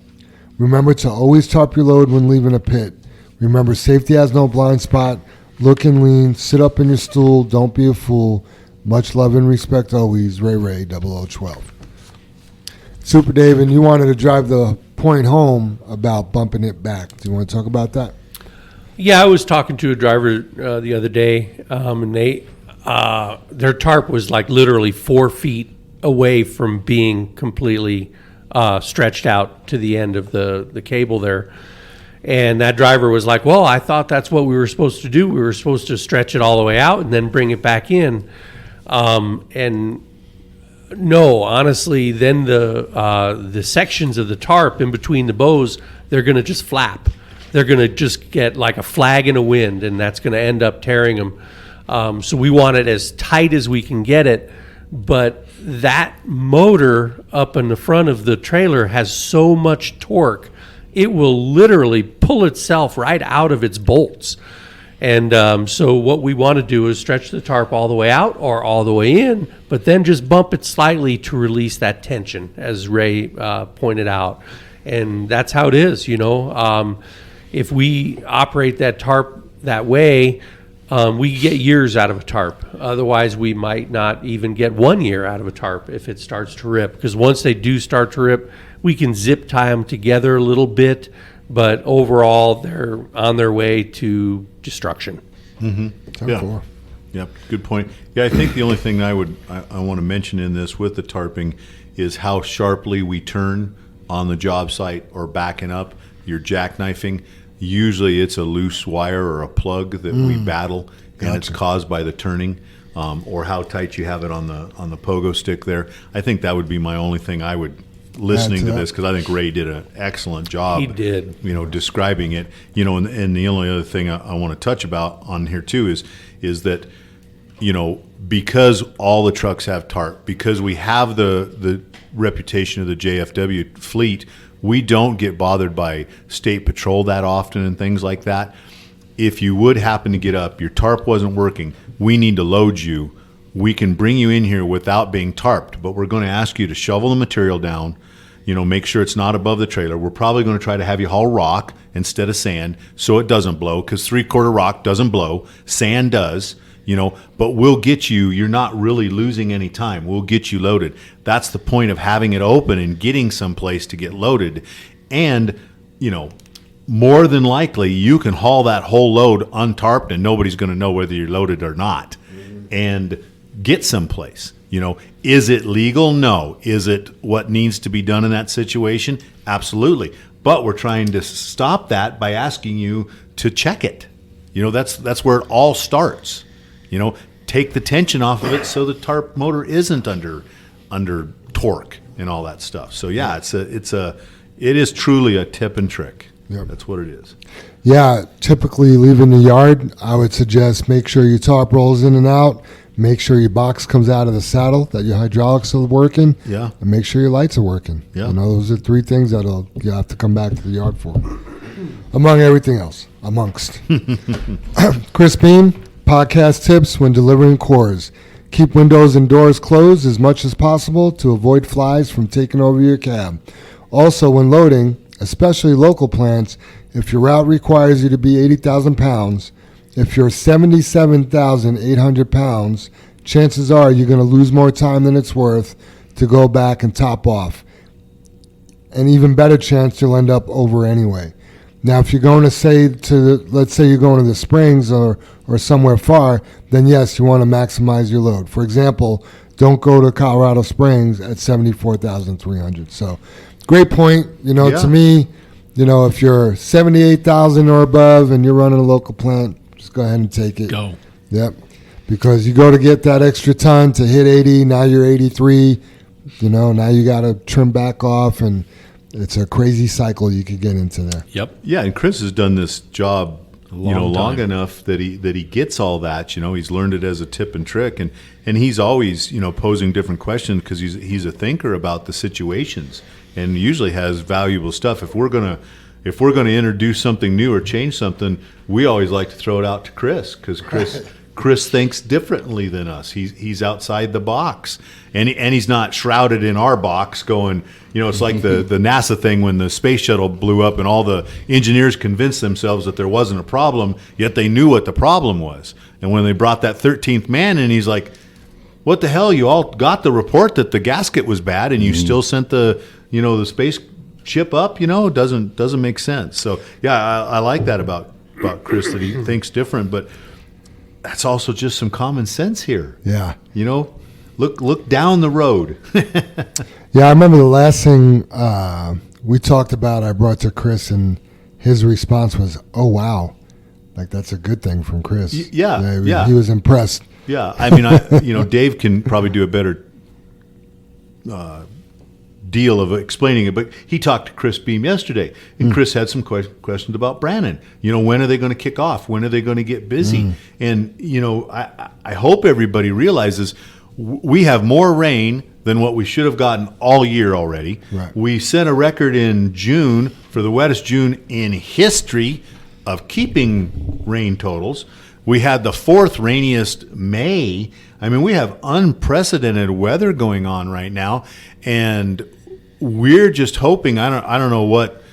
Remember to always tarp your load when leaving a pit. Remember, safety has no blind spot. Look and lean. Sit up in your stool. Don't be a fool. Much love and respect always. Ray 0012. Super Dave, and you wanted to drive the point home about bumping it back. Do you want to talk about that? Yeah, I was talking to a driver the other day, and their tarp was like literally 4 feet away from being completely stretched out to the end of the cable there. And that driver was like, well, I thought that's what we were supposed to do. We were supposed to stretch it all the way out and then bring it back in. And no, honestly, then the sections of the tarp in between the bows, they're going to just flap. They're going to just get like a flag in a wind, and that's going to end up tearing them. So we want it as tight as we can get it. But that motor up in the front of the trailer has so much torque, it will literally pull itself right out of its bolts. And so what we want to do is stretch the tarp all the way out or all the way in, but then just bump it slightly to release that tension, as Ray pointed out. And that's how it is, you know. If we operate that tarp that way, we get years out of a tarp. Otherwise, we might not even get 1 year out of a tarp if it starts to rip. Because once they do start to rip, we can zip tie them together a little bit, but overall, they're on their way to destruction. Mm-hmm. Yeah. Yep. Good point. Yeah, I think the only thing I want to mention in this with the tarping is how sharply we turn on the job site or backing up. You're jackknifing. Usually it's a loose wire or a plug that we battle, and it's caused by the turning, or how tight you have it on the pogo stick there. I think that would be my only thing I would listening to this, because I think Ray did an excellent job. He did. You know, describing it. You know, and the only other thing I want to touch about on here too is that, you know, because all the trucks have tarp, because we have the reputation of the JFW fleet, we don't get bothered by state patrol that often and things like that. If you would happen to get up, your tarp wasn't working, we need to load you. We can bring you in here without being tarped, but we're going to ask you to shovel the material down, you know, make sure it's not above the trailer. We're probably going to try to have you haul rock instead of sand so it doesn't blow, because 3/4 rock doesn't blow, sand does. You know, but we'll get you, you're not really losing any time. We'll get you loaded. That's the point of having it open and getting someplace to get loaded. And, you know, more than likely you can haul that whole load untarped and nobody's going to know whether you're loaded or not. And get someplace. You know, is it legal? No. Is it what needs to be done in that situation? Absolutely. But we're trying to stop that by asking you to check it. You know, that's where it all starts. You know, take the tension off of it so the tarp motor isn't under torque and all that stuff. So yeah, it is truly a tip and trick. Yep. That's what it is. Yeah, typically leaving the yard, I would suggest make sure your tarp rolls in and out. Make sure your box comes out of the saddle, that your hydraulics are working. Yeah. And make sure your lights are working. Yeah. You know, those are 3 things that you have to come back to the yard for. Among everything else. Amongst. Chris Beam. Podcast tips when delivering cores. Keep windows and doors closed as much as possible to avoid flies from taking over your cab. Also, when loading, especially local plants, if your route requires you to be 80,000 pounds, if you're 77,800 pounds, chances are you're going to lose more time than it's worth to go back and top off. An even better chance you'll end up over anyway. Now, if you're going to let's say you're going to the Springs or somewhere far, then yes, you want to maximize your load. For example, don't go to Colorado Springs at 74,300. So, great point. To me, if you're 78,000 or above and you're running a local plant, just go ahead and take it. Go. Yep. Because you go to get that extra ton to hit 80, now you're 83. Now you got to trim back off, and it's a crazy cycle you could get into there. Yep. Yeah, and Chris has done this job, long time. enough that he gets all that. He's learned it as a tip and trick, and he's always posing different questions because he's a thinker about the situations, and usually has valuable stuff. If we're gonna introduce something new or change something, we always like to throw it out to Chris because Chris thinks differently than us. He's outside the box, and he's not shrouded in our box going, it's like the NASA thing when the space shuttle blew up and all the engineers convinced themselves that there wasn't a problem, yet they knew what the problem was. And when they brought that 13th man in, he's like, what the hell? You all got the report that the gasket was bad and you still sent the space ship up? It doesn't make sense. So yeah, I like that about Chris, that he thinks different, but that's also just some common sense here. Yeah. Look down the road. Yeah, I remember the last thing we talked about, I brought to Chris, and his response was, oh, wow. Like, that's a good thing from Chris. Yeah. He was impressed. Yeah. I mean, Dave can probably do a better deal of explaining it, but he talked to Chris Beam yesterday, and Chris had some questions about Brannon. When are they going to kick off? When are they going to get busy? And I hope everybody realizes we have more rain than what we should have gotten all year already. Right. We set a record in June for the wettest June in history of keeping rain totals. We had the fourth rainiest May. I mean, we have unprecedented weather going on right now, and we're just hoping. I don't know what,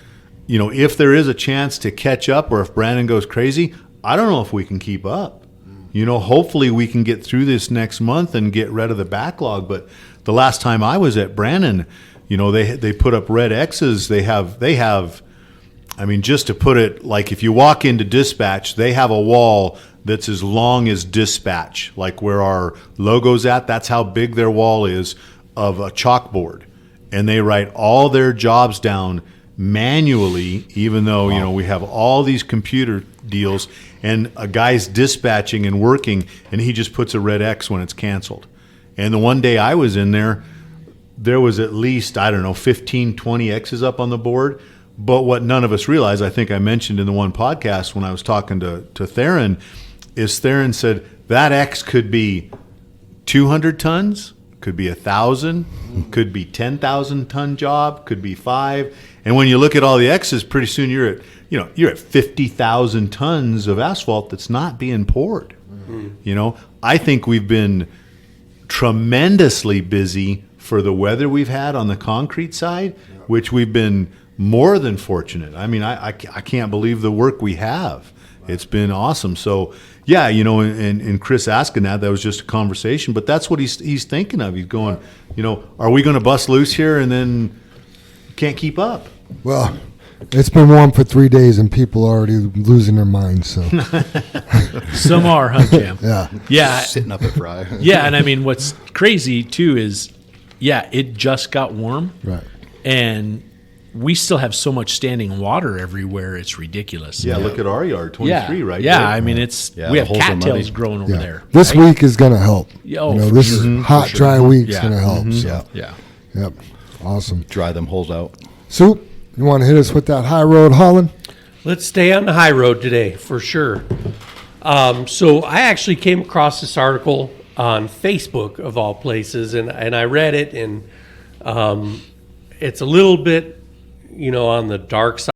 if there is a chance to catch up, or if Brandon goes crazy. I don't know if we can keep up. Hopefully we can get through this next month and get rid of the backlog. But the last time I was at Brandon, they put up red X's. They have. I mean, just to put it, like if you walk into dispatch, they have a wall that's as long as dispatch, like where our logo's at. That's how big their wall is, of a chalkboard. And they write all their jobs down manually, even though, we have all these computer deals, and a guy's dispatching and working, and he just puts a red X when it's canceled. And the one day I was in there was at least, 15, 20 X's up on the board. But what none of us realize, I think I mentioned in the one podcast when I was talking to Theron, is Theron said that X could be 200 tons, could be 1,000, could be 10,000 ton job, could be 5. And when you look at all the X's, pretty soon you're at 50,000 tons of asphalt that's not being poured. I think we've been tremendously busy for the weather we've had on the concrete side, which we've been more than fortunate. I mean, I can't believe the work we have. It's been awesome. So, yeah, and Chris asking that was just a conversation, but that's what he's thinking of. He's going, are we going to bust loose here and then can't keep up? Well, it's been warm for 3 days and people are already losing their minds. So Some are, huh, Jam? Yeah. Sitting up at Fry. Yeah, and I mean, what's crazy too is, it just got warm, Right. and we still have so much standing water everywhere. It's ridiculous. Yeah, look at our yard, 23, right? Yeah, there. I mean, we have the holes are cattails muddy. growing over there. This week is going to help. Oh, for this sure. hot, dry week's going to help. Mm-hmm. So. Yeah. Yep. Awesome. Dry them holes out. Soup, you want to hit us with that high road hauling? Let's stay on the high road today, for sure. So I actually came across this article on Facebook, of all places, and I read it, and it's a little bit, on the dark side